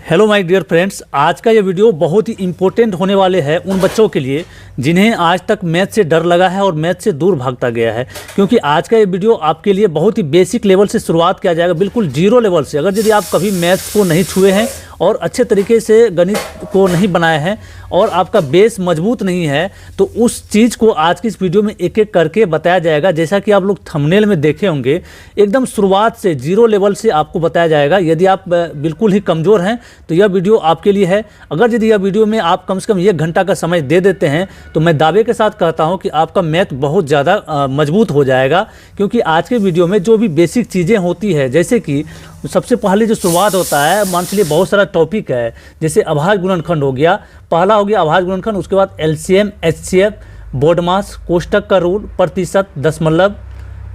Hello my dear friends, आज का ये वीडियो बहुत ही इम्पोर्टेंट होने वाले हैं उन बच्चों के लिए जिन्हें आज तक मैथ से डर लगा है और मैथ से दूर भागता गया है। क्योंकि आज का ये वीडियो आपके लिए बहुत ही बेसिक लेवल से शुरुआत किया जाएगा, बिल्कुल जीरो लेवल से। अगर यदि आप कभी मैथ्स को नहीं छुए हैं और अच्छे तरीके से गणित को नहीं बनाए हैं और आपका बेस मजबूत नहीं है, तो उस चीज़ को आज की इस वीडियो में एक एक करके बताया जाएगा। जैसा कि आप लोग थंबनेल में देखे होंगे, एकदम शुरुआत से जीरो लेवल से आपको बताया जाएगा। यदि आप बिल्कुल ही कमज़ोर हैं तो यह वीडियो आपके लिए है। अगर यदि यह वीडियो में आप कम से कम 1 घंटा का समय दे देते हैं तो मैं दावे के साथ कहता हूं कि आपका मैथ बहुत ज़्यादा मजबूत हो जाएगा। क्योंकि आज के वीडियो में जो भी बेसिक चीज़ें होती है, जैसे कि सबसे पहले जो शुरुआत होता है, मान लीजिए बहुत सारा टॉपिक है, जैसे अभाज्य गुणनखंड हो गया, पहला हो गया अभाज्य गुणनखंड। उसके बाद एलसीएम, एचसीएफ, बोडमास, कोष्टक का रूल, प्रतिशत, दशमलव,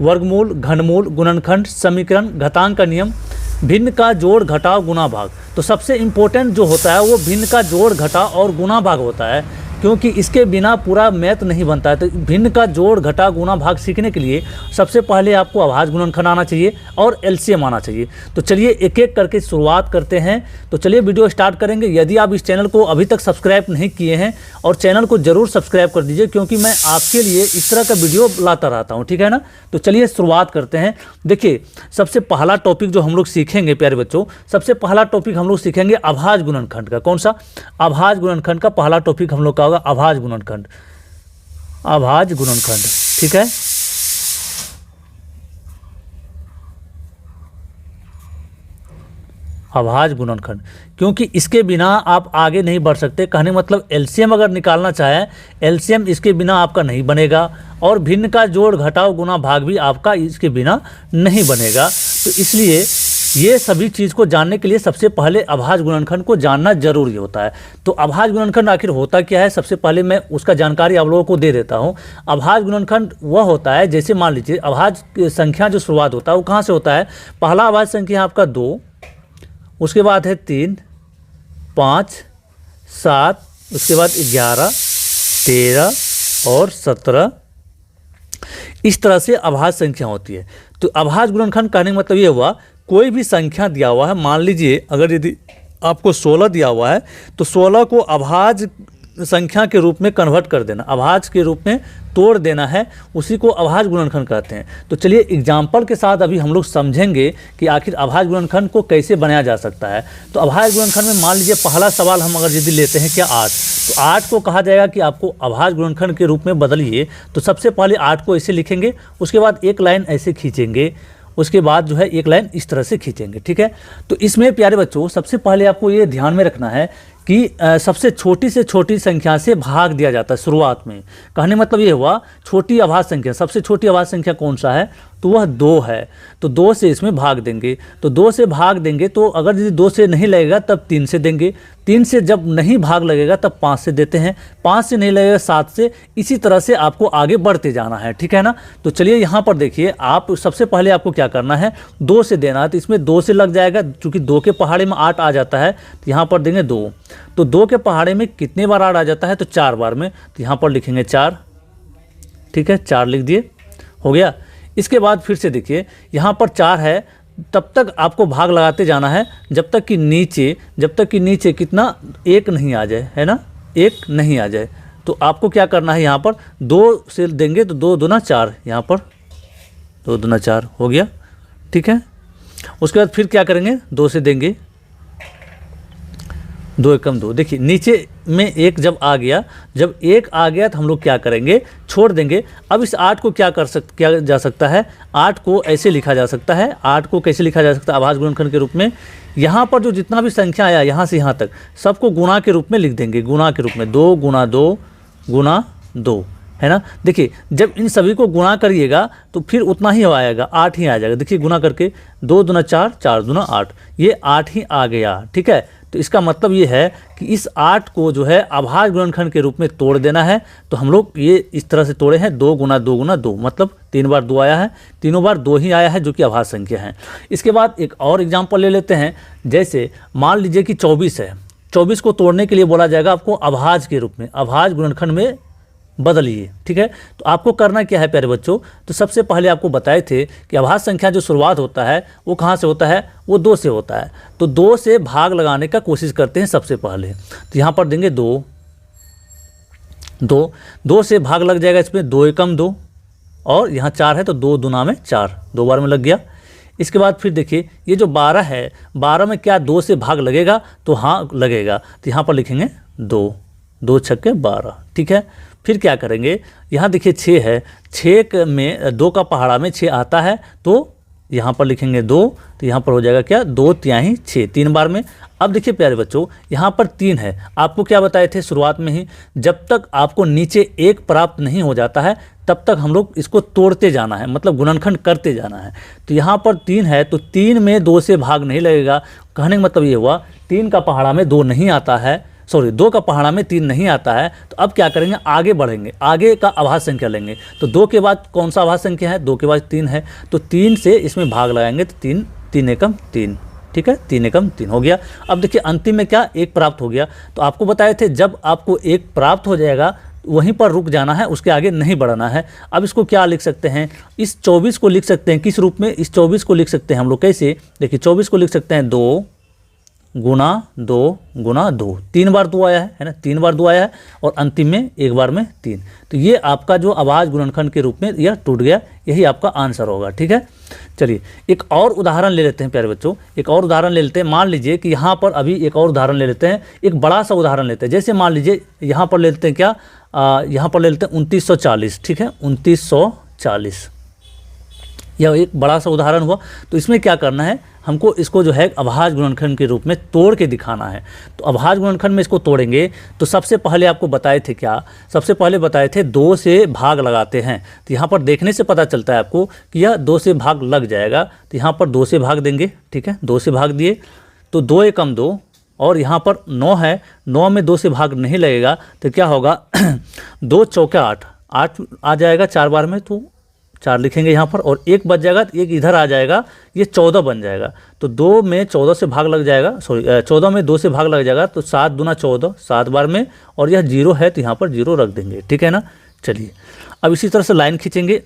वर्गमूल, घनमूल, गुणनखंड, समीकरण, घातांक का नियम, भिन्न का जोड़ घटाव गुणा भाग। तो सबसे इम्पोर्टेंट जो होता है वो भिन्न का जोड़ घटाव और गुणा भाग होता है, क्योंकि इसके बिना पूरा मैथ नहीं बनता है। तो भिन्न का जोड़ घटा गुणा भाग सीखने के लिए सबसे पहले आपको अभाज्य गुणनखंड आना चाहिए और एलसीएम आना चाहिए। तो चलिए एक एक करके शुरुआत करते हैं। तो चलिए वीडियो स्टार्ट करेंगे। यदि आप इस चैनल को अभी तक सब्सक्राइब नहीं किए हैं और चैनल को जरूर सब्सक्राइब कर दीजिए, क्योंकि मैं आपके लिए इस तरह का वीडियो लाता रहता हूँ, ठीक है ना। तो चलिए शुरुआत करते हैं। देखिए, सबसे पहला टॉपिक जो हम लोग सीखेंगे प्यारे बच्चों, सबसे पहला टॉपिक हम लोग सीखेंगे अभाज्य गुणनखंड का। कौन सा? अभाज्य गुणनखंड का पहला टॉपिक हम लोग का अभाज्य गुणनखंड। अभाज्य गुणनखंड, ठीक है। अभाज्य गुणनखंड, क्योंकि इसके बिना आप आगे नहीं बढ़ सकते। कहने मतलब एलसीएम अगर निकालना चाहें, एलसीएम इसके बिना आपका नहीं बनेगा, और भिन्न का जोड़ घटाव गुणा भाग भी आपका इसके बिना नहीं बनेगा। तो इसलिए ये सभी चीज़ को जानने के लिए सबसे पहले अभाज्य गुणनखंड को जानना जरूरी होता है। तो अभाज्य गुणनखंड आखिर होता क्या है, सबसे पहले मैं उसका जानकारी आप लोगों को दे देता हूँ। अभाज्य गुणनखंड वह होता है, जैसे मान लीजिए अभाज्य संख्या जो शुरुआत होता है वो कहाँ से होता है। पहला अभाज्य संख्या आपका 2, उसके बाद है 3, 5, 7, उसके बाद 11, 13 और 17। इस तरह से अभाज्य संख्या होती है। तो अभाज्य गुणनखंड कहने का मतलब ये हुआ, कोई भी संख्या दिया हुआ है, मान लीजिए अगर यदि आपको 16 दिया हुआ है तो 16 को अभाज्य संख्या के रूप में कन्वर्ट कर देना, अभाज्य के रूप में तोड़ देना है, उसी को अभाज्य गुणनखंड कहते हैं। तो चलिए एग्जाम्पल के साथ अभी हम लोग समझेंगे कि आखिर अभाज्य गुणनखंड को कैसे बनाया जा सकता है। तो अभाज्य गुणनखंड में मान लीजिए पहला सवाल हम अगर यदि लेते हैं क्या 8, तो 8 को कहा जाएगा कि आपको अभाज्य गुणनखंड के रूप में बदलिए। तो सबसे पहले 8 को ऐसे लिखेंगे, उसके बाद एक लाइन ऐसे खींचेंगे, उसके बाद जो है एक लाइन इस तरह से खींचेंगे, ठीक है। तो इसमें प्यारे बच्चों सबसे पहले आपको ये ध्यान में रखना है कि सबसे छोटी से छोटी संख्या से भाग दिया जाता है शुरुआत में। कहने मतलब ये हुआ, छोटी अभाज्य संख्या, सबसे छोटी अभाज्य संख्या कौन सा है, तो वह 2 है। तो 2 से इसमें भाग देंगे। तो 2 से भाग देंगे तो अगर यदि 2 से नहीं लगेगा तब 3 से देंगे, 3 से जब नहीं भाग लगेगा तब 5 से देते हैं, 5 से नहीं लगेगा 7 से। इसी तरह से आपको आगे बढ़ते जाना है, ठीक है ना। तो चलिए यहाँ पर देखिए, आप सबसे पहले आपको क्या करना है, 2 से देना है। तो इसमें 2 से लग जाएगा, चूँकि 2 के पहाड़े में 8 आ जाता है, तो यहाँ पर देंगे 2। तो 2 के पहाड़े में कितने बार 8 आ जाता है, तो 4 बार में। तो यहाँ पर लिखेंगे 4, ठीक है, 4 लिख दिए, हो गया। इसके बाद फिर से देखिए, यहाँ पर 4 है, तब तक आपको भाग लगाते जाना है जब तक कि नीचे कितना 1 नहीं आ जाए, है ना, 1 नहीं आ जाए। तो आपको क्या करना है, यहाँ पर 2 से देंगे तो 2 दूना 4, यहाँ पर 2 दूना 4 हो गया, ठीक है। उसके बाद फिर क्या करेंगे, 2 से देंगे, 2 एकम 2। देखिए नीचे में 1 जब आ गया तो हम लोग क्या करेंगे, छोड़ देंगे। अब इस 8 को क्या जा सकता है, 8 को ऐसे लिखा जा सकता है। 8 को कैसे लिखा जा सकता है अभाज्य गुणनखंड के रूप में, यहाँ पर जो जितना भी संख्या आया यहाँ से यहाँ तक सबको गुणा के रूप में लिख देंगे, गुणा के रूप में 2 गुणा 2 गुणा 2, है ना। देखिए जब इन सभी को गुणा करिएगा तो फिर उतना ही आएगा, 8 ही आ जाएगा। देखिए गुणा करके 2 दूना 4, 4 दूना 8, ये 8 ही आ गया, ठीक है। तो इसका मतलब ये है कि इस 8 को जो है अभाज्य गुणनखंड के रूप में तोड़ देना है। तो हम लोग ये इस तरह से तोड़े हैं, 2 गुना 2 गुना 2, मतलब 3 बार 2 आया है, तीनों बार 2 ही आया है, जो कि अभाज्य संख्या है। इसके बाद एक और एग्जाम्पल ले लेते हैं। जैसे मान लीजिए कि 24 है, 24 को तोड़ने के लिए बोला जाएगा आपको अभाज्य के रूप में, अभाज्य गुणनखंड में बदलिए। ठीक है, तो आपको करना क्या है प्यारे बच्चों, तो सबसे पहले आपको बताए थे कि अभाज्य संख्या जो शुरुआत होता है वो कहाँ से होता है, वो 2 से होता है। तो 2 से भाग लगाने का कोशिश करते हैं सबसे पहले। तो यहाँ पर देंगे 2 से भाग लग जाएगा इसमें, 2 एकम 2, और यहाँ 4 है तो 2 दूना में 4, 2 बार में लग गया। इसके बाद फिर देखिए ये जो 12 है, 12 में क्या 2 से भाग लगेगा, तो हाँ लगेगा। तो यहाँ पर लिखेंगे 2 छक्के 12। ठीक है, फिर क्या करेंगे, यहाँ देखिए 6 है, 6 में 2 का पहाड़ा में 6 आता है, तो यहाँ पर लिखेंगे 2, तो यहाँ पर हो जाएगा क्या 2 तिहाई 6, 3 बार में। अब देखिए प्यारे बच्चों यहाँ पर 3 है, आपको क्या बताए थे शुरुआत में ही, जब तक आपको नीचे 1 प्राप्त नहीं हो जाता है तब तक हम लोग इसको तोड़ते जाना है, मतलब गुणनखंड करते जाना है। तो यहाँ पर 3 है, तो 3 में 2 से भाग नहीं लगेगा। कहने का मतलब ये हुआ 3 का पहाड़ा में 2 नहीं आता है, 2 का पहाड़ा में 3 नहीं आता है। तो अब क्या करेंगे, आगे बढ़ेंगे, आगे का अभाज्य संख्या लेंगे। तो 2 के बाद कौन सा अभाज्य संख्या है, 2 के बाद 3 है, तो 3 से इसमें भाग लगाएंगे, तो 3 एकम 3। ठीक है, 3 एकम 3 हो गया। अब देखिए अंतिम में क्या 1 प्राप्त हो गया। तो आपको बताए थे जब आपको 1 प्राप्त हो जाएगा वहीं पर रुक जाना है, उसके आगे नहीं बढ़ना है। अब इसको क्या लिख सकते हैं, इस 24 को लिख सकते हैं किस रूप में, इस 24 को लिख सकते हैं हम लोग कैसे, देखिए 24 को लिख सकते हैं 2 गुना 2, 3 बार 2 आया है ना, 3 बार 2 आया है, और अंतिम में 1 बार में 3। तो ये आपका जो अभाज्य गुणनखंड के रूप में यह टूट गया, यही आपका आंसर होगा। ठीक है, चलिए एक और उदाहरण ले लेते हैं प्यारे बच्चों, एक और उदाहरण ले लेते हैं। मान लीजिए कि यहाँ पर अभी एक और उदाहरण ले लेते हैं, एक बड़ा सा उदाहरण लेते हैं। जैसे मान लीजिए यहाँ पर ले लेते हैं क्या, यहाँ पर ले लेते हैं 2940। ठीक है, 2940 यह एक बड़ा सा उदाहरण हुआ। तो इसमें क्या करना है, हमको इसको जो है अभाज्य गुणनखंड के रूप में तोड़ के दिखाना है। तो अभाज्य गुणनखंड में इसको तोड़ेंगे तो सबसे पहले आपको बताए थे क्या, सबसे पहले बताए थे 2 से भाग लगाते हैं। तो यहाँ पर देखने से पता चलता है आपको कि यह 2 से भाग लग जाएगा। तो यहाँ पर 2 से भाग देंगे। ठीक है, 2 से भाग दिए तो 2 एकम 2, और यहाँ पर 9 है, 9 में 2 से भाग नहीं लगेगा, तो क्या होगा 2 चौके 8 आ जाएगा 4 बार में, तो 4 लिखेंगे यहाँ पर, और 1 बच जाएगा, तो 1 इधर आ जाएगा, ये 14 बन जाएगा। तो 2 में 14 से भाग लग जाएगा, 14 में 2 से भाग लग जाएगा, तो 7 दूना 14, 7 बार में, और यह 0 है तो यहाँ पर 0 रख देंगे। ठीक है ना, चलिए अब इसी तरह से लाइन खींचेंगे।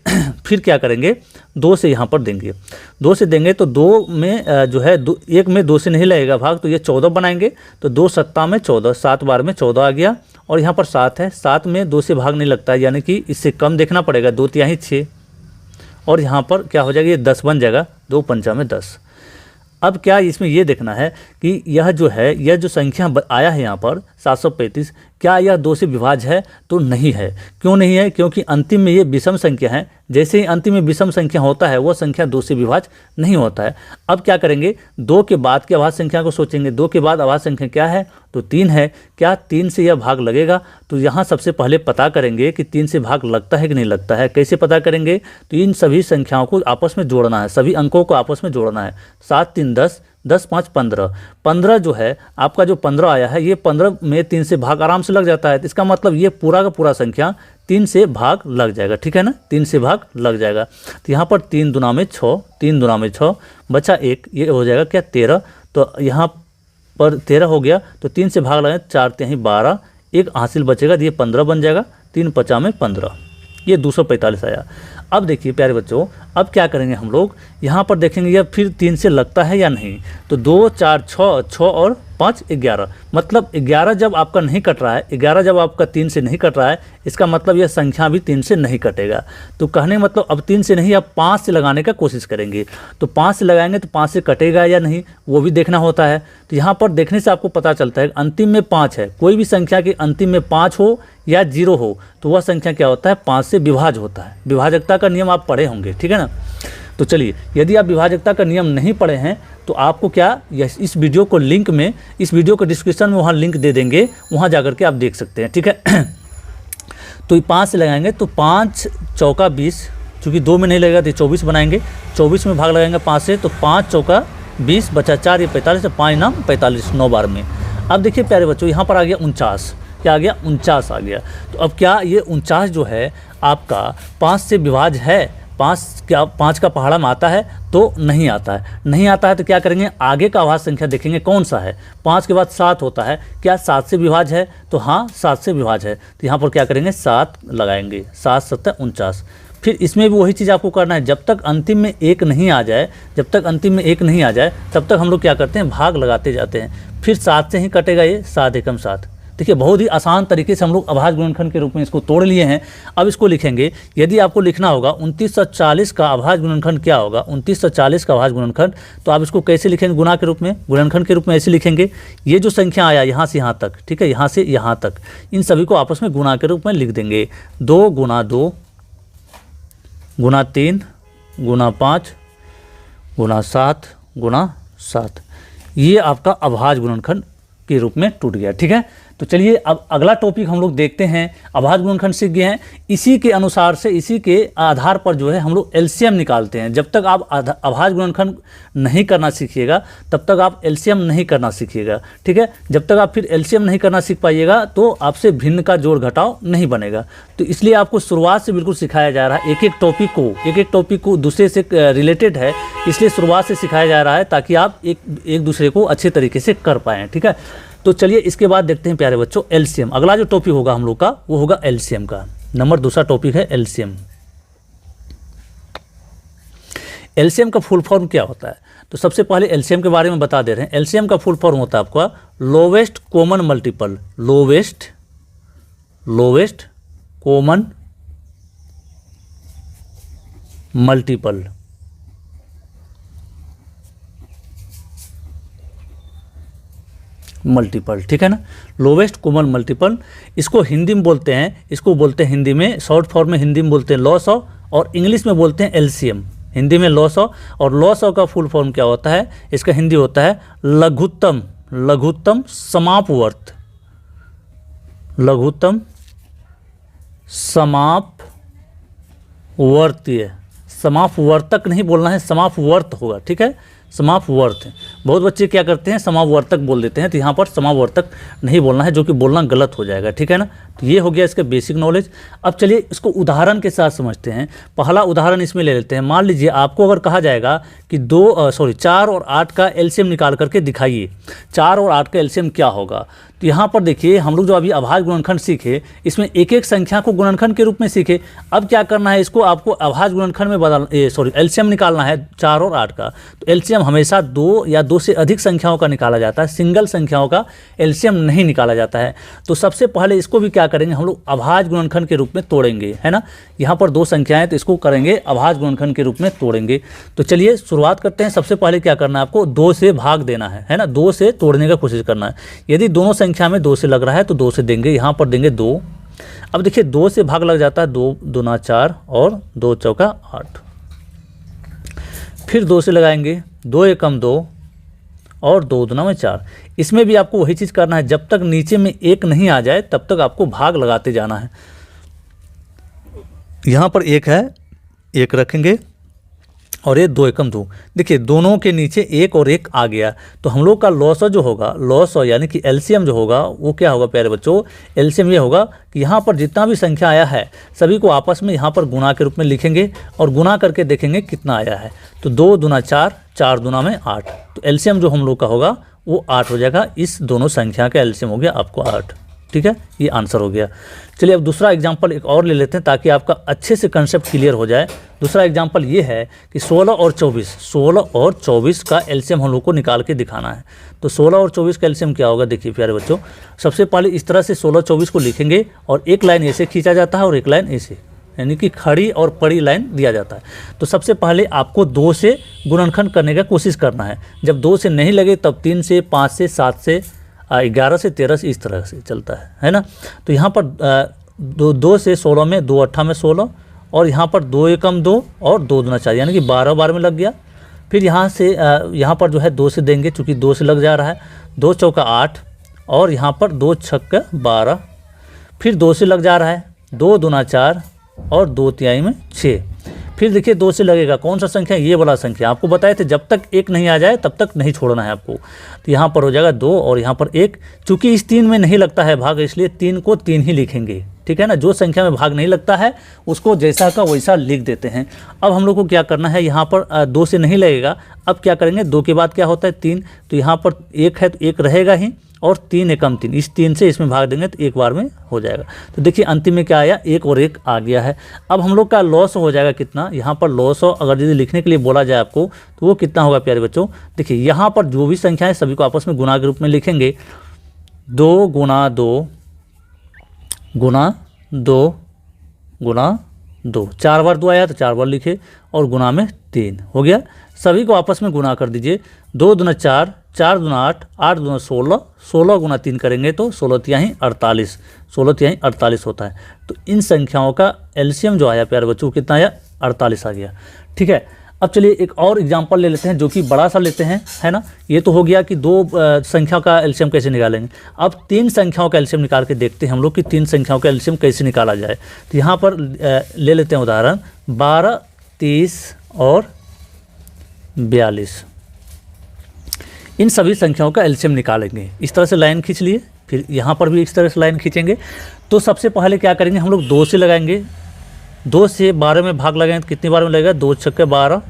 फिर क्या करेंगे, 2 से यहाँ पर देंगे, 2 से देंगे तो 2 में जो है 1 में 2 से नहीं लगेगा भाग, तो ये 14 बनाएंगे। तो 2 सत्ता में 14, 7 बार में 14 आ गया, और यहाँ पर 7 है, 7 में 2 से भाग नहीं लगता है, यानी कि इससे कम देखना पड़ेगा, 2 तिहाई 6, और यहाँ पर क्या हो जाएगा, ये 10 बन जाएगा, 2 पंचा में 10। अब क्या इसमें ये देखना है कि यह जो है, यह जो संख्या आया है यहाँ पर 735, क्या यह 2 से विभाज्य है, तो नहीं है। क्यों नहीं है, क्योंकि अंतिम में ये विषम संख्या है। जैसे ही अंतिम में विषम संख्या होता है वह संख्या 2 से विभाज्य नहीं होता है। अब क्या करेंगे, 2 के बाद की अभाज्य संख्या को सोचेंगे। 2 के बाद अभाज्य संख्या क्या है, तो 3 है। क्या 3 से यह भाग लगेगा, तो यहाँ सबसे पहले पता करेंगे कि 3 से भाग लगता है कि नहीं लगता है। कैसे पता करेंगे, तो इन सभी संख्याओं को आपस में जोड़ना है, सभी अंकों को आपस में जोड़ना है। 7 3 10, 10 5 15, 15 जो है आपका जो 15 आया है, ये 15 में 3 से भाग आराम से लग जाता है। तो इसका मतलब ये पूरा का पूरा संख्या 3 से भाग लग जाएगा। ठीक है ना, 3 से भाग लग जाएगा। तो यहाँ पर 3 दूना में 6, 3 दूना में 6, बचा 1, ये हो जाएगा क्या 13। तो यहाँ पर 13 हो गया, तो 3 से भाग लगाए, 4 तिहाई 12, 1 हासिल बचेगा, तो ये 15 बन जाएगा, 3 पचा में 15, ये 245 आया। अब देखिए प्यारे बच्चों, अब क्या करेंगे हम लोग, यहाँ पर देखेंगे यह फिर 3 से लगता है या नहीं। तो 2 4 6, 6 और 5 11, मतलब 11 जब आपका नहीं कट रहा है, 11 जब आपका 3 से नहीं कट रहा है, इसका मतलब यह संख्या भी 3 से नहीं कटेगा। तो कहने मतलब अब 3 से नहीं, अब 5 से लगाने का कोशिश करेंगे। तो 5 से लगाएंगे तो 5 से कटेगा या नहीं, वो भी देखना होता है। तो यहाँ पर देखने से आपको पता चलता है अंतिम में 5 है। कोई भी संख्या के अंतिम में 5 हो या 0 हो, तो वह संख्या क्या होता है, 5 से विभाज्य होता है। विभाजकता का नियम आप पढ़े होंगे, ठीक है ना। तो चलिए, यदि आप विभाजकता का नियम नहीं पढ़े हैं तो आपको क्या, इस वीडियो को लिंक में, इस वीडियो को डिस्क्रिप्शन में वहाँ लिंक दे देंगे, वहाँ जाकर के आप देख सकते हैं, ठीक है। तो 5 से लगाएंगे तो 5 चौका 20, चूँकि 2 में नहीं लगेगा तो 24 बनाएंगे। 24 में भाग लगाएंगे 5 से, तो 5 चौका 20, बचा 4, ये 45, 5 नाम 45, 9 बार में। अब देखिए प्यारे बच्चों, यहाँ पर आ गया 49, क्या आ गया, 49 आ गया। तो अब क्या ये 49 जो है आपका 5 से विभाज्य है, 5 का पहाड़ा में आता है तो नहीं आता है, नहीं आता है तो क्या करेंगे, आगे का अभाज्य संख्या देखेंगे कौन सा है। 5 के बाद 7 होता है, क्या 7 से विभाज्य है, तो हाँ 7 से विभाज्य है, तो यहाँ पर क्या करेंगे 7 लगाएंगे, 7 7 49। फिर इसमें भी वही चीज़ आपको करना है, जब तक अंतिम में 1 नहीं आ जाए, जब तक अंतिम में 1 नहीं आ जाए तब तक हम लोग क्या करते हैं, भाग लगाते जाते हैं। फिर 7 से ही कटेगा ये, 7 एकम 7। देखिए बहुत ही आसान तरीके से हम लोग अभाज्य गुणनखंड के रूप में इसको तोड़ लिए हैं। अब इसको लिखेंगे, यदि आपको लिखना होगा 2940 का अभाज्य गुणनखंड क्या होगा, 2940 का अभाज्य गुणनखंड, तो आप इसको कैसे लिखेंगे, गुणा के रूप में, गुणनखंड के रूप में ऐसे लिखेंगे। ये जो संख्या आया यहाँ से यहाँ तक, ठीक है, यहाँ से यहाँ तक, इन सभी को आपस में गुणा के रूप में लिख देंगे। 2 गुणा 2 गुणा 3 गुणा 5 गुणा 7 गुणा 7, ये आपका अभाज्य गुणनखंड के रूप में टूट गया। ठीक है, तो चलिए अब अगला टॉपिक हम लोग देखते हैं। अभाज्य गुणनखंड सीख गए हैं, इसी के अनुसार से, इसी के आधार पर जो है हम लोग एलसीएम निकालते हैं। जब तक आप अभाज्य गुणनखंड नहीं करना सीखिएगा तब तक आप एलसीएम नहीं करना सीखिएगा। ठीक है, जब तक आप फिर एलसीएम नहीं करना सीख पाइएगा तो आपसे भिन्न का जोड़ घटाव नहीं बनेगा। तो इसलिए आपको शुरुआत से बिल्कुल सिखाया जा रहा है, एक एक टॉपिक को दूसरे से रिलेटेड है, इसलिए शुरुआत से सिखाया जा रहा है ताकि आप एक दूसरे को अच्छे तरीके से कर पाएँ। ठीक है, तो चलिए इसके बाद देखते हैं प्यारे बच्चों एलसीएम। अगला जो टॉपिक होगा हम लोग का वो होगा एलसीएम का। नंबर दूसरा टॉपिक है एलसीएम। एलसीएम का फुल फॉर्म क्या होता है, तो सबसे पहले एलसीएम के बारे में बता दे रहे हैं। एलसीएम का फुल फॉर्म होता है आपका lowest common multiple, lowest common multiple. ठीक है ना, लोवेस्ट कॉमन मल्टीपल, इसको हिंदी में बोलते हैं, इसको बोलते हैं हिंदी में शॉर्ट फॉर्म में हिंदी में बोलते हैं लॉ 100 और इंग्लिश में बोलते हैं एलसीएम। हिंदी में लॉ 100 और लॉ 100 का फुल फॉर्म क्या होता है, इसका हिंदी होता है लघुत्तम समापवर्त, लघुत्तम समापवर्तीय। समापवर्तक नहीं बोलना है, समापवर्त होगा। ठीक है, समापवर्त। बहुत बच्चे क्या करते हैं समापवर्तक बोल देते हैं, तो यहाँ पर समापवर्तक नहीं बोलना है, जो कि बोलना गलत हो जाएगा। ठीक है ना, तो ये हो गया इसका बेसिक नॉलेज। अब चलिए इसको उदाहरण के साथ समझते हैं। पहला उदाहरण इसमें ले लेते हैं। मान लीजिए आपको अगर कहा जाएगा कि 4 और 8 का एलसीएम निकाल करके दिखाइए, 4 और 8 का एलसीएम क्या होगा। तो यहाँ पर देखिए हम लोग जो अभी अभाज्य गुणनखंड सीखे, इसमें एक एक संख्या को गुणनखंड के रूप में सीखे। अब क्या करना है, इसको आपको अभाज्य गुणनखंड में एलसीएम निकालना है 4 और 8 का। तो एलसीएम हमेशा 2 या 2 से अधिक संख्याओं का निकाला जाता है, सिंगल संख्याओं का एलसीएम नहीं निकाला जाता है। तो सबसे पहले इसको भी क्या करेंगे, हम लोग अभाज्य गुणनखंड के रूप में तोड़ेंगे, है ना। यहाँ पर 2 संख्याएं, तो इसको करेंगे अभाज्य गुणनखंड के रूप में तोड़ेंगे। तो चलिए शुरुआत करते हैं। सबसे पहले क्या करना है, आपको 2 से भाग देना है ना, 2 से तोड़ने का कोशिश करना है। यदि दोनों संख्या में 2 से लग रहा है तो 2 से देंगे, यहाँ पर देंगे 2। अब देखिए 2 से भाग लग जाता है, 2 दूना 4 और 2 चौका 8। फिर 2 से लगाएंगे, 2 एकम 2 और 2 दूना में 4। इसमें भी आपको वही चीज़ करना है, जब तक नीचे में 1 नहीं आ जाए तब तक आपको भाग लगाते जाना है। यहाँ पर 1 है, 1 रखेंगे और ये 2 एकम 2। देखिए दोनों के नीचे 1 और 1 आ गया, तो हम लोग का लॉस जो होगा, लॉस यानी कि एलसीएम जो होगा वो क्या होगा प्यारे बच्चों, एलसीएम ये होगा कि यहाँ पर जितना भी संख्या आया है सभी को आपस में यहाँ पर गुणा के रूप में लिखेंगे और गुणा करके देखेंगे कितना आया है। तो 2 दूना 4, 4 दूना में 8, तो एलसीएम जो हम लोग का होगा वो 8 हो जाएगा। इस दोनों संख्या का एलसीएम हो गया आपको 8। ठीक है, ये आंसर हो गया। चलिए अब दूसरा एग्जाम्पल एक और ले लेते हैं ताकि आपका अच्छे से कंसेप्ट क्लियर हो जाए। दूसरा एग्जाम्पल ये है कि 16 और 24 का एलसीएम हम लोग को निकाल के दिखाना है। तो 16 और 24 का एलसीएम क्या होगा, देखिए प्यारे बच्चों, सबसे पहले इस तरह से 16-24 को लिखेंगे और एक लाइन ऐसे खींचा जाता है और एक लाइन ऐसे, यानी कि खड़ी और पड़ी लाइन दिया जाता है। तो सबसे पहले आपको 2 से गुणनखंड करने का कोशिश करना है। जब 2 से नहीं लगे तब 3 से, 5 से, 7 से, 11 से, 13 से, इस तरह से चलता है ना। तो यहाँ पर 2 से 16 में, 2 8 में 16 और यहाँ पर 2 एकम 2 और 2 दूना 4, यानी कि 12 में लग गया। फिर यहाँ से यहाँ पर जो है 2 से देंगे, चूँकि 2 से लग जा रहा है, 2 चौका 8 और यहाँ पर 2 छक्का 12। फिर 2 से लग जा रहा है, 2 दूना 4 और 2 तिहाई में 6। फिर देखिए 2 से लगेगा कौन सा संख्या, ये वाला संख्या। आपको बताए थे जब तक 1 नहीं आ जाए तब तक नहीं छोड़ना है आपको। तो यहाँ पर हो जाएगा 2 और यहाँ पर 1। चूँकि इस 3 में नहीं लगता है भाग, इसलिए 3 को 3 ही लिखेंगे। ठीक है ना। जो संख्या में भाग नहीं लगता है उसको जैसा का वैसा लिख देते हैं। अब हम लोग को क्या करना है, यहाँ पर 2 से नहीं लगेगा। अब क्या करेंगे, 2 के बाद क्या होता है 3, तो यहाँ पर 1 है तो 1 रहेगा ही, और 3 एकम 3, इस 3 से इसमें भाग देंगे तो एक बार में हो जाएगा। तो देखिए अंतिम में क्या आया, 1 और 1 आ गया है। अब हम लोग का लॉस हो जाएगा कितना, यहाँ पर लॉस हो अगर यदि लिखने के लिए बोला जाए आपको तो वो कितना होगा प्यारे बच्चों। देखिए यहाँ पर जो भी संख्या है सभी को आपस में गुना के रूप में लिखेंगे। 2 गुना 2 गुना 2 गुना 2, 4 बार 2 आया तो 4 बार लिखे, और गुना में 3 हो गया। सभी को आपस में गुना कर दीजिए। 2 दूना 4, 4 दूना 8, 8 दूना 16, 16 गुना 3 करेंगे तो 16 तिहाई 48, 16 तिहाई 48 होता है। तो इन संख्याओं का एलसीएम जो आया प्यारे बच्चों कितना आया, 48 आ गया। ठीक है, अब चलिए एक और एग्जांपल ले लेते हैं जो कि बड़ा सा लेते हैं, है ना। ये तो हो गया कि 2 संख्या का एलसीएम कैसे निकालेंगे। अब 3 संख्याओं का एलसीएम निकाल के देखते हैं हम लोग कि 3 संख्याओं का एलसीएम कैसे निकाला जाए। तो यहाँ पर ले लेते हैं उदाहरण 12, 30 और 42। इन सभी संख्याओं का एलसीएम निकालेंगे। इस तरह से लाइन खींच लिए, फिर यहाँ पर भी इस तरह से लाइन खींचेंगे। तो सबसे पहले क्या करेंगे, हम लोग 2 से लगाएंगे। 2 से 12 में भाग लगाएंगे तो कितनी बार में लगेगा, 2 छक्के 12,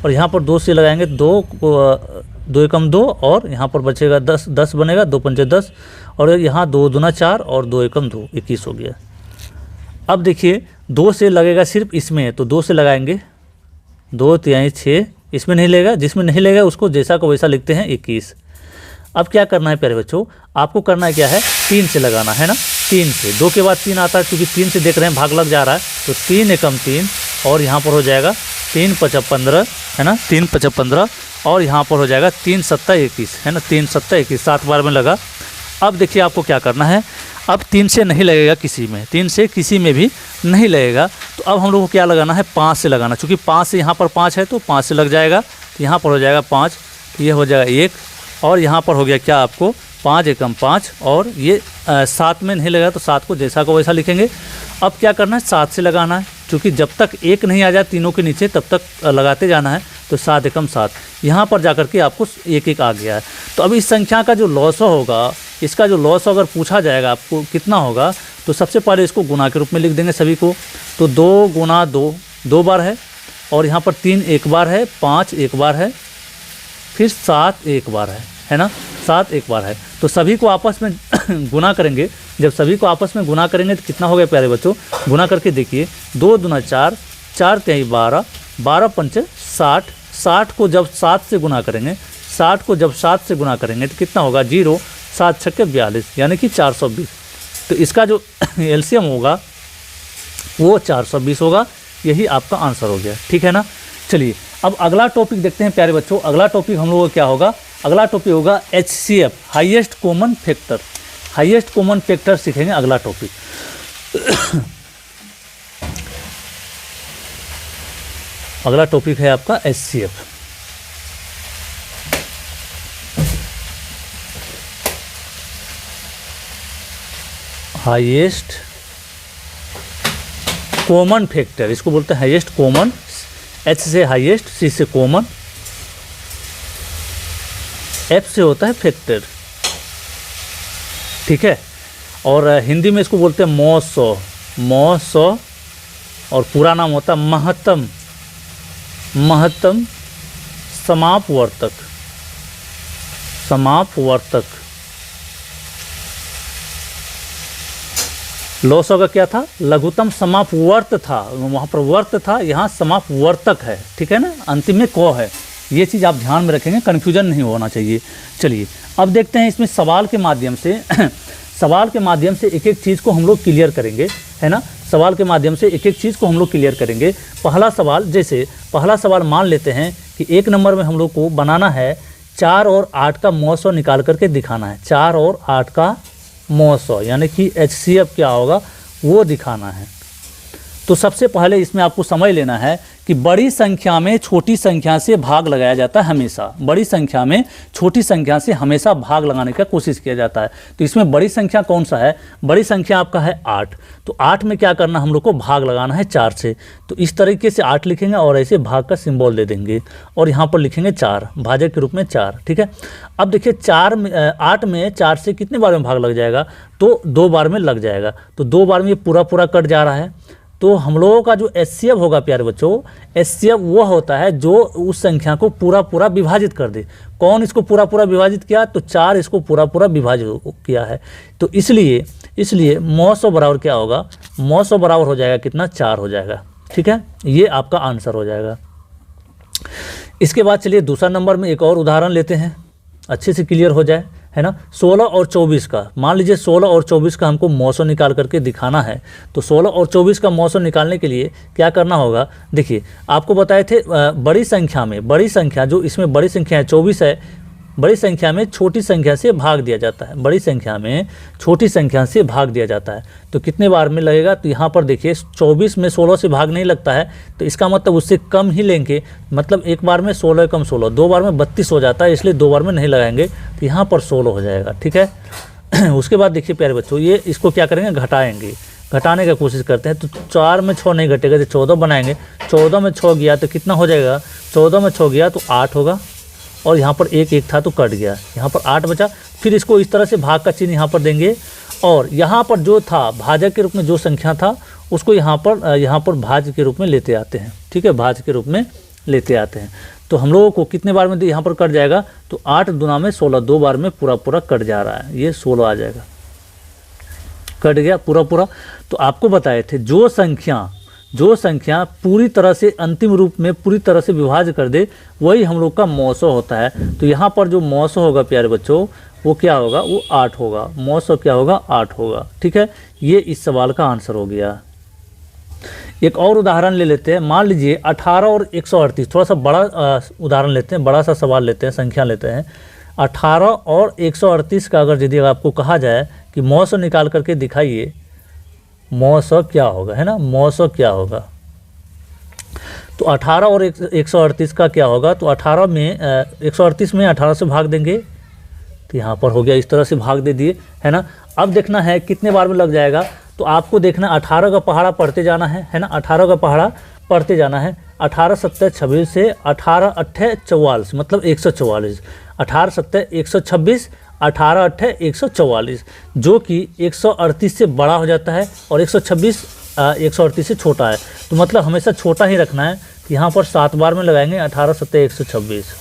और यहाँ पर 2 से लगाएंगे 2 एकम 2, और यहाँ पर बचेगा 10, 10 बनेगा, 2 पंचे 10, और यहाँ 2 दूना 4 और 2 एकम 2, 21 हो गया। अब देखिए 2 से लगेगा सिर्फ इसमें, तो 2 से लगाएंगे, 2 तिहाई 6, इसमें नहीं लेगा, जिसमें नहीं लेगा उसको जैसा को वैसा लिखते हैं 21। अब क्या करना है प्यारे बच्चों, आपको करना है क्या है, 3 से लगाना है ना। 3 से, 2 के बाद 3 आता है, क्योंकि 3 से देख रहे हैं भाग लग जा रहा है, तो 3 एकम 3, और यहाँ पर हो जाएगा 3 पचा 15, है ना, 3 पचा 15, और यहाँ पर हो जाएगा 3 सत्ता 21, है ना, 3 सत्ता 21, 7 बार में लगा। अब देखिए आपको क्या करना है, अब 3 से नहीं लगेगा किसी में, 3 से किसी में भी नहीं लगेगा, तो अब हम लोग को क्या लगाना है, 5 से लगाना। चूँकि 5 से यहाँ पर 5 है तो 5 से लग जाएगा, तो यहाँ पर हो जाएगा 5, तो ये हो जाएगा 1, और यहाँ पर हो गया क्या आपको 5 एकम 5, और ये 7 में नहीं लगा तो 7 को जैसा को वैसा लिखेंगे। अब क्या करना है, 7 से लगाना है, क्योंकि जब तक 1 नहीं आ जाए तीनों के नीचे तब तक लगाते जाना है। तो 7 एकम 7, यहाँ पर जाकर के आपको 1 आ गया है। तो अब इस संख्या का जो लॉस होगा, इसका जो लॉस अगर पूछा जाएगा आपको कितना होगा, तो सबसे पहले इसको गुना के रूप में लिख देंगे सभी को। तो 2 गुना 2, 2 बार है, और यहाँ पर 3 एक बार है, 5 एक बार है, फिर 7 एक बार है ना, 7 एक बार है। तो सभी को आपस में गुना करेंगे। जब सभी को आपस में गुना करेंगे तो कितना हो गया प्यारे बच्चों, गुना करके देखिए, 2 दूना 4, 4 तिहाई 12, 12 पंचे 60, 60 को जब 7 से गुना करेंगे, 60 को जब 7 से गुना करेंगे तो कितना होगा, 0, 7 छक्के 42, यानी कि 420। तो इसका जो एलसीएम होगा वो 420 होगा। यही आपका आंसर हो गया, ठीक है ना। चलिए अब अगला टॉपिक देखते हैं प्यारे बच्चों। अगला टॉपिक हम लोगों का क्या होगा, अगला टॉपिक होगा HCF, highest common factor. Highest common factor सीखेंगे अगला टॉपिक। अगला टॉपिक है आपका HCF। हाईएस्ट कॉमन फैक्टर, इसको बोलते हैं हाईएस्ट कॉमन। H से हाईएस्ट, C से कॉमन, F से होता है फैक्टर, ठीक है। और हिंदी में इसको बोलते हैं मौसौ, मौसौ, और पूरा नाम होता है महत्तम, महत्तम समापवर्तक, समापवर्तक। लॉसो का क्या था, लघुत्तम समापवर्त था, वहाँ पर वर्त था, यहाँ समापवर्तक है, ठीक है ना, अंतिम में क है। ये चीज़ आप ध्यान में रखेंगे, कन्फ्यूजन नहीं होना चाहिए। चलिए अब देखते हैं इसमें सवाल के माध्यम से सवाल के माध्यम से एक एक चीज़ को हम लोग क्लियर करेंगे, है ना। सवाल के माध्यम से एक एक चीज़ को हम लोग क्लियर करेंगे। पहला सवाल, जैसे पहला सवाल मान लेते हैं कि 1 नंबर में हम लोग को बनाना है 4 और 8 का मौसौ निकाल करके दिखाना है। 4 और 8 का मौसौ, यानी कि HCF क्या होगा वो दिखाना है। तो सबसे पहले इसमें आपको समझ लेना है कि कि बड़ी संख्या में छोटी संख्या से भाग लगाया जाता है हमेशा, बड़ी संख्या में छोटी संख्या से हमेशा भाग लगाने का कोशिश किया जाता है। तो इसमें बड़ी संख्या कौन सा है, बड़ी संख्या आपका है 8। तो 8 में क्या करना, हम लोग को भाग लगाना है 4 से। तो इस तरीके से 8 लिखेंगे और ऐसे भाग का सिंबल दे देंगे और यहाँ पर लिखेंगे 4, भाजक के रूप में 4। ठीक है, अब देखिए 8 में 4 से कितने बार में भाग लग जाएगा, तो 2 बार में लग जाएगा। तो 2 बार में ये पूरा पूरा कट जा रहा है। तो हम लोगों का जो एचसीएफ होगा प्यारे बच्चों, एचसीएफ वो होता है जो उस संख्या को पूरा पूरा विभाजित कर दे। कौन इसको पूरा पूरा विभाजित किया, तो 4 इसको पूरा पूरा विभाजित किया है। तो इसलिए मौसो बराबर क्या होगा, मौसो बराबर हो जाएगा कितना, 4 हो जाएगा। ठीक है, ये आपका आंसर हो जाएगा। इसके बाद चलिए दूसरा नंबर में एक और उदाहरण लेते हैं, अच्छे से क्लियर हो जाए, है ना। 16 और 24 का, मान लीजिए 16 और 24 का हमको मौसम निकाल करके दिखाना है। तो 16 और 24 का मौसम निकालने के लिए क्या करना होगा, देखिए आपको बताए थे बड़ी संख्या में, बड़ी संख्या जो इसमें बड़ी संख्या है 24 है, बड़ी संख्या में छोटी संख्या से भाग दिया जाता है, बड़ी संख्या में छोटी संख्या से भाग दिया जाता है। तो कितने बार में लगेगा, तो यहाँ पर देखिए 24 में 16 से भाग नहीं लगता है, तो इसका मतलब उससे कम ही लेंगे। मतलब एक बार में 16 कम 16, 2 बार में 32 हो जाता है, इसलिए 2 बार में नहीं लगाएंगे। तो यहाँ पर 16 हो जाएगा। ठीक है, उसके बाद देखिए प्यारे बच्चों, ये इसको क्या करेंगे, घटाएंगे, घटाने का कोशिश करते हैं। तो 4 में 6 नहीं घटेगा, तो 14 बनाएंगे। 14 में 6 गया तो कितना हो जाएगा, 14 में 6 गया तो 8 होगा, और यहाँ पर एक था तो कट गया, यहाँ पर 8 बचा। फिर इसको इस तरह से भाग का चिन्ह यहाँ पर देंगे, और यहाँ पर जो था भाजक के रूप में जो संख्या था उसको यहाँ पर भाज्य के रूप में लेते आते हैं। ठीक है, भाज्य के रूप में लेते आते हैं। तो हम लोगों को कितने बार में यहाँ पर कट जाएगा, तो 8 दूना में 16, 2 बार में पूरा पूरा कट जा रहा है, ये 16 आ जाएगा, कट गया पूरा पूरा। तो आपको बताए थे जो संख्या पूरी तरह से अंतिम रूप में पूरी तरह से विभाज्य कर दे, वही हम लोग का मौसो होता है। तो यहाँ पर जो मौसो होगा प्यारे बच्चों, वो क्या होगा, वो 8 होगा, मौसो क्या होगा, 8 होगा। ठीक है, ये इस सवाल का आंसर हो गया। एक और उदाहरण ले लेते हैं, मान लीजिए 18 और 138, थोड़ा सा बड़ा उदाहरण लेते हैं, बड़ा सा सवाल लेते हैं, संख्या लेते हैं। 18 और 138 का अगर यदि आपको कहा जाए कि मौसो निकाल करके दिखाइए, मौसम क्या होगा, है ना, मौसम क्या होगा। तो 18 और 138 का क्या होगा, तो 18 में 138 में 18 से भाग देंगे, तो यहाँ पर हो गया, इस तरह से भाग दे दिए, है ना। अब देखना है कितने बार में लग जाएगा, तो आपको देखना 18 का पहाड़ा पढ़ते जाना है ना, 18 का पहाड़ा पढ़ते जाना है। 18 7 26 से 18 8 44, मतलब 144, 18 7 126, 18 8 144, जो कि 138 से बड़ा हो जाता है, और 126 138 से छोटा है। तो मतलब हमेशा छोटा ही रखना है। यहाँ पर 7 बार में लगाएंगे, 18 7 126।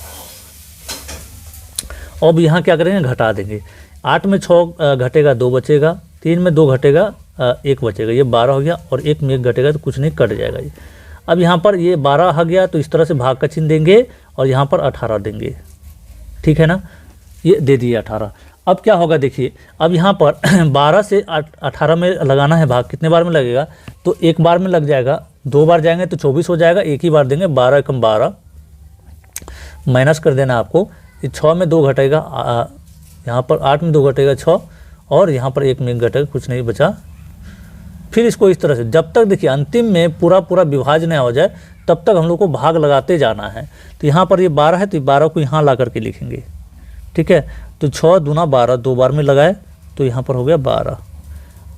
अब यहाँ क्या करेंगे, घटा देंगे। 8 में 6 घटेगा, 2 बचेगा, 3 में 2 घटेगा, 1 बचेगा, ये 12 हो गया, और 1 में 1 घटेगा तो कुछ नहीं, कट जाएगा ये। अब यहाँ पर ये 12 आ गया, तो इस तरह से भाग का चिन्ह देंगे और यहाँ पर 18 देंगे। ठीक है ना, ये दे दिए 18। अब क्या होगा देखिए, अब यहाँ पर 12 से 18 में लगाना है भाग, कितने बार में लगेगा, तो 1 बार में लग जाएगा, 2 बार जाएंगे तो 24 हो जाएगा, 1 ही बार देंगे, 12 कम 12, माइनस कर देना आपको। 6 में 2 घटेगा, यहाँ पर 8 में 2 घटेगा 6, और यहाँ पर 1 में 1 घटेगा, कुछ नहीं बचा। फिर इसको इस तरह से, जब तक देखिए अंतिम में पूरा पूरा विभाज्य न हो जाए, तब तक हम लोग को भाग लगाते जाना है। तो यहाँ पर ये 12 है, तो 12 को यहाँ ला करके लिखेंगे। ठीक है, तो 6 दूना 12, 2 बार में लगाए, तो यहाँ पर हो गया 12।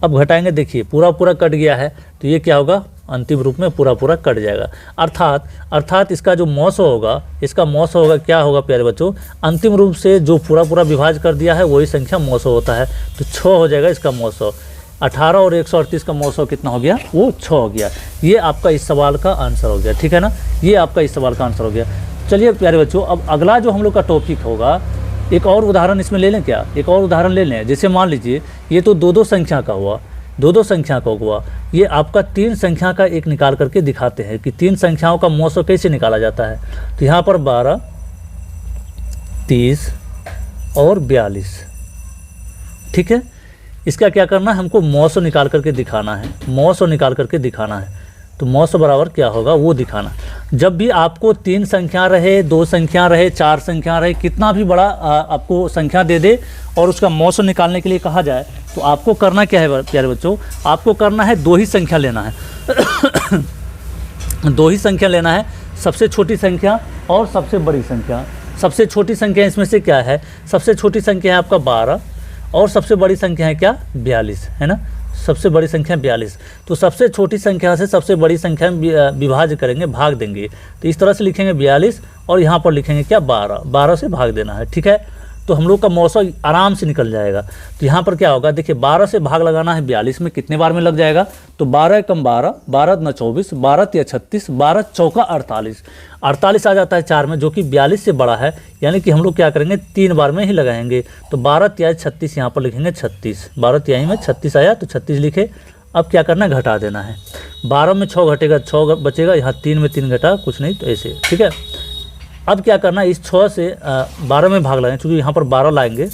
अब घटाएंगे, देखिए पूरा पूरा कट गया है, तो ये क्या होगा, अंतिम रूप में पूरा पूरा कट जाएगा। अर्थात इसका जो मौसो होगा, इसका मौसो होगा क्या होगा प्यारे बच्चों, अंतिम रूप से जो पूरा पूरा विभाज्य कर दिया है वही संख्या मौसो होता है। तो 6 हो जाएगा इसका मौसो। 18 और 138 का मौसो कितना हो गया, वो 6 हो गया। ये आपका इस सवाल का आंसर हो गया। ठीक है ना, ये आपका इस सवाल का आंसर हो गया। चलिए प्यारे बच्चों, अब अगला जो हम लोग का टॉपिक होगा, एक और उदाहरण इसमें ले लें क्या, एक और उदाहरण ले लें। जैसे मान लीजिए ये तो 2-2 संख्या का हुआ, 2-2 संख्या का हुआ, ये आपका 3 संख्या का एक निकाल करके दिखाते हैं कि 3 संख्याओं का मौसो कैसे निकाला जाता है। तो यहाँ पर 12, 30 और 42। ठीक है, इसका क्या करना है, हमको मौसो निकाल करके दिखाना है, मौसो निकाल करके दिखाना है। तो मौसो बराबर क्या होगा वो दिखाना। जब भी आपको 3 संख्या रहे, 2 संख्या रहे, 4 संख्या रहे, कितना भी बड़ा आपको संख्या दे दे और उसका मौसो निकालने के लिए कहा जाए, तो आपको करना क्या है प्यारे बच्चों, आपको करना है 2 ही संख्या लेना है। दो ही संख्या लेना है, सबसे छोटी संख्या और सबसे बड़ी संख्या। सबसे छोटी संख्या इसमें से क्या है, सबसे छोटी संख्या है आपका 12 और सबसे बड़ी संख्या है क्या 42, है ना, सबसे बड़ी संख्या 42। तो सबसे छोटी संख्या से सबसे बड़ी संख्या में विभाज्य करेंगे, भाग देंगे। तो इस तरह से लिखेंगे 42 और यहाँ पर लिखेंगे क्या 12, 12 से भाग देना है, ठीक है। तो हम लोग का मौसम आराम से निकल जाएगा। तो यहाँ पर क्या होगा, देखिए 12 से भाग लगाना है 42 में, कितने बार में लग जाएगा, तो 12 कम 12, 12 दूना 24, 12 तिया 36, 12 चौका 48, 48 आ जाता है 4 में, जो कि 42 से बड़ा है। यानी कि हम लोग क्या करेंगे 3 बार में ही लगाएंगे। तो 12 तिया 36 यहाँ पर लिखेंगे 36, 12 तिहाई में 36 आया तो 36 लिखे। अब क्या करना है, घटा देना है। 12 में 6 घटेगा, 6 बचेगा, यहाँ 3 में 3 घटा, कुछ नहीं, तो ऐसे, ठीक है। अब क्या करना है, इस 6 से 12 में भाग लगाएंगे, क्योंकि यहाँ पर 12 लाएंगे।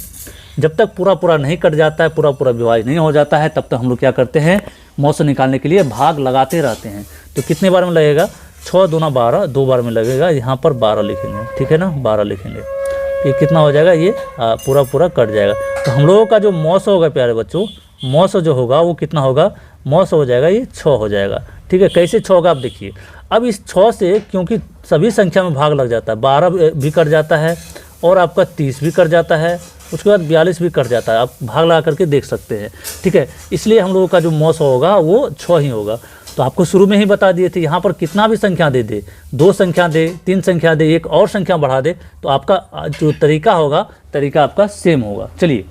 जब तक पूरा नहीं कट जाता है, पूरा विभाज्य नहीं हो जाता है, तब तक हम लोग क्या करते हैं, मौसम निकालने के लिए भाग लगाते रहते हैं। तो कितने बार में लगेगा, 6 दूना 12, 2 बार में लगेगा। यहाँ पर 12 लिखेंगे, ठीक है ना, 12 लिखेंगे। ये कितना हो जाएगा, ये पूरा कट जाएगा। तो हम लोगों का जो मौसम होगा प्यारे बच्चों, मौसम जो होगा वो कितना होगा, मौसम हो जाएगा ये 6 हो जाएगा, ठीक है। कैसे 6 होगा आप देखिए। अब इस 6 से क्योंकि सभी संख्या में भाग लग जाता है, 12 भी कट जाता है और आपका 30 भी कट जाता है, उसके बाद 42 भी कट जाता है, आप भाग लगा करके देख सकते हैं, ठीक है। इसलिए हम लोगों का जो मौसम होगा वो 6 ही होगा। तो आपको शुरू में ही बता दिए थे, यहाँ पर कितना भी संख्या दे दे, 2 संख्या दे, 3 संख्या दे, एक और संख्या बढ़ा दे, तो आपका जो तरीका होगा, तरीका आपका सेम होगा। चलिए,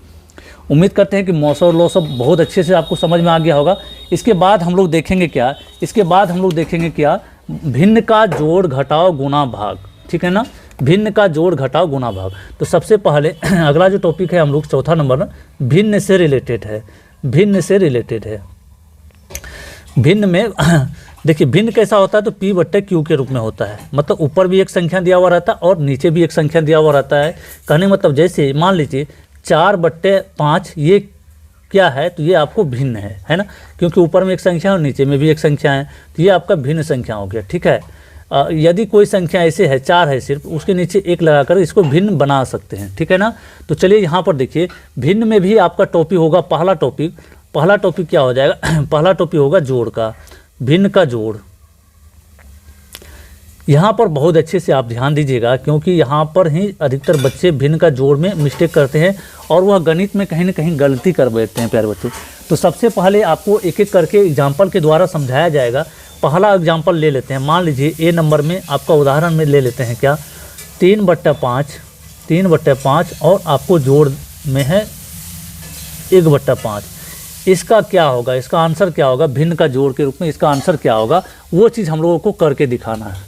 उम्मीद करते हैं कि मौसम और लॉसम बहुत अच्छे से आपको समझ में आ गया होगा। इसके बाद हम लोग देखेंगे क्या, इसके बाद हम लोग देखेंगे क्या, भिन्न का जोड़ घटाव गुना भाग, ठीक है ना, भिन्न का जोड़ घटाव गुना भाग। तो सबसे पहले अगला जो टॉपिक है हम लोग चौथा नंबर में भिन्न से रिलेटेड है, भिन्न से रिलेटेड है। भिन्न में देखिए भिन्न कैसा होता है, तो P/Q के रूप में होता है, मतलब ऊपर भी एक संख्या दिया हुआ रहता है और नीचे भी एक संख्या दिया हुआ रहता है। कहने मतलब जैसे मान लीजिए 4/5 ये क्या है, तो ये आपको भिन्न है ना, क्योंकि ऊपर में एक संख्या और नीचे में भी एक संख्या है, तो ये आपका भिन्न संख्या हो गया, ठीक है। यदि कोई संख्या ऐसे है 4 है सिर्फ, उसके नीचे 1 लगाकर इसको भिन्न बना सकते हैं, ठीक है ना। तो चलिए यहाँ पर देखिए, भिन्न में भी आपका टॉपिक होगा, पहला टॉपिक क्या हो जाएगा पहला टॉपिक होगा जोड़ का, भिन्न का जोड़। यहाँ पर बहुत अच्छे से आप ध्यान दीजिएगा, क्योंकि यहाँ पर ही अधिकतर बच्चे भिन्न का जोड़ में मिस्टेक करते हैं और वह गणित में कहीं ना कहीं गलती कर बैठते हैं प्यारे बच्चों। तो सबसे पहले आपको एक एक करके एग्जाम्पल के द्वारा समझाया जाएगा। पहला एग्जाम्पल ले लेते हैं, मान लीजिए ए नंबर में आपका उदाहरण में ले लेते हैं क्या, 3/5 और आपको जोड़ में है 1/5। इसका क्या होगा, इसका आंसर क्या होगा, भिन्न का जोड़ के रूप में इसका आंसर क्या होगा, वो चीज़ हम लोगों को करके दिखाना है।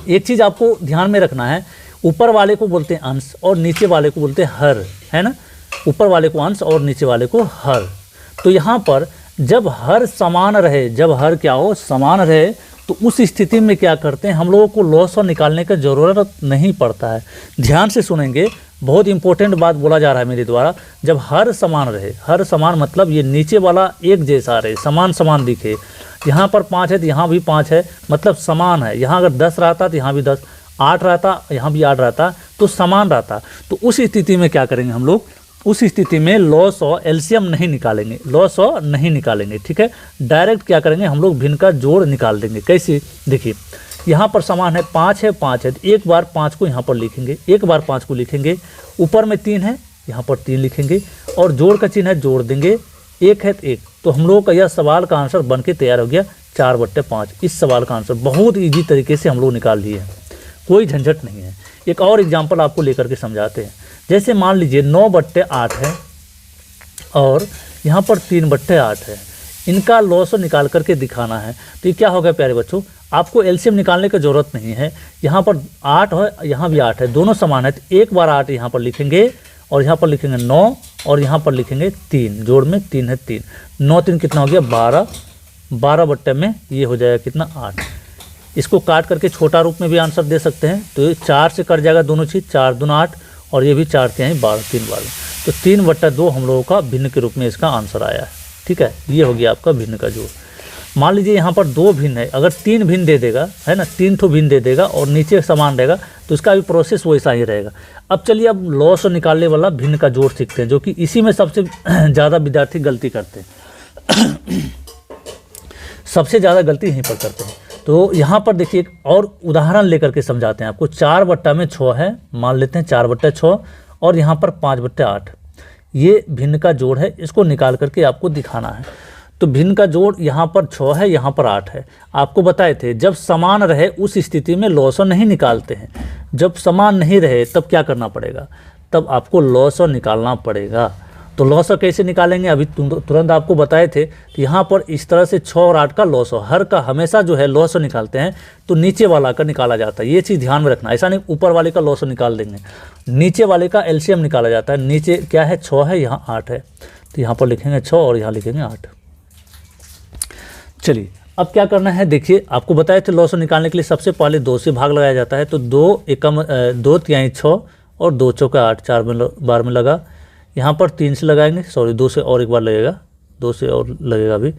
एक चीज़ आपको ध्यान में रखना है, ऊपर वाले को बोलते हैं अंश और नीचे वाले को बोलते हैं हर, है ना, ऊपर वाले को अंश और नीचे वाले को हर। तो यहाँ पर जब हर समान रहे, जब हर क्या हो, समान रहे, तो उस स्थिति में क्या करते हैं हम लोगों को लॉस और निकालने का ज़रूरत नहीं पड़ता है। ध्यान से सुनेंगे, बहुत इंपॉर्टेंट बात बोला जा रहा है मेरे द्वारा। जब हर समान रहे, हर समान मतलब ये नीचे वाला एक जैसा रहे, समान दिखे, यहाँ पर 5 है तो यहाँ भी 5 है, मतलब समान है। यहाँ अगर 10 रहता तो यहाँ भी 10, 8 रहता यहाँ भी 8 रहता, तो समान रहता। तो उस स्थिति में क्या करेंगे हम लोग, उस स्थिति में लॉस और एलसीएम नहीं निकालेंगे, लॉस और नहीं निकालेंगे, ठीक है। डायरेक्ट क्या करेंगे हम लोग, भिन्न का जोड़ निकाल देंगे। कैसे, देखिए यहाँ पर समान है, 5 है तो एक बार 5 को यहाँ पर लिखेंगे, एक बार 5 को लिखेंगे, ऊपर में 3 है यहाँ पर 3 लिखेंगे और जोड़ का चिन्ह है, जोड़ देंगे, 1 है तो 1। तो हम लोगों का यह सवाल का आंसर बन के तैयार हो गया 4/5। इस सवाल का आंसर बहुत ईजी तरीके से हम लोग निकाल लिए हैं, कोई झंझट नहीं है। एक और एग्जाम्पल आपको लेकर के समझाते हैं। जैसे मान लीजिए 9/8 है और यहाँ पर 3/8 है, इनका लॉस निकाल करके दिखाना है। तो ये क्या होगा प्यारे बच्चों, आपको एलसीएम निकालने की ज़रूरत नहीं है। यहाँ पर 8 है, यहाँ भी 8 है, दोनों समान है, तो एक बार 8 यहाँ पर लिखेंगे और यहाँ पर लिखेंगे 9 और यहाँ पर लिखेंगे 3, जोड़ में 3 है, 3 9 3 कितना हो गया 12, 12 में ये हो जाएगा कितना 8। इसको काट करके छोटा रूप में भी आंसर दे सकते हैं, तो ये 4 से कट जाएगा दोनों चीज़, 4 दूना 8 और ये भी 4 के हैं 12, 3 12, तो 3/2 हम लोगों का भिन्न के रूप में इसका आंसर आया है, ठीक है। ये हो गया आपका भिन्न का जोड़। मान लीजिए यहाँ पर 2 भिन्न है, अगर 3 भिन्न दे देगा, है ना, 3 ठो भिन्न दे देगा और नीचे समान रहेगा, तो इसका भी प्रोसेस वैसा ही रहेगा। अब चलिए अब लॉस निकालने वाला भिन्न का जोड़ सीखते हैं, जो कि इसी में सबसे ज़्यादा विद्यार्थी गलती करते हैं। सबसे ज़्यादा गलती यहीं पर करते हैं। तो यहाँ पर देखिए एक और उदाहरण लेकर के समझाते हैं आपको। 4/6 है, मान लेते हैं 4/6 और यहाँ पर 5/8, ये भिन्न का जोड़ है, इसको निकाल करके आपको दिखाना है। तो भिन्न का जोड़ यहाँ पर 6 है, यहाँ पर 8 है। आपको बताए थे जब समान रहे उस स्थिति में लॉसर नहीं निकालते हैं, जब समान नहीं रहे तब क्या करना पड़ेगा, तब आपको लॉसर निकालना पड़ेगा। तो लॉसर कैसे निकालेंगे, अभी तुरंत आपको बताए थे। तो यहाँ पर इस तरह से 6 और 8 का लॉसर, हर का हमेशा जो है लॉसर निकालते हैं तो नीचे वाला का निकाला जाता है। ये चीज़ ध्यान में रखना, ऐसा नहीं ऊपर वाले का लॉसर निकाल देंगे, नीचे वाले का एलसीएम निकाला जाता है। नीचे क्या है, 6 है, यहाँ 8 है, तो यहाँ पर लिखेंगे 6 और यहाँ लिखेंगे 8। चलिए अब क्या करना है, देखिए आपको बताए थे लॉसर निकालने के लिए सबसे पहले 2 से भाग लगाया जाता है। तो 2 तिहाई 6 और 2 चौका 8, 4 बार में लगा। यहाँ पर 3 से लगाएंगे, सॉरी 2 से और एक बार लगेगा, 2 से और लगेगा अभी,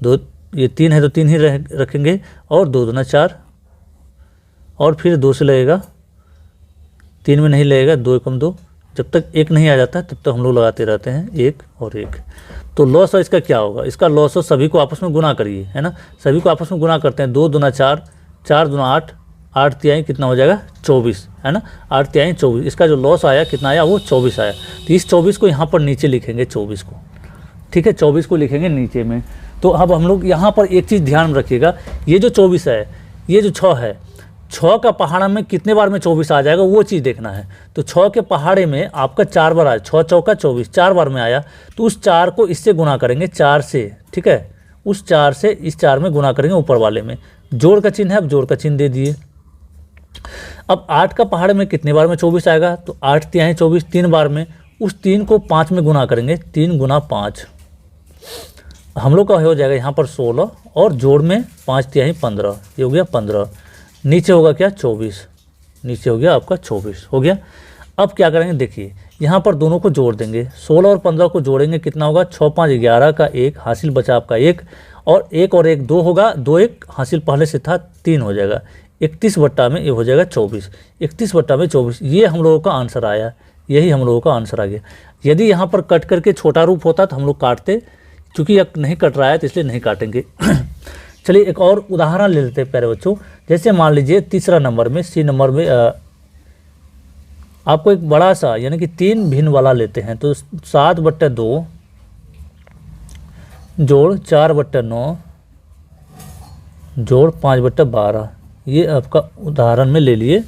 2 ये 3 है तो 3 ही रखेंगे और 2 दूना 4 और फिर 2 से लगेगा, 3 में नहीं लगेगा, 2 एकम 2, जब तक 1 नहीं आ जाता है तब तक हम लोग लगाते रहते हैं 1 और 1। तो लॉस इसका क्या होगा, इसका लॉस सभी को आपस में गुना करिए, है ना, सभी को आपस में गुना करते हैं। 2 दूना 4, 4 दूना 8, 8 तिहाई कितना हो जाएगा 24, है ना, 8 तिहाई 24। इसका जो लॉस आया कितना आया, वो 24 आया। तो इस 24 को यहाँ पर नीचे लिखेंगे, 24 को, ठीक है, 24 को लिखेंगे नीचे में। तो अब हम लोग यहाँ पर एक चीज़ ध्यान में रखिएगा, ये जो 24 है, ये जो 6 है, 6 का पहाड़ा में कितने बार में 24 आ जाएगा वो चीज़ देखना है। तो 6 के पहाड़े में आपका 4 बार आया, 6 चौका 24, 4 बार में आया, तो उस 4 को इससे गुना करेंगे, 4 से, ठीक है, उस 4 से इस 4 में गुना करेंगे ऊपर वाले में। जोड़ का चिन्ह है, अब जोड़ का चिन्ह दे दिए। अब 8 का पहाड़ में कितने बार में 24 आएगा, तो 8 तिहाई 24, 3 बार में, उस 3 को 5 में गुना करेंगे, 3 गुना 5, हम लोग का हो जाएगा यहाँ पर 16 और जोड़ में 5 तिहाई 15, ये हो गया 15, नीचे होगा क्या 24, नीचे हो गया आपका 24 हो गया। अब क्या करेंगे, देखिए यहाँ पर दोनों को जोड़ देंगे, 16 और 15 को जोड़ेंगे, कितना होगा 6 5 11 का 1, हासिल बचा आपका 1 और 1 और 1 2 होगा, 2 1 हासिल पहले से था 3 हो जाएगा, 31 बट्टा में ये हो जाएगा 24, 31 बट्टा में 24, ये हम लोगों का आंसर आया, यही हम लोगों का आंसर आ गया। यदि यहाँ पर कट करके छोटा रूप होता तो हम लोग काटते, चूँकि अब नहीं कट रहा है तो इसलिए नहीं काटेंगे। चलिए एक और उदाहरण ले लेते हैं प्यारे बच्चों। जैसे मान लीजिए तीसरा नंबर में, सी नंबर में आपको एक बड़ा सा यानी कि 3 भिन्न वाला लेते हैं। तो 7/2 जोड़ 4/9 जोड़ 5/12, ये आपका उदाहरण में ले लिए।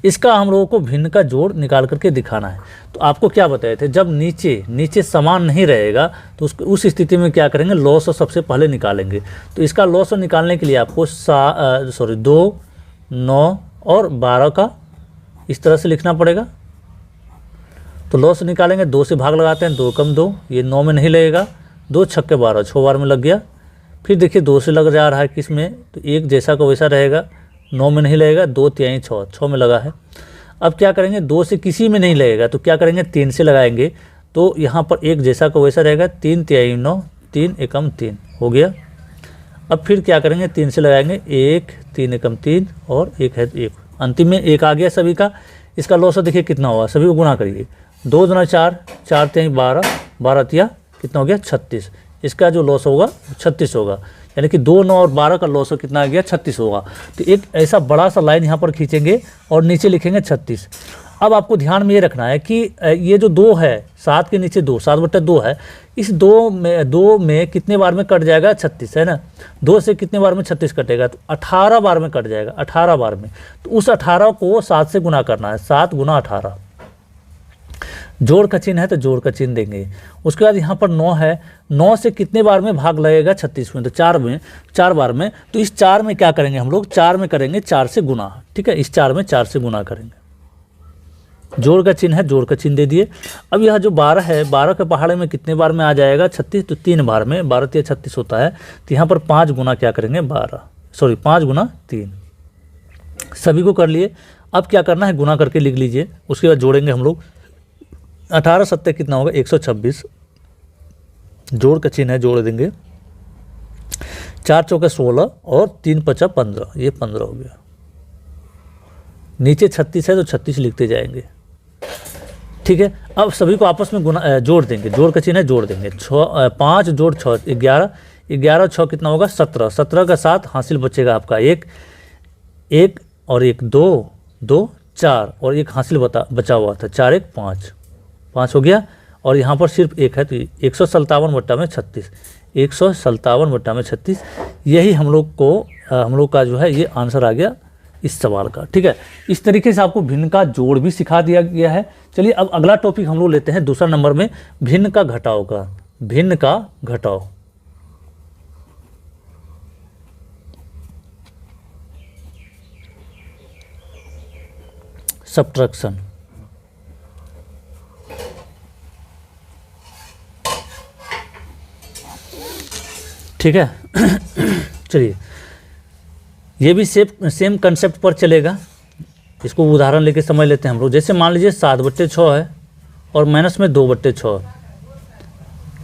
इसका हम लोगों को भिन्न का जोड़ निकाल करके दिखाना है। तो आपको क्या बताए थे, जब नीचे समान नहीं रहेगा तो उस स्थिति में क्या करेंगे, लॉस सबसे पहले निकालेंगे। तो इसका लॉस निकालने के लिए आपको 2, 9 और 12 का इस तरह से लिखना पड़ेगा। तो लॉस निकालेंगे, 2 से भाग लगाते हैं, 2 कम 2, ये 9 में नहीं लगेगा, 2 छक्के 12, 6 बार में लग गया। फिर देखिए 2 से लग जा रहा है किस में, तो एक जैसा का वैसा रहेगा, 9 में नहीं लगेगा, 2 तिहाई 6, 6 में लगा है। अब क्या करेंगे, 2 से किसी में नहीं लगेगा तो क्या करेंगे, 3 से लगाएंगे, तो यहाँ पर एक जैसा का वैसा रहेगा, 3 तिहाई 9, 3 एकम 3 हो गया। अब फिर क्या करेंगे, 3 से लगाएंगे, 1 3 एकम 3 और 1 है 1, अंतिम में 1 आ गया सभी का। इसका लॉस देखिए कितना हुआ, सभी को गुना करिए, 2 दूना 4, 4 तिहाई 12, 12 तिया कितना हो गया 36, इसका जो लॉस होगा 36 होगा, यानी कि 2, 9 और 12 का लॉस कितना आ गया 36 होगा। तो एक ऐसा बड़ा सा लाइन यहाँ पर खींचेंगे और नीचे लिखेंगे 36। अब आपको ध्यान में ये रखना है कि ये जो 2 है, 7 के नीचे 2, 7/2 है, इस 2 में कितने बार में कट जाएगा 36, है ना, 2 से कितने बार में 36 कटेगा, तो 18 बार में कट जाएगा, 18 बार में। तो उस 18 को 7 से गुना करना है, 7 गुना 18, जोड़ का चिन्ह है तो जोड़ का चिन्ह देंगे। उसके बाद यहाँ पर 9 है, 9 से कितने बार में भाग लगेगा 36 में, तो 4 बार में। तो इस 4 में क्या करेंगे हम लोग, 4 में करेंगे 4 से गुना, ठीक है, इस 4 में 4 से गुना करेंगे। जोड़ का चिन्ह है, जोड़ का चिन्ह दे दिए। अब यह जो 12 है, 12 के पहाड़े में कितने बार में आ जाएगा 36, तो 3 बार में, 12 तिया 36 होता है। तो यहाँ पर 5 गुना क्या करेंगे 5 गुना 3, सभी को कर लिए। अब क्या करना है, गुना करके लिख लीजिए, उसके बाद जोड़ेंगे हम लोग, 18 7 कितना होगा 126, जोड़ का चिन्ह है, जोड़ देंगे, 4 चौके 16 और 3 5 15, ये 15 हो गया। नीचे 36 है तो 36 लिखते जाएंगे, ठीक है। अब सभी को आपस में गुना जोड़ देंगे, जोड़ का चिन्ह है, जोड़ देंगे, 5 जोड़ 6 11, 11 6 कितना होगा 17, 17 का 7 हासिल बचेगा आपका एक, एक और एक 2 2 4 और एक हासिल बचा हुआ था 4 1 5, 5 हो गया और यहाँ पर सिर्फ एक है तो 157/36, 157/36 यही हम लोग का जो है ये आंसर आ गया इस सवाल का। ठीक है, इस तरीके से आपको भिन्न का जोड़ भी सिखा दिया गया है। चलिए अब अगला टॉपिक हम लोग लेते हैं दूसरा नंबर में भिन्न का घटाव का, भिन्न का घटाव। सब्ट्रैक्शन। ठीक है चलिए ये भी सेम कंसेप्ट पर चलेगा, इसको उदाहरण लेके समझ लेते हैं हम लोग। जैसे मान लीजिए 7/6 है और माइनस में 2/6।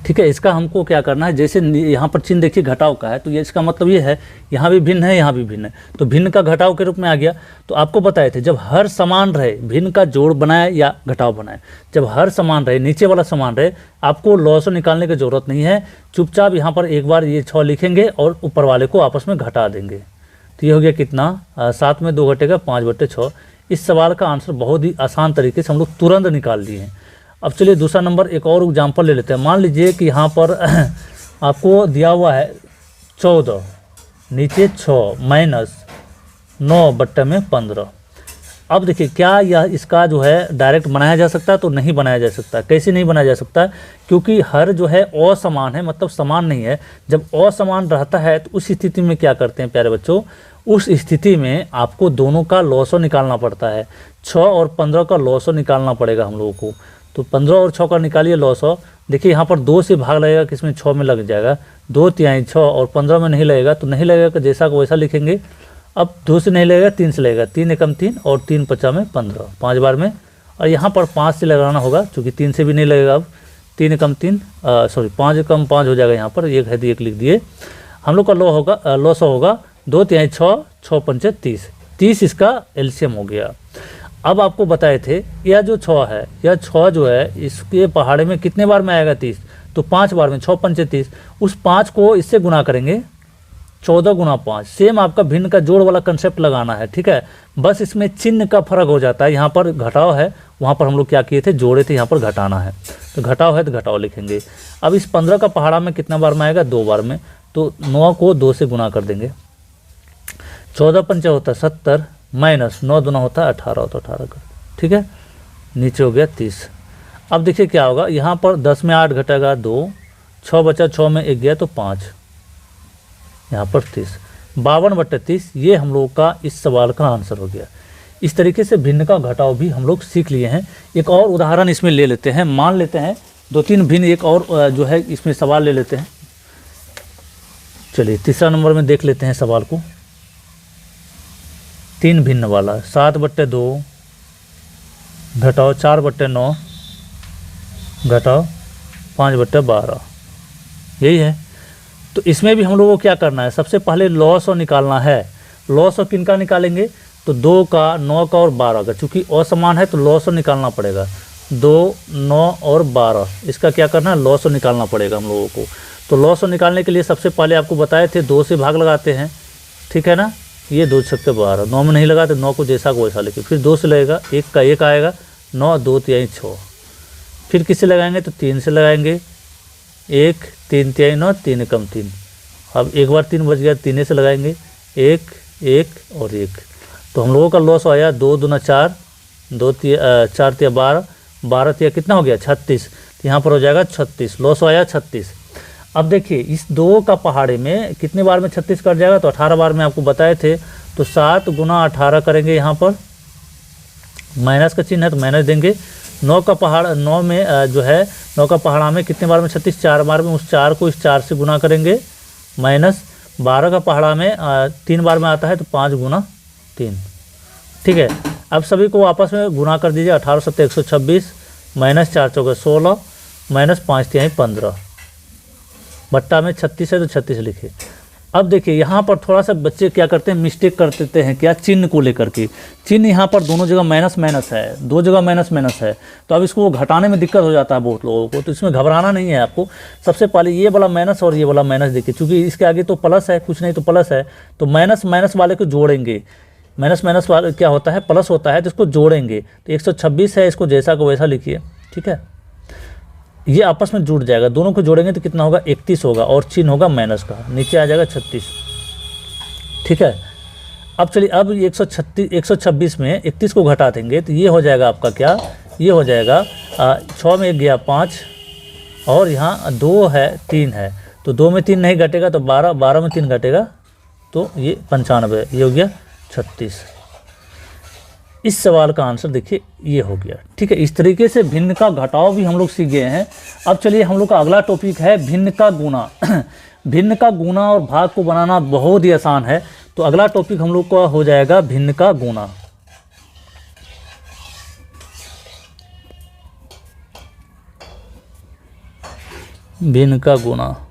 ठीक है, इसका हमको क्या करना है, जैसे यहाँ पर चिन्ह देखिए घटाव का है तो ये इसका मतलब ये है यहाँ भी भिन्न है यहाँ भी भिन्न है, तो भिन्न का घटाव के रूप में आ गया। तो आपको बताए थे जब हर समान रहे भिन्न का जोड़ बनाए या घटाव बनाए, जब हर समान रहे नीचे वाला समान रहे आपको लॉस निकालने की ज़रूरत नहीं है, चुपचाप यहाँ पर एक बार ये 6 लिखेंगे और ऊपर वाले को आपस में घटा देंगे। तो ये हो गया कितना 7 में 2 घटेगा 5/6। इस सवाल का आंसर बहुत ही आसान तरीके से हम लोग तुरंत निकाल लिए हैं। अब चलिए दूसरा नंबर एक और एग्जाम्पल ले लेते हैं। मान लीजिए कि यहाँ पर आपको दिया हुआ है 14 नीचे 6 माइनस 9/15। अब देखिए क्या यह इसका जो है डायरेक्ट बनाया जा सकता है, तो नहीं बनाया जा सकता। कैसे नहीं बनाया जा सकता, क्योंकि हर जो है असमान है, मतलब समान नहीं है। जब असमान रहता है तो उस स्थिति में क्या करते हैं प्यारे बच्चों, उस स्थिति में आपको दोनों का लॉसो निकालना पड़ता है। 6 और 15 का लॉसो निकालना पड़ेगा हम लोगों को। तो 15 और 6 का निकालिए लॉसो। देखिए यहाँ पर 2 से भाग लगेगा, किसमें 6 में लग जाएगा, 2 तिहाई 6 और 15 में नहीं लगेगा, तो नहीं लगेगा जैसा को वैसा लिखेंगे। अब 2 से नहीं लगेगा 3 से लगेगा, 3 एकम 3 और 3 5 में 15, 5 बार में। और यहाँ पर 5 से लगाना होगा क्योंकि 3 से भी नहीं लगेगा। अब 3 एकम 3 सॉरी 5 एकम 5 हो जाएगा, यहाँ पर एक है तो एक लिख दिए। हम लोग का लॉस होगा 2 तिहाई 6, 6 पंचे 30, 30 इसका एलसीएम हो गया। अब आपको बताए थे यह जो 6 है, यह 6 जो है इसके पहाड़े में कितने बार में आएगा 30, तो 5 बार में, 6 पंचे 30। उस 5 को इससे गुना करेंगे 14 गुना 5। सेम आपका भिन्न का जोड़ वाला कंसेप्ट लगाना है। ठीक है, बस इसमें चिन्ह का फर्क हो जाता है। यहाँ पर घटाव है, वहाँ पर हम लोग क्या किए थे जोड़े थे, यहाँ पर घटाना है। तो घटाव है तो घटाव लिखेंगे। अब इस 15 का पहाड़ा में कितना बार में आएगा, 2 बार में, तो 9 को 2 से गुना कर देंगे। 14 पंचे होता है 70 माइनस 9 दूना होता है 18 होता है 18 का। ठीक है, नीचे हो गया 30। अब देखिए क्या होगा, यहाँ पर 10 में 8 घटेगा 2, 6 बचा, 6 में 1 गया तो 5, यहाँ पर 30, 52/30। ये हम लोग का इस सवाल का आंसर हो गया। इस तरीके से भिन्न का घटाव भी हम लोग सीख लिए हैं। एक और उदाहरण इसमें ले लेते हैं, मान लेते हैं 2-3 भिन्न एक और जो है इसमें सवाल ले लेते हैं। चलिए तीसरा नंबर में देख लेते हैं सवाल को, 3 भिन्न वाला। 7/2 घटाओ 4/9 घटाओ 5/12, यही है। तो इसमें भी हम लोगों को क्या करना है, सबसे पहले लॉस और निकालना है। लॉस और किन का निकालेंगे, तो 2 का, 9 का और 12 का। चूँकि असमान है तो लॉस और निकालना पड़ेगा। 2, 9 और 12 इसका क्या करना है, लॉस और निकालना पड़ेगा हम लोगों को। तो लॉस और निकालने के लिए सबसे पहले आपको बताए थे 2 से भाग लगाते हैं। ठीक है ना, ये 2 छक्के 12, 9 में नहीं लगा तो 9 को जैसा को वैसा लिखे। फिर 2 से लगेगा, 1 का 1 आएगा, 9 2 तिहाई 6। फिर किससे लगाएंगे, तो 3 से लगाएंगे, 1 3 तिहाई 9, 3 एकम 3। अब एक बार 3 बच गया, 3 से लगाएंगे, 1 1 और 1। तो हम लोगों का लॉस आया 2 दूना 4, 4 तिया 12, 12 तिया कितना हो गया 36। तो यहाँ पर हो जाएगा 36, लॉस आया 36। अब देखिए इस 2 का पहाड़े में कितने बार में 36 कट जाएगा, तो 18 बार में आपको बताए थे। तो 7 गुना 18 करेंगे, यहाँ पर माइनस का चिन्ह है तो माइनस देंगे। 9 का पहाड़, 9 में जो है 9 का पहाड़ा में कितने बार में 36, 4 बार में, उस 4 को इस 4 से गुना करेंगे माइनस। 12 का पहाड़ा में 3 बार में आता है तो 5 गुना 3। ठीक है, अब सभी को आपस में गुना कर दीजिए। 18 7 126 माइनस 4 चौके 16 माइनस 5 तिहाई 15, बट्टा में 36 है तो 36 लिखिए। अब देखिए यहाँ पर थोड़ा सा बच्चे क्या करते हैं, मिस्टेक कर देते हैं क्या, चिन्ह को लेकर के। चिन्ह यहाँ पर दोनों जगह माइनस माइनस है, दो जगह माइनस माइनस है, तो अब इसको घटाने में दिक्कत हो जाता है बहुत लोगों को। तो इसमें घबराना नहीं है आपको। सबसे पहले ये वाला माइनस और ये वाला माइनस देखिए, चूँकि इसके आगे तो प्लस है, कुछ नहीं तो प्लस है, तो माइनस माइनस वाले को जोड़ेंगे। माइनस माइनस वाले क्या होता है, प्लस होता है, तो इसको जोड़ेंगे। तो 126 है, इसको जैसा को वैसा लिखिए, ठीक है। ये आपस में जुड़ जाएगा, दोनों को जोड़ेंगे तो कितना होगा, 31 होगा, और चिन्ह होगा माइनस का, नीचे आ जाएगा 36, ठीक है। अब चलिए, अब 126 में 31 को घटा देंगे तो ये हो जाएगा आपका क्या, ये हो जाएगा 6 में 1 गया 5, और यहाँ 2 है 3 है, तो 2 में 3 नहीं घटेगा तो 12, 12 में 3 घटेगा तो ये 95, ये हो गया 36। इस सवाल का आंसर देखिए ये हो गया, ठीक है। इस तरीके से भिन्न का घटाव भी हम लोग सीख गए हैं। अब चलिए हम लोग का अगला टॉपिक है भिन्न का गुणा। भिन्न का गुणा और भाग को बनाना बहुत ही आसान है। तो अगला टॉपिक हम लोग का हो जाएगा भिन्न का गुणा। भिन्न का गुणा,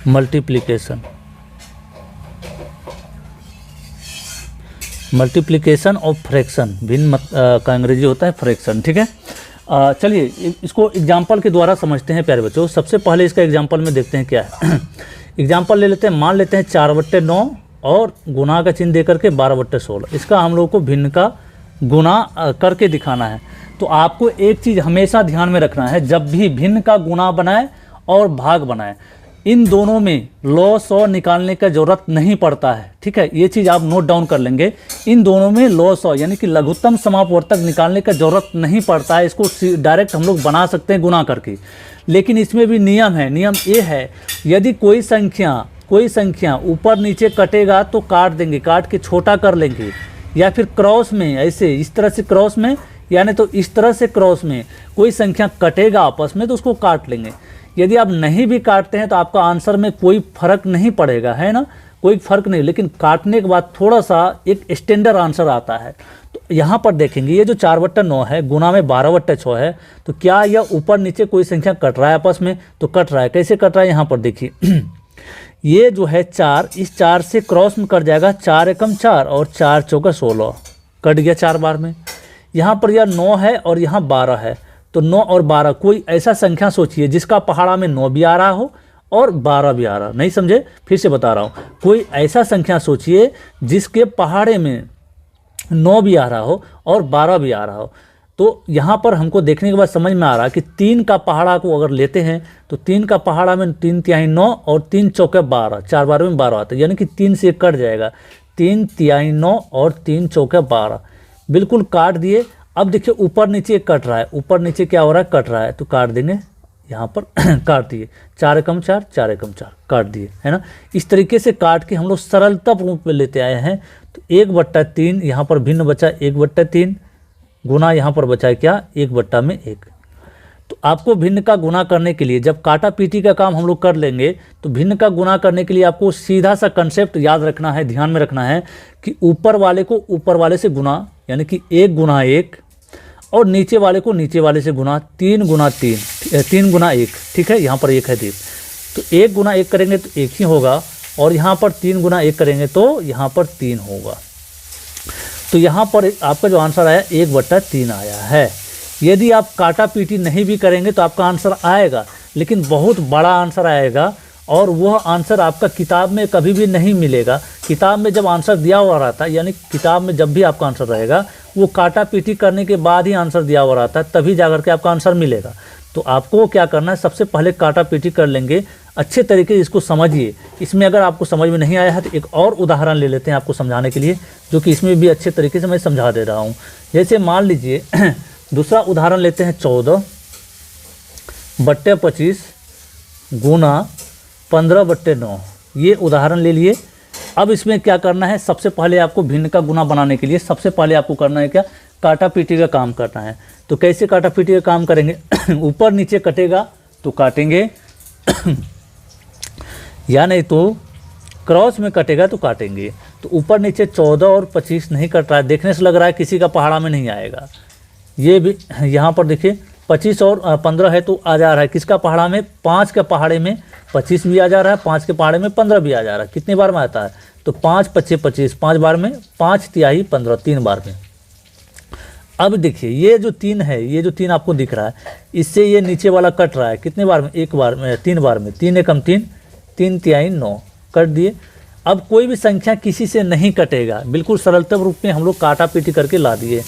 मल्टीप्लिकेशन, मल्टीप्लिकेशन और फ्रैक्शन। भिन्न का अंग्रेजी होता है फ्रैक्शन, ठीक है। चलिए इसको एग्जाम्पल के द्वारा समझते हैं प्यारे बच्चों। सबसे पहले इसका एग्जाम्पल में देखते हैं क्या है। एग्जाम्पल ले लेते हैं, मान लेते हैं 4/9 और गुना का चिन्ह देकर के 12/16। इसका हम लोग को भिन्न का गुना करके दिखाना है। तो आपको एक चीज़ हमेशा ध्यान में रखना है, जब भी भिन्न का गुना बनाए और भाग बनाए, इन दोनों में लॉस और निकालने का ज़रूरत नहीं पड़ता है, ठीक है। ये चीज़ आप नोट डाउन कर लेंगे। इन दोनों में लॉस और यानी कि लघुत्तम समापवर्तक निकालने का ज़रूरत नहीं पड़ता है। इसको डायरेक्ट हम लोग बना सकते हैं गुना करके। लेकिन इसमें भी नियम है। नियम ये है, यदि कोई संख्या ऊपर नीचे कटेगा तो काट देंगे, काट के छोटा कर लेंगे, या फिर क्रॉस में ऐसे इस तरह से क्रॉस में, यानी तो इस तरह से क्रॉस में कोई संख्या कटेगा आपस में तो उसको काट लेंगे। यदि आप नहीं भी काटते हैं तो आपका आंसर में कोई फर्क नहीं पड़ेगा, है ना, कोई फर्क नहीं। लेकिन काटने के बाद थोड़ा सा एक स्टैंडर्ड आंसर आता है। तो यहाँ पर देखेंगे ये जो 4/9 है गुना में 12/6 है, तो क्या यह ऊपर नीचे कोई संख्या कट रहा है आपस में? तो कट रहा है। कैसे कट रहा है यहाँ पर देखिए। ये जो है 4, इस 4 से क्रॉस में कट जाएगा, 4 एकम 4 और 4 चौका 16, कट गया 4 बार में। यहाँ पर यह 9 है और यहाँ 12 है, तो 9 और 12 कोई ऐसा संख्या सोचिए जिसका पहाड़ा में 9 भी आ रहा हो और 12 भी आ रहा। नहीं समझे? फिर से बता रहा हूँ, कोई ऐसा संख्या सोचिए जिसके पहाड़े में 9 भी आ रहा हो और 12 भी आ रहा हो। तो यहाँ पर हमको देखने के बाद समझ में आ रहा है कि 3 का पहाड़ा को अगर लेते हैं तो 3 का पहाड़ा में 3 तिहाई 9 और 3 चौके 12, 4 बार में 12 आता है, यानी कि 3 से कट जाएगा। 3 तिहाई 9 और 3 चौके 12, बिल्कुल काट दिए। अब देखिए ऊपर नीचे कट रहा है, ऊपर नीचे क्या हो रहा है, कट रहा है, तो काट देंगे यहाँ पर। काट दिए, 4 एकम 4, 4 एकम 4, काट दिए, है ना। इस तरीके से काट के हम लोग सरलता रूप में लेते आए हैं। तो 1/3 यहाँ पर भिन्न बचा 1/3 गुना यहाँ पर बचा है क्या, 1/1। तो आपको भिन्न का गुना करने के लिए, जब काटा पीटी का काम हम लोग कर लेंगे, तो भिन्न का गुना करने के लिए आपको सीधा सा कंसेप्ट याद रखना है, ध्यान में रखना है कि ऊपर वाले को ऊपर वाले से गुना, यानी कि 1 गुना 1, और नीचे वाले को नीचे वाले से गुना, 3 गुना 3, 3 गुना 1, ठीक है। यहाँ पर 1 है दीप, तो 1 गुना 1 करेंगे तो 1 ही होगा, और यहाँ पर 3 गुना 1 करेंगे तो यहाँ पर 3 होगा। तो यहाँ पर आपका जो आंसर आया 1/3 आया है। यदि आप काटा पीटी नहीं भी करेंगे तो आपका आंसर आएगा, लेकिन बहुत बड़ा आंसर आएगा, और वह आंसर आपका किताब में कभी भी नहीं मिलेगा। किताब में जब आंसर दिया हुआ रहता है, यानी किताब में जब भी आपका आंसर रहेगा वो काटा पीटी करने के बाद ही आंसर दिया हुआ रहता है, तभी जाकर के आपका आंसर मिलेगा। तो आपको क्या करना है, सबसे पहले काटा पीटी कर लेंगे, अच्छे तरीके से इसको समझिए। इसमें अगर आपको समझ में नहीं आया है तो एक और उदाहरण ले लेते हैं आपको समझाने के लिए, जो कि इसमें भी अच्छे तरीके से मैं समझा दे रहा हूँ। जैसे मान लीजिए दूसरा उदाहरण लेते हैं, 14/25 गुना 15/9, ये उदाहरण ले लिए। अब इसमें क्या करना है, सबसे पहले आपको भिन्न का गुना बनाने के लिए सबसे पहले आपको करना है क्या, काटा पीटी का काम करना है। तो कैसे काटा पीटी का काम करेंगे? ऊपर नीचे कटेगा तो काटेंगे, या नहीं तो क्रॉस में कटेगा तो काटेंगे। तो ऊपर नीचे 14 और 25 नहीं कट रहा है, देखने से लग रहा है किसी का पहाड़ा में नहीं आएगा। ये भी यहाँ पर देखिए 25 और 15 है तो आ जा रहा है किसका पहाड़ा में, 5 के पहाड़े में 25 भी आ जा रहा है, 5 के पहाड़े में 15 भी आ जा रहा है। कितनी बार में आता है? तो 5 पच्चे 25, 5 बार में, 5 तिहाई 15, 3 बार में। अब देखिए ये जो 3 है, ये जो 3 आपको दिख रहा है, इससे ये नीचे वाला कट रहा है कितने बार में? 1 बार में, 3 बार में। 3 एकम 3, 3 तिहाई 9 कट दिए। अब कोई भी संख्या किसी से नहीं कटेगा, बिल्कुल सरलतम रूप में हम लोग काटा पीटी करके ला दिए।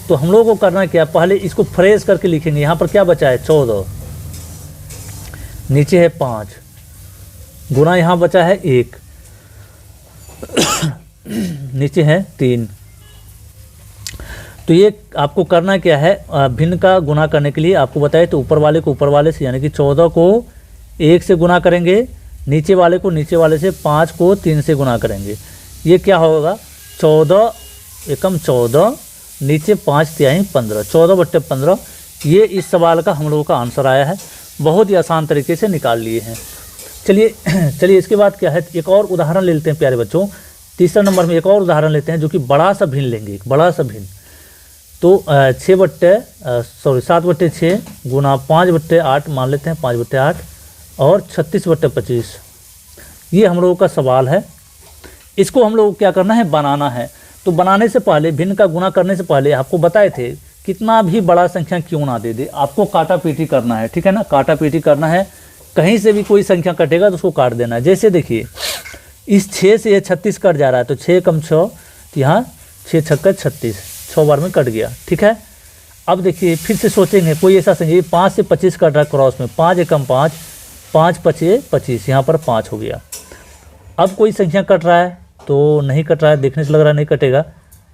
तो हम लोगों को करना क्या, पहले इसको फ्रेश करके लिखेंगे। यहाँ पर क्या बचा है? 14, नीचे है 5, गुना यहाँ बचा है 1, नीचे है 3। तो ये आपको करना क्या है, भिन्न का गुना करने के लिए आपको बताए तो ऊपर वाले को ऊपर वाले से, यानी कि 14 को 1 से गुना करेंगे, नीचे वाले को नीचे वाले से, 5 को 3 से गुना करेंगे। ये क्या होगा? 14 एकम 14, नीचे 5 तिहाई 15, 14/15। ये इस सवाल का हम लोगों का आंसर आया है। बहुत ही आसान तरीके से निकाल लिए हैं। चलिए इसके बाद क्या है, एक और उदाहरण ले लेते हैं प्यारे बच्चों। तीसरा नंबर में एक और उदाहरण लेते हैं जो कि बड़ा सा भिन्न लेंगे, एक बड़ा सा भिन्न। तो 7/6 गुना 5/8 मान लेते हैं, 5/8 और 36/25। ये हम लोगों का सवाल है। इसको हम लोग क्या करना है? बनाना है। तो बनाने से पहले, भिन्न का गुना करने से पहले आपको बताए थे कितना भी बड़ा संख्या क्यों ना दे दे, आपको काटा पीटी करना है, ठीक है ना? काटा पीटी करना है। कहीं से भी कोई संख्या कटेगा तो उसको काट देना है। जैसे देखिए इस 6 से ये 36 कट जा रहा है, तो 6 कम 6, तो यहाँ 6 छक्का 36, 6 बार में कट गया, ठीक है। अब देखिए फिर से सोचेंगे कोई ऐसा संख्या, 5 से 25 कट रहा है क्रॉस में, 5 एकम 5, 5 पचे 25, यहाँ पर 5 हो गया। अब कोई संख्या कट रहा है तो नहीं कट रहा है, देखने से लग रहा है नहीं कटेगा।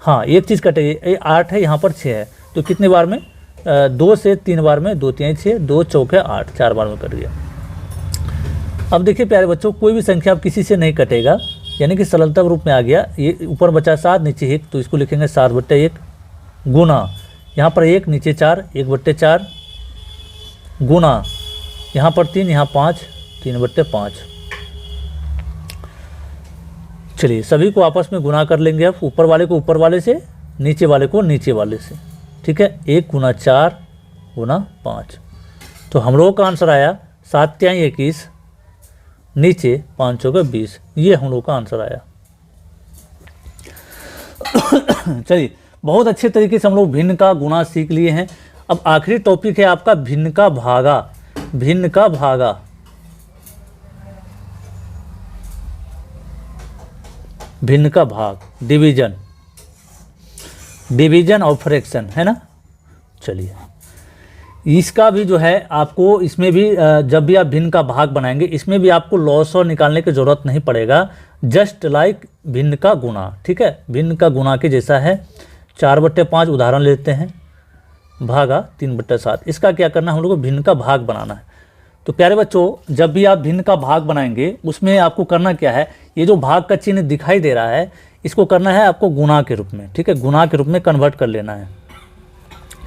हाँ, एक चीज़ कटेगी, 8 है, यहाँ पर 6 है, तो कितने बार में? 2 से 3 बार में, 2 तिहाई 6, 2 चौके 8, 4 बार में कट गया। अब देखिए प्यारे बच्चों, कोई भी संख्या अब किसी से नहीं कटेगा, यानी कि सरलता रूप में आ गया। ये ऊपर बचा 7, नीचे 1, तो इसको लिखेंगे 7/1 गुना, यहाँ पर 1, नीचे 4, 1/4 गुना, यहाँ पर 3, यहाँ 5, 3/5। चलिए सभी को आपस में गुना कर लेंगे। अब ऊपर वाले को ऊपर वाले से, नीचे वाले को नीचे वाले से, ठीक है। 1 गुना 4 गुना 5, तो हम लोगों का आंसर आया 7 तिहाई 21, नीचे 5 चौके 20। ये हम लोग का आंसर आया। चलिए बहुत अच्छे तरीके से हम लोग भिन्न का गुना सीख लिए हैं। अब आखिरी टॉपिक है आपका भिन्न का भागा। भिन्न का भागा, भिन्न का भाग, डिवीजन, डिवीजन और फ्रैक्शन, है ना। चलिए इसका भी जो है आपको, इसमें भी जब भी आप भिन्न का भाग बनाएंगे, इसमें भी आपको लॉस और निकालने की ज़रूरत नहीं पड़ेगा, जस्ट लाइक भिन्न का गुना, ठीक है। भिन्न का गुना के जैसा है। 4/5 उदाहरण लेते हैं, भागा 3/7। इसका क्या करना है, हम लोग को भिन्न का भाग बनाना है। तो प्यारे बच्चों, जब भी आप भिन्न का भाग बनाएंगे उसमें आपको करना क्या है, ये जो भाग का चिन्ह दिखाई दे रहा है इसको करना है आपको गुना के रूप में, ठीक है। गुना के रूप में कन्वर्ट कर लेना है।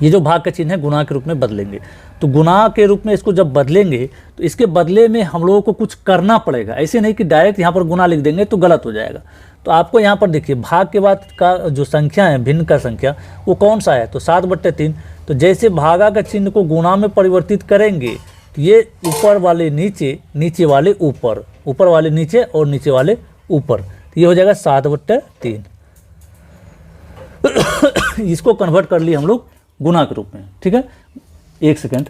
ये जो भाग का चिन्ह है गुना के रूप में बदलेंगे। तो गुना के रूप में इसको जब बदलेंगे तो इसके बदले में हम लोगों को कुछ करना पड़ेगा। ऐसे नहीं कि डायरेक्ट यहाँ पर गुना लिख देंगे तो गलत हो जाएगा। तो आपको यहाँ पर देखिए भाग के बाद का जो संख्या है, भिन्न का संख्या, वो कौन सा है, तो 7/3। तो जैसे भागा का चिन्ह को गुना में परिवर्तित करेंगे तो ये ऊपर वाले नीचे, नीचे वाले ऊपर, ऊपर वाले नीचे और नीचे वाले ऊपर, तो ये हो जाएगा 7/3। इसको कन्वर्ट कर लिए हम लोग गुना के रूप में, ठीक है। 1 सेकेंड।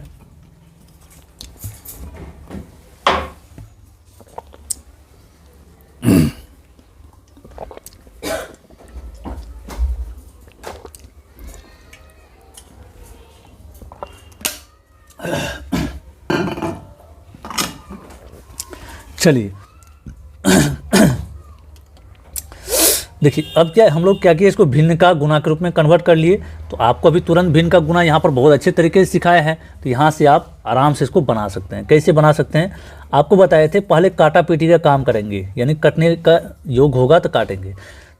चलिए देखिए अब क्या हम लोग क्या किया, इसको भिन्न का गुना के रूप में कन्वर्ट कर लिए। तो आपको अभी तुरंत भिन्न का गुना यहाँ पर बहुत अच्छे तरीके से सिखाया है, तो यहाँ से आप आराम से इसको बना सकते हैं। कैसे बना सकते हैं आपको बताए थे, पहले काटा पीटी का काम करेंगे, यानी कटने का योग होगा तो काटेंगे।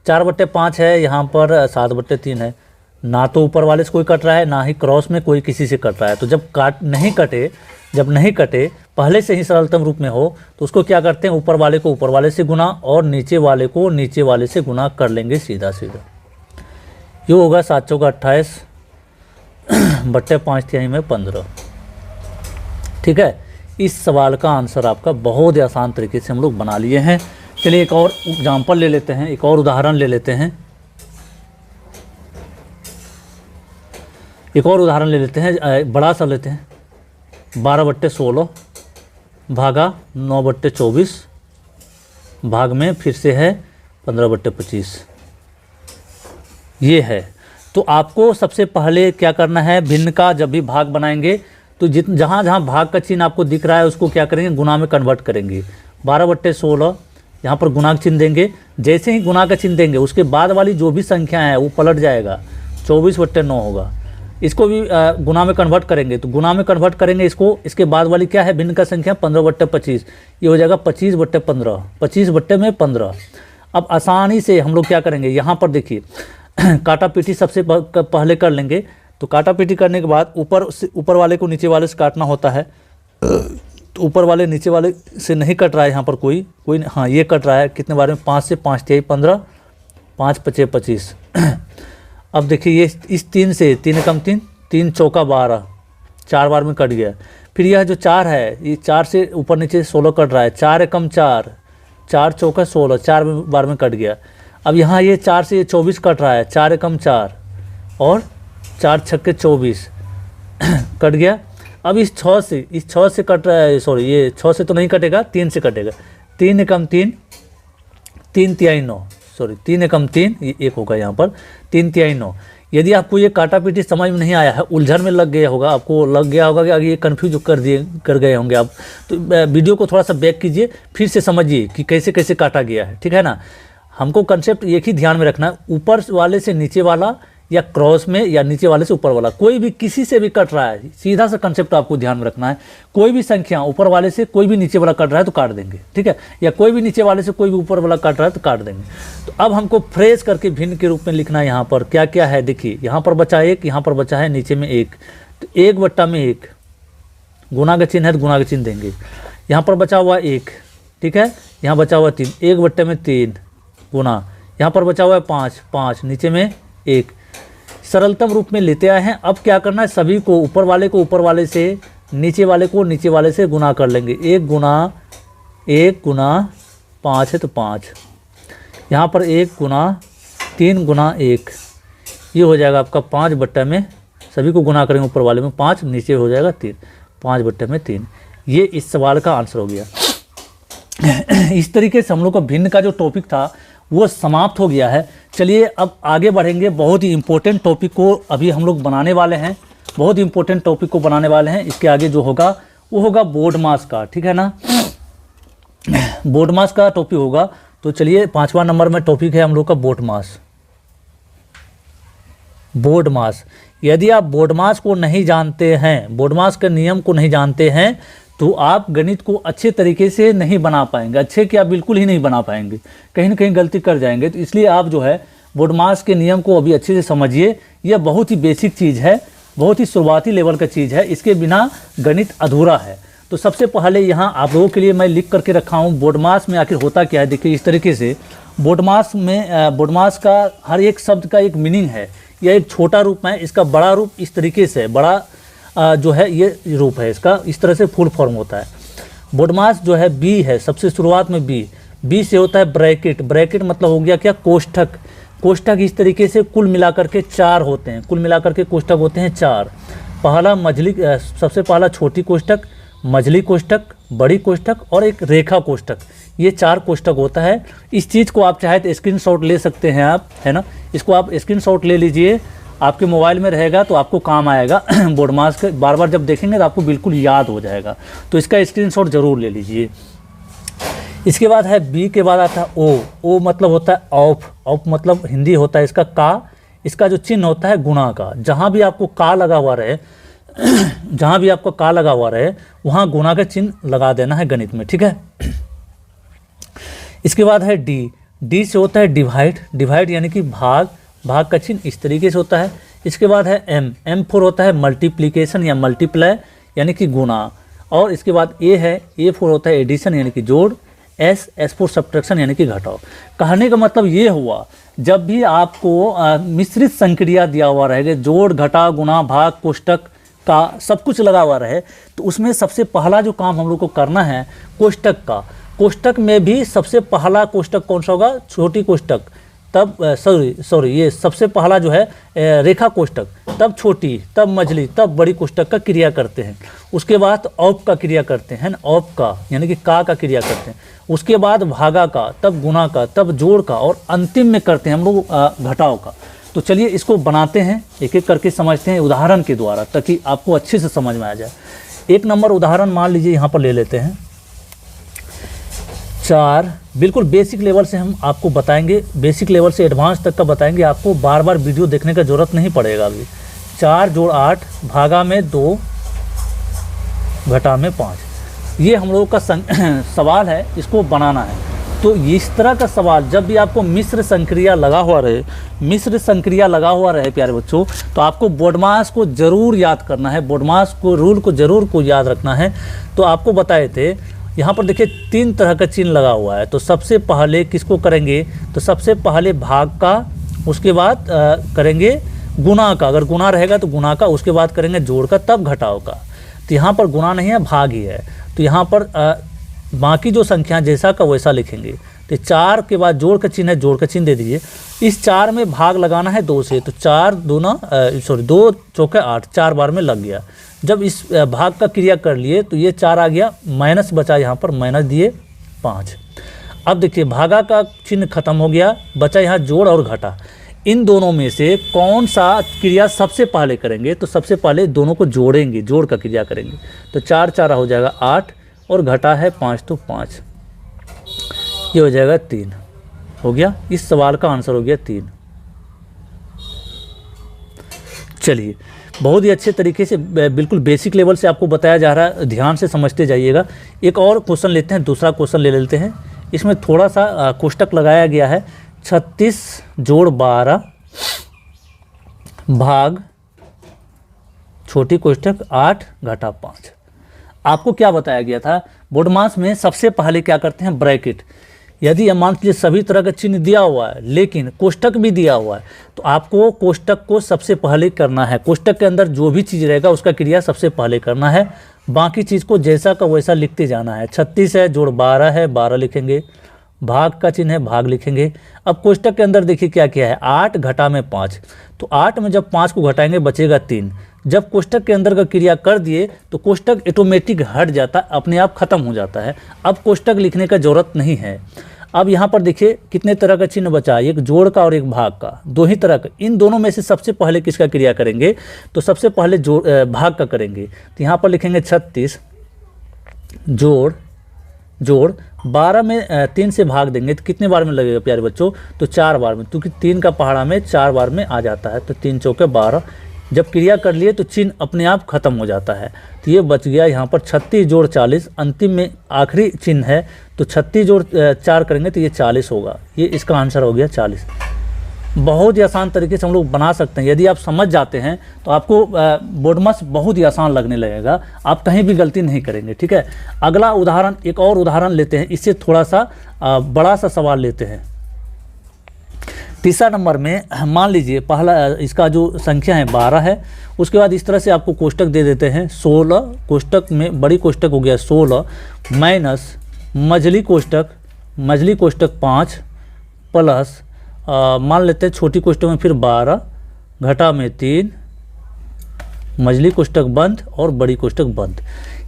4/5 है, यहाँ पर 7/3 है। ना तो ऊपर वाले से कोई कट रहा है, ना ही क्रॉस में कोई किसी से कट रहा है। तो जब नहीं कटे पहले से ही सरलतम रूप में हो तो उसको क्या करते हैं, ऊपर वाले को ऊपर वाले से गुना और नीचे वाले को नीचे वाले से गुना कर लेंगे सीधा सीधा। ये होगा 7 चौका 28/5 तिहाई में 15, ठीक है। इस सवाल का आंसर आपका बहुत ही आसान तरीके से हम लोग बना लिए हैं। चलिए एक और एग्जाम्पल ले लेते हैं, एक और उदाहरण ले लेते हैं। एक और उदाहरण ले लेते हैं, बड़ा सा लेते हैं। 12/16 भागा 9/24 भाग में फिर से है 15/25 ये है। तो आपको सबसे पहले क्या करना है, भिन्न का जब भी भाग बनाएंगे तो जहाँ जहाँ भाग का चिन्ह आपको दिख रहा है उसको क्या करेंगे, गुना में कन्वर्ट करेंगे। 12/16 यहाँ पर गुना का चिन्ह देंगे। जैसे ही गुना का चिन्ह देंगे उसके बाद वाली जो भी संख्या है वो पलट जाएगा, 24/9 होगा। इसको भी गुना में कन्वर्ट करेंगे, तो गुना में कन्वर्ट करेंगे इसको। इसके बाद वाली क्या है, भिन्न का संख्या 15/25, ये हो जाएगा 25/15, 25/15। अब आसानी से हम लोग क्या करेंगे, यहाँ पर देखिए काटा पीटी सबसे पहले कर लेंगे। तो काटा पीटी करने के बाद ऊपर वाले को नीचे वाले से काटना होता है। तो ऊपर वाले नीचे वाले से नहीं कट रहा है यहाँ पर कोई, हाँ ये कट रहा है। कितने बार में, 5 से 5 = 15, 5 × 5 = 25। अब देखिए ये इस 3 से 3 × 3, 3 × 4 = 12, 4 बार में कट गया। फिर यह जो 4 है, ये 4 से ऊपर नीचे 16 कट रहा है। 4 × 4, 4 × 4 = 16, 4 बार में कट गया। अब यहाँ ये 4 से 24 कट रहा है, 4 × 4 और 4 × 6 = 24 कट गया। अब इस 6 से कट रहा है, सॉरी ये 6 से तो नहीं कटेगा, 3 से कटेगा। 3 × 3, 3 × 3 = 9, सॉरी 3 × 3 ये 1 होगा यहाँ पर, 3 × 3 = 9। यदि आपको ये काटा पीटी समझ में नहीं आया है, उलझन में लग गया होगा, आपको लग गया होगा कि ये कन्फ्यूज कर गए होंगे आप, तो वीडियो को थोड़ा सा बैक कीजिए, फिर से समझिए कि कैसे कैसे काटा गया है, ठीक है ना। हमको कंसेप्ट एक ही ध्यान में रखना है, ऊपर वाले से नीचे वाला या क्रॉस में, या नीचे वाले से ऊपर वाला, कोई भी किसी से भी कट रहा है, सीधा सा कंसेप्ट आपको ध्यान में रखना है। कोई भी संख्या ऊपर वाले से कोई भी नीचे वाला कट रहा है तो काट देंगे, ठीक है, या कोई भी नीचे वाले से कोई भी ऊपर वाला कट रहा है तो काट देंगे। तो अब हमको फ्रेज करके भिन्न के रूप में लिखना है। यहाँ पर क्या क्या है देखिए, यहाँ पर बचा 1, यहाँ पर बचा है नीचे में 1, तो 1/1, गुना का चिन्ह है तो गुना का चिन्ह देंगे। यहाँ पर बचा हुआ 1, ठीक है, यहाँ बचा हुआ 3, 1/3 गुना, यहाँ पर बचा हुआ है 5, 5 नीचे में 1, सरलतम रूप में लेते आए हैं। अब क्या करना है, सभी को ऊपर वाले से, नीचे वाले को नीचे वाले से गुना कर लेंगे। 1 गुना 5 है तो 5, यहाँ पर 1 गुना 3 गुना 1, ये हो जाएगा आपका 5 में, सभी को गुना करेंगे ऊपर वाले में 5, नीचे हो जाएगा 3, 5/3। ये इस सवाल का आंसर हो गया। इस तरीके से हम लोग का भिन्न का जो टॉपिक था वो समाप्त हो गया है। चलिए अब आगे बढ़ेंगे, बहुत ही इम्पोर्टेंट टॉपिक को अभी हम लोग बनाने वाले हैं, बहुत ही इम्पोर्टेंट टॉपिक को बनाने वाले हैं। इसके आगे जो होगा वो होगा बोर्ड मास का, ठीक है ना, बोर्ड मास का टॉपिक होगा। तो चलिए 5वां नंबर में टॉपिक है हम लोग का बोर्ड मास। बोर्ड मास, यदि आप बोर्ड मास को नहीं जानते हैं, बोर्ड मास के नियम को नहीं जानते हैं, तो आप गणित को अच्छे तरीके से नहीं बना पाएंगे, अच्छे क्या बिल्कुल ही नहीं बना पाएंगे, कहीं ना कहीं गलती कर जाएंगे। तो इसलिए आप जो है बोर्ड मास के नियम को अभी अच्छे से समझिए। यह बहुत ही बेसिक चीज़ है, बहुत ही शुरुआती लेवल का चीज़ है, इसके बिना गणित अधूरा है। तो सबसे पहले यहाँ आप लोगों के लिए मैं लिख करके रखा हूँ बोर्ड मास में आखिर होता क्या है। देखिए इस तरीके से बोर्ड मास में, बोर्ड मास का हर एक शब्द का एक मीनिंग है। यह एक छोटा रूप है, इसका बड़ा रूप इस तरीके से है, बड़ा जो है ये रूप है इसका, इस तरह से फुल फॉर्म होता है। बोर्ड मास जो है बी है, सबसे शुरुआत में बी से होता है ब्रैकेट। ब्रैकेट मतलब हो गया क्या, कोष्ठक। कोष्ठक इस तरीके से कुल मिलाकर के 4 होते हैं, कुल मिलाकर के कोष्ठक होते हैं 4। पहला मझली, सबसे पहला छोटी कोष्ठक, मझली कोष्ठक, बड़ी कोष्ठक और एक रेखा कोष्ठक, ये 4 कोष्ठक होता है। इस चीज़ को आप चाहे तो स्क्रीनशॉट ले सकते हैं आप, है ना, इसको आप स्क्रीनशॉट ले लीजिए, आपके मोबाइल में रहेगा तो आपको काम आएगा। बोर्ड मास का बार बार जब देखेंगे तो आपको बिल्कुल याद हो जाएगा, तो इसका स्क्रीनशॉट ज़रूर ले लीजिए। इसके बाद है बी के बाद आता है ओ मतलब होता है ऑफ। ऑफ मतलब हिंदी होता है इसका का, इसका जो चिन्ह होता है गुणा का। जहाँ भी आपको का लगा हुआ रहे, जहाँ भी आपको का लगा हुआ रहे वहाँ गुणा का चिन्ह लगा देना है गणित में, ठीक है। इसके बाद है डी से होता है डिवाइड यानी कि भाग का चिन्ह इस तरीके से होता है। इसके बाद है एम फोर होता है मल्टीप्लिकेशन या मल्टीप्लाई यानी कि गुणा। और इसके बाद ए फोर होता है एडिशन यानी कि जोड़। एस फोर सब्ट्रैक्शन यानी कि घटाव। कहने का मतलब ये हुआ, जब भी आपको मिश्रित संक्रिया दिया हुआ रहेगा, जोड़ घटाव गुणा भाग कोष्टक का सब कुछ लगा हुआ रहे, तो उसमें सबसे पहला जो काम हम लोग को करना है कोष्टक का। कोष्टक में भी सबसे पहला कोष्टक कौन सा होगा? छोटी कोष्टक, तब सॉरी ये सबसे पहला जो है रेखा कोष्टक, तब छोटी, तब मझली, तब बड़ी कोष्टक का क्रिया करते हैं। उसके बाद औप का क्रिया करते हैं, औप का यानी कि का क्रिया करते हैं। उसके बाद भागा का, तब गुणा का, तब जोड़ का, और अंतिम में करते हैं हम लोग घटाव का। तो चलिए इसको बनाते हैं, एक एक करके समझते हैं उदाहरण के द्वारा, ताकि आपको अच्छे से समझ में आ जाए। 1 नंबर उदाहरण मान लीजिए यहाँ पर ले लेते हैं 4। बिल्कुल बेसिक लेवल से हम आपको बताएंगे, बेसिक लेवल से एडवांस तक का बताएंगे, आपको बार बार वीडियो देखने का ज़रूरत नहीं पड़ेगा। अभी 4 जोड़ 8 भागा में 2 घटा में 5, ये हम लोगों का सवाल है, इसको बनाना है। तो इस तरह का सवाल जब भी आपको मिश्र संक्रिया लगा हुआ रहे, मिश्र संक्रिया लगा हुआ रहे प्यारे बच्चों, तो आपको बोडमास को ज़रूर याद करना है, बोडमास को रूल को ज़रूर याद रखना है। तो आपको बताए थे यहाँ पर देखिए 3 तरह का चिन्ह लगा हुआ है। तो सबसे पहले किसको करेंगे? तो सबसे पहले भाग का, उसके बाद करेंगे गुणा का, अगर गुणा रहेगा तो गुणा का, उसके बाद करेंगे जोड़ का, तब घटाव का। तो यहाँ पर गुणा नहीं है, भाग ही है। तो यहाँ पर बाकी जो संख्या जैसा का वैसा लिखेंगे। तो 4 के बाद जोड़ का चिन्ह है, जोड़ का चिन्ह दे दीजिए। इस 4 में भाग लगाना है 2 से, तो 4 2 चौके 8, 4 बार में लग गया। जब इस भाग का क्रिया कर लिए तो ये 4 आ गया, माइनस बचा, यहाँ पर माइनस दिए 5। अब देखिए भागा का चिन्ह खत्म हो गया, बचा यहाँ जोड़ और घटा। इन दोनों में से कौन सा क्रिया सबसे पहले करेंगे? तो सबसे पहले दोनों को जोड़ेंगे, जोड़ का क्रिया करेंगे। तो 4 4 हो जाएगा 8, और घटा है 5, तो 5, ये हो जाएगा 3। हो गया, इस सवाल का आंसर हो गया 3। चलिए, बहुत ही अच्छे तरीके से बिल्कुल बेसिक लेवल से आपको बताया जा रहा है, ध्यान से समझते जाइएगा। एक और क्वेश्चन लेते हैं, दूसरा क्वेश्चन ले लेते हैं। इसमें थोड़ा सा कोष्टक लगाया गया है, 36 जोड़ 12 भाग छोटी कोष्टक 8 घटा 5। आपको क्या बताया गया था? बोडमास में सबसे पहले क्या करते हैं? ब्रैकेट। यदि मान लीजिए सभी तरह का चिन्ह दिया हुआ है लेकिन कोष्टक भी दिया हुआ है, तो आपको कोष्टक को सबसे पहले करना है। कोष्टक के अंदर जो भी चीज़ रहेगा उसका क्रिया सबसे पहले करना है, बाकी चीज़ को जैसा का वैसा लिखते जाना है। 36 है जोड़ 12 है, 12 लिखेंगे, भाग का चिन्ह है, भाग लिखेंगे। अब कोष्टक के अंदर देखिए क्या क्या है, 8 घटा में 5, तो 8 में जब 5 को घटाएंगे बचेगा 3। जब कोष्टक के अंदर का क्रिया कर दिए तो कोष्टक ऑटोमेटिक हट जाता है, अपने आप खत्म हो जाता है। अब कोष्टक लिखने का ज़रूरत नहीं है। अब यहाँ पर देखिए कितने तरह का चिन्ह बचा है, एक जोड़ का और एक भाग का, 2 ही तरह का। इन दोनों में से सबसे पहले किसका क्रिया करेंगे? तो सबसे पहले भाग का करेंगे। तो यहाँ पर लिखेंगे 36 जोड़ 12 में 3 से भाग देंगे तो कितने बार में लगेगा प्यारे बच्चों? तो 4 बार में, क्योंकि 3 का पहाड़ा में 4 बार में आ जाता है। तो 3 चौके 12, जब क्रिया कर लिए तो चिन्ह अपने आप खत्म हो जाता है। तो ये बच गया यहाँ पर 36 जोड़ 40, अंतिम में आखिरी चिन्ह है, तो 36 जोड़ 4 करेंगे तो ये 40 होगा। ये इसका आंसर हो गया 40। बहुत ही आसान तरीके से हम लोग बना सकते हैं। यदि आप समझ जाते हैं तो आपको बोडमास बहुत ही आसान लगने लगेगा, आप कहीं भी गलती नहीं करेंगे। ठीक है, अगला उदाहरण, एक और उदाहरण लेते हैं, इससे थोड़ा सा बड़ा सा सवाल लेते हैं। तीसरा नंबर में मान लीजिए पहला इसका जो संख्या है 12 है, उसके बाद इस तरह से आपको कोष्टक दे देते हैं 16, कोष्टक में बड़ी कोष्टक हो गया 16 माइनस मझली कोष्टक 5 प्लस मान लेते हैं छोटी कोष्टक में फिर 12 घटा में 3, मझली कोष्टक बंद और बड़ी कोष्टक बंद।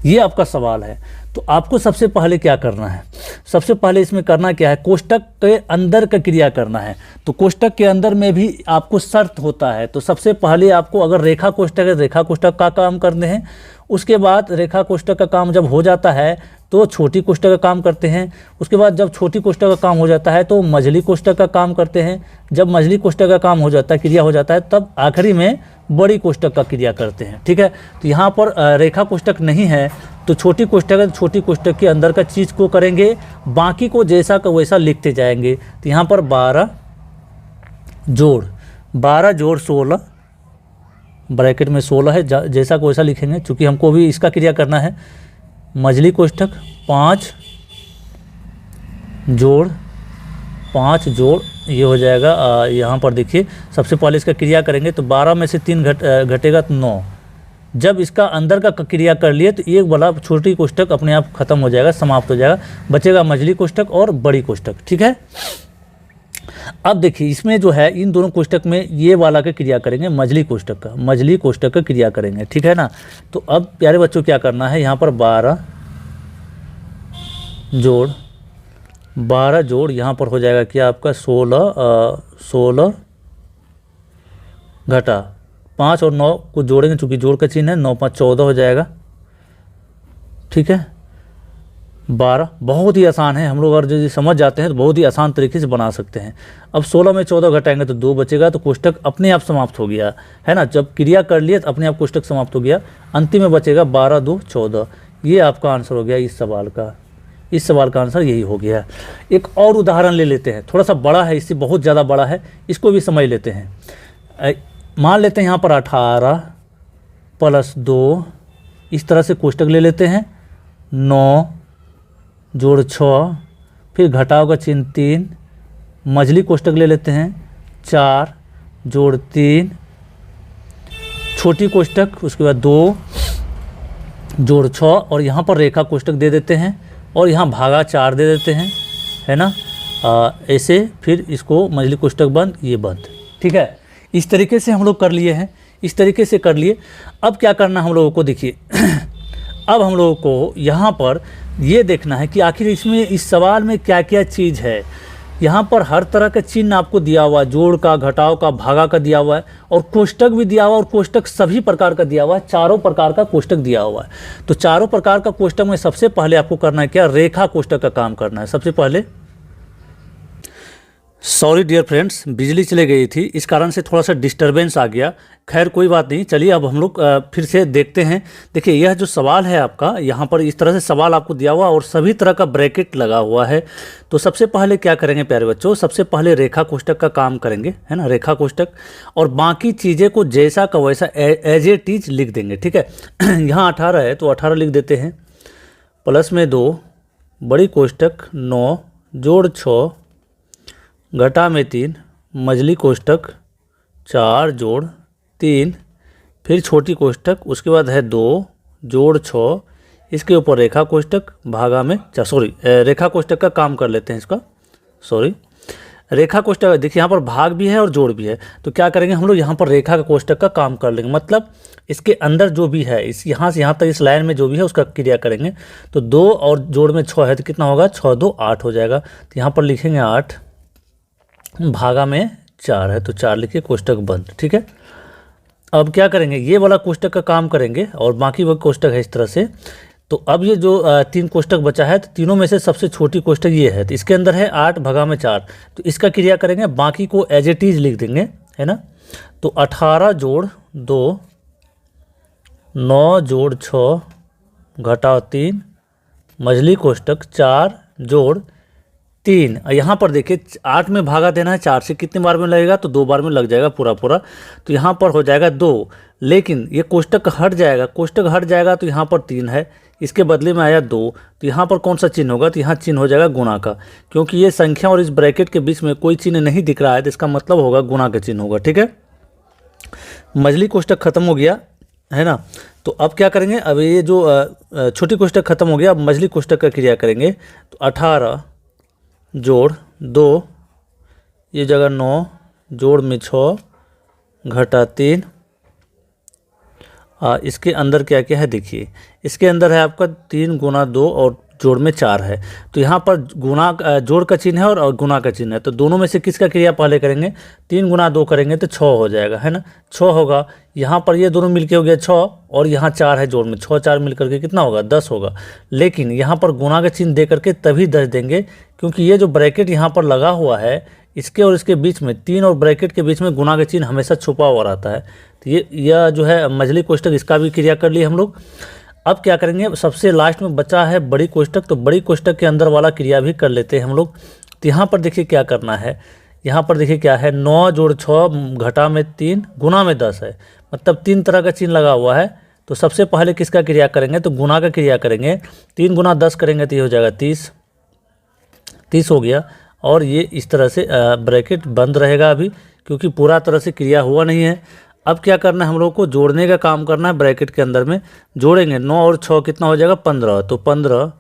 ये आपका सवाल है। तो आपको सबसे पहले क्या करना है? सबसे पहले इसमें करना क्या है? कोष्टक के अंदर का क्रिया करना है। तो कोष्टक के अंदर में भी आपको शर्त होता है। तो सबसे पहले आपको अगर रेखा कोष्टक है, रेखा कोष्टक का काम करते हैं। उसके बाद रेखा कोष्टक का काम जब हो जाता है तो छोटी कोष्टक का काम करते हैं। उसके बाद जब छोटी कोष्टक का काम हो जाता है तो मझली कोष्टक का काम करते हैं। जब मझली कोष्टक का काम हो जाता है, क्रिया हो जाता है, तब आखिरी में बड़ी कोष्टक का क्रिया करते हैं। ठीक है, तो यहाँ पर रेखा कोष्टक नहीं है तो छोटी कोष्टक है, छोटी कोष्टक के अंदर का चीज़ को करेंगे, बाकी को जैसा का वैसा लिखते जाएंगे। तो यहाँ पर 12 जोड़ 16, ब्रैकेट में 16 है, जैसा को वैसा लिखेंगे चूँकि हमको भी इसका क्रिया करना है। मझली कोष्टक 5 जोड़ ये हो जाएगा। यहाँ पर देखिए सबसे पहले इसका क्रिया करेंगे तो 12 में से 3 घटेगा तो 9, जब इसका अंदर का क्रिया कर लिए तो एक वाला छोटी कोष्टक अपने आप खत्म हो जाएगा, समाप्त हो जाएगा, बचेगा मझली कोष्टक और बड़ी कोष्टक। ठीक है, अब देखिए इसमें जो है इन दोनों कोष्टक में ये वाला का क्रिया करेंगे मझली कोष्टक का क्रिया करेंगे। ठीक है ना, तो अब प्यारे बच्चों क्या करना है, यहाँ पर 12 जोड़ यहाँ पर हो जाएगा क्या आपका 16 घटा 5 और 9 को जोड़ेंगे, चूंकि जोड़ का चिन्ह है, 9 5 14 हो जाएगा। ठीक है, 12 बहुत ही आसान है, हम लोग अगर यदि समझ जाते हैं तो बहुत ही आसान तरीके से बना सकते हैं। अब 16 में 14 घटाएंगे तो 2 बचेगा, तो कोष्टक अपने आप समाप्त हो गया है ना, जब क्रिया कर लिए तो अपने आप कोष्टक समाप्त हो गया। अंतिम में बचेगा 12 2 14। ये आपका आंसर हो गया इस सवाल का आंसर यही हो गया। एक और उदाहरण ले लेते हैं, थोड़ा सा बड़ा है, इससे बहुत ज़्यादा बड़ा है, इसको भी समझ लेते हैं। मान लेते हैं यहाँ पर 18 + 2 इस तरह से कोष्टक ले लेते हैं, 9 जोड़ 6, फिर घटाव का चिन्ह 3, मझली कोष्टक ले लेते हैं, 4 जोड़ 3, छोटी कोष्टक, उसके बाद 2 जोड़ 6 और यहाँ पर रेखा कोष्टक दे देते हैं और यहाँ भागा 4 दे देते हैं, है ना। ऐसे फिर इसको मझली कोष्टक बंद, ये बंद। ठीक है, इस तरीके से हम लोग कर लिए हैं, इस तरीके से कर लिए। अब क्या करना हम लोगों को, देखिए अब हम लोगों को यहाँ पर ये देखना है कि आखिर इसमें इस सवाल में क्या क्या चीज़ है। यहाँ पर हर तरह का चिन्ह आपको दिया हुआ है, जोड़ का, घटाव का, भागा का दिया हुआ है और कोष्टक भी दिया हुआ है, और कोष्टक सभी प्रकार का दिया हुआ है, चारों प्रकार का कोष्टक दिया हुआ है। तो चारों प्रकार का कोष्टक में सबसे पहले आपको करना है क्या, रेखा कोष्टक का काम करना है सबसे पहले। सॉरी डियर फ्रेंड्स, बिजली चले गई थी, इस कारण से थोड़ा सा डिस्टरबेंस आ गया। खैर कोई बात नहीं, चलिए अब हम लोग फिर से देखते हैं। देखिए यह जो सवाल है आपका, यहाँ पर इस तरह से सवाल आपको दिया हुआ और सभी तरह का ब्रैकेट लगा हुआ है। तो सबसे पहले क्या करेंगे प्यारे बच्चों, सबसे पहले रेखा कोष्टक का काम करेंगे, है ना, रेखा कोष्टक, और बाकी चीज़ें को जैसा का वैसा एज ए टीज लिख देंगे। ठीक है, यहाँ 18 है तो 18 लिख देते हैं, प्लस में 2, बड़ी कोष्टक 9 जोड़ 6 घटा में 3, मझली कोष्टक 4 जोड़ 3, फिर छोटी कोष्टक, उसके बाद है 2 जोड़ 6, इसके ऊपर रेखा कोष्टक, भागा में 4, रेखा कोष्टक का काम कर लेते हैं इसका, रेखा कोष्टक। देखिए यहाँ पर भाग भी है और जोड़ भी है, तो क्या करेंगे हम लोग, यहाँ पर रेखा का कोष्टक का काम कर लेंगे, मतलब इसके अंदर जो भी है, इस यहाँ से यहाँ तक इस लाइन में जो भी है उसका क्रिया करेंगे। तो 2 और जोड़ में 6 है तो कितना होगा, 6 2 8 हो जाएगा। तो यहाँ पर लिखेंगे 8, भागा में 4 है तो 4 लिखिए, कोष्टक बंद। ठीक है, अब क्या करेंगे, ये वाला कोष्टक का काम करेंगे और बाकी वो कोष्टक है इस तरह से। तो अब ये जो 3 कोष्टक बचा है, तो तीनों में से सबसे छोटी कोष्टक ये है, तो इसके अंदर है 8 भागा में 4, तो इसका क्रिया करेंगे, बाकी को एज ए टीज लिख देंगे, है ना। तो 18 जोड़ 2, 9 जोड़ 6 घटाव 3, मझली कोष्टक 4 जोड़ 3। यहाँ पर देखिए 8 में भागा देना है 4 से, कितने बार में लगेगा, तो 2 बार में लग जाएगा पूरा। तो यहाँ पर हो जाएगा 2, लेकिन ये कोष्टक हट जाएगा, तो यहाँ पर 3 है, इसके बदले में आया 2, तो यहाँ पर कौन सा चिन्ह होगा, तो यहाँ चिन्ह हो जाएगा गुणा का, क्योंकि ये संख्या और इस ब्रैकेट के बीच में कोई चिन्ह नहीं दिख रहा है, तो इसका मतलब होगा गुणा का चिन्ह होगा। ठीक है, मझली कोष्टक खत्म हो गया, है ना। तो अब क्या करेंगे, अब ये जो छोटी कोष्टक खत्म हो गया, अब मझली कोष्टक का क्रिया करेंगे। तो 18 जोड़ 2, ये जगह 9 जोड़ में 6 घटा 3, इसके अंदर क्या क्या है देखिए, इसके अंदर है आपका 3 गुना 2 और जोड़ में 4 है। तो यहाँ पर गुना जोड़ का चिन्ह है और गुना का चिन्ह है, तो दोनों में से किसका क्रिया पहले करेंगे, 3 गुना 2 करेंगे तो 6 हो जाएगा, है ना, 6 होगा। यहाँ पर ये दोनों मिलके हो गया 6 और यहाँ 4 है जोड़ में, 6 4 मिल करके कितना होगा, 10 होगा। लेकिन यहाँ पर गुना का चिन्ह दे करके तभी 10 देंगे, क्योंकि ये जो ब्रैकेट यहाँ पर लगा हुआ है, इसके और इसके बीच में 3 और ब्रैकेट के बीच में गुना का चिन्ह हमेशा छुपा हुआ रहता है। तो यह जो है मझली कोष्टक, इसका भी क्रिया कर लिए हम लोग। अब क्या करेंगे, सबसे लास्ट में बचा है बड़ी कोष्टक, तो बड़ी कोष्टक के अंदर वाला क्रिया भी कर लेते हैं हम लोग। तो यहाँ पर देखिए क्या करना है, यहाँ पर देखिए क्या है, 9 जोड़ 6 घटा में 3 गुना में 10 है, मतलब 3 तरह का चिन्ह लगा हुआ है। तो सबसे पहले किसका क्रिया करेंगे, तो गुना का क्रिया करेंगे। 3 गुना 10 करेंगे तो ये हो जाएगा 30 हो गया, और ये इस तरह से ब्रैकेट बंद रहेगा अभी, क्योंकि पूरा तरह से क्रिया हुआ नहीं है। अब क्या करना है हम लोग को, जोड़ने का काम करना है। ब्रैकेट के अंदर में जोड़ेंगे 9 और 6 कितना हो जाएगा 15, तो 15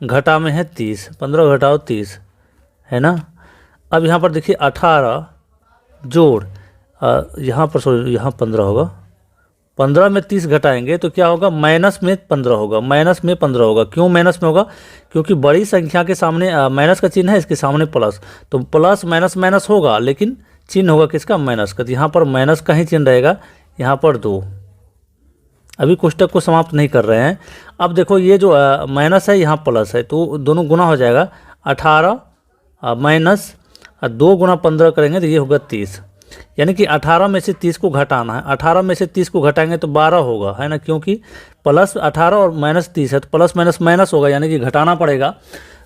घटा में है 30, 15 घटाओ 30 है ना। अब यहाँ पर देखिए 18 जोड़ यहाँ पर सॉरी यहाँ 15 होगा, 15 में 30 घटाएंगे तो क्या होगा माइनस में 15 होगा, माइनस में 15 होगा। क्यों माइनस में होगा, क्योंकि बड़ी संख्या के सामने माइनस का चिन्ह है, इसके सामने प्लस, तो प्लस माइनस माइनस होगा लेकिन चिन्ह होगा किसका, माइनस का। तो यहाँ पर माइनस का ही चिन्ह रहेगा, यहाँ पर 2। अभी कोष्टक को समाप्त नहीं कर रहे हैं। अब देखो ये जो माइनस है यहाँ प्लस है, तो दोनों गुना हो जाएगा। 18 माइनस 2 गुना 15 करेंगे तो ये होगा 30, यानी कि 18 में से 30 को घटाना है। 18 में से 30 को घटाएंगे तो 12 होगा, है ना, क्योंकि प्लस 18 और माइनस 30 है, तो प्लस माइनस माइनस होगा, यानी कि घटाना पड़ेगा,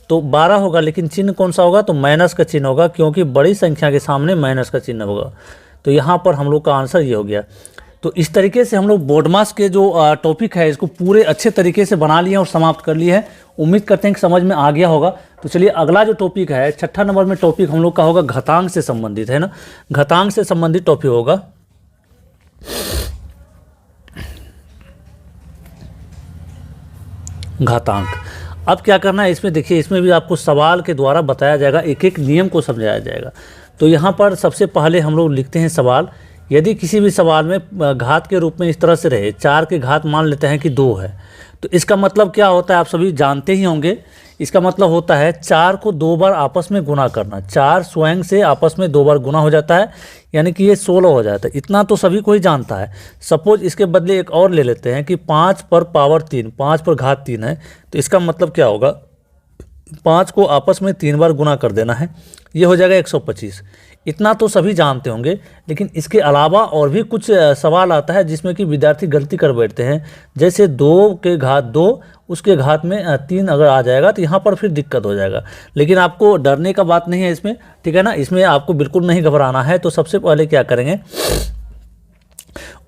तो 12 होगा। लेकिन चिन्ह कौन सा होगा, तो माइनस का चिन्ह होगा, क्योंकि बड़ी संख्या के सामने माइनस का चिन्ह होगा। तो यहाँ पर हम लोग का आंसर ये हो गया। तो इस तरीके से हम लोग बोर्डमास के जो टॉपिक है इसको पूरे अच्छे तरीके से बना लिए और समाप्त कर लिए हैं। उम्मीद करते हैं कि समझ में आ गया होगा। तो चलिए अगला जो टॉपिक है 6ठा नंबर में टॉपिक हम लोग का होगा घातांक से संबंधित, है ना, घातांक से संबंधित टॉपिक होगा। घातांक। अब क्या करना है इसमें, देखिए इसमें भी आपको सवाल के द्वारा बताया जाएगा, एक एक नियम को समझाया जाएगा। तो यहाँ पर सबसे पहले हम लोग लिखते हैं सवाल। यदि किसी भी सवाल में घात के रूप में इस तरह से रहे, 4 के घात मान लेते हैं कि 2 है, तो इसका मतलब क्या होता है आप सभी जानते ही होंगे। इसका मतलब होता है 4 को 2 बार आपस में गुना करना। 4 स्वयं से आपस में 2 बार गुना हो जाता है, यानी कि ये 16 हो जाता है। इतना तो सभी को ही जानता है। सपोज इसके बदले एक और ले लेते हैं कि 5 पर पावर 3, 5 पर घात 3 है, तो इसका मतलब क्या होगा, 5 को आपस में 3 बार गुना कर देना है, ये हो जाएगा 125। इतना तो सभी जानते होंगे, लेकिन इसके अलावा और भी कुछ सवाल आता है जिसमें कि विद्यार्थी गलती कर बैठते हैं। जैसे 2 के घात 2, उसके घात में 3 अगर आ जाएगा तो यहाँ पर फिर दिक्कत हो जाएगा। लेकिन आपको डरने का बात नहीं है इसमें, ठीक है ना, इसमें आपको बिल्कुल नहीं घबराना है। तो सबसे पहले क्या करेंगे,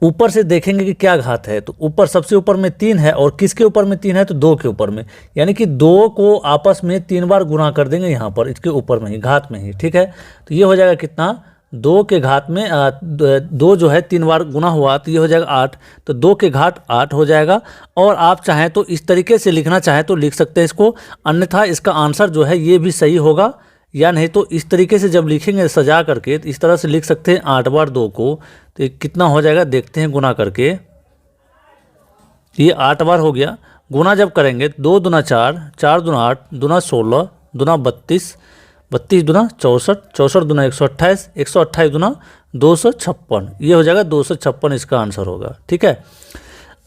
ऊपर से देखेंगे कि क्या घात है। तो ऊपर सबसे ऊपर में 3 है, और किसके ऊपर में 3 है, तो 2 के ऊपर में, यानी कि 2 को आपस में 3 बार गुना कर देंगे यहाँ पर, इसके ऊपर में ही, घात में ही, ठीक है। तो ये हो जाएगा कितना, 2 के घात में 2 जो है 3 बार गुना हुआ, तो ये हो जाएगा 8। तो 2 के घात 8 हो जाएगा। और आप चाहें तो इस तरीके से लिखना चाहें तो लिख सकते हैं इसको, अन्यथा इसका आंसर जो है ये भी सही होगा। या नहीं तो इस तरीके से जब लिखेंगे सजा करके, तो इस तरह से लिख सकते हैं 8 बार 2 को, तो ये कितना हो जाएगा देखते हैं गुना करके। ये 8 बार हो गया। गुना जब करेंगे 2 दूना 4, 4 दूना 8, दूना 16, दूना 32, 32 दूना 64, 64 दूना 128, 128 दूना 256, ये हो जाएगा 256, इसका आंसर होगा, ठीक है।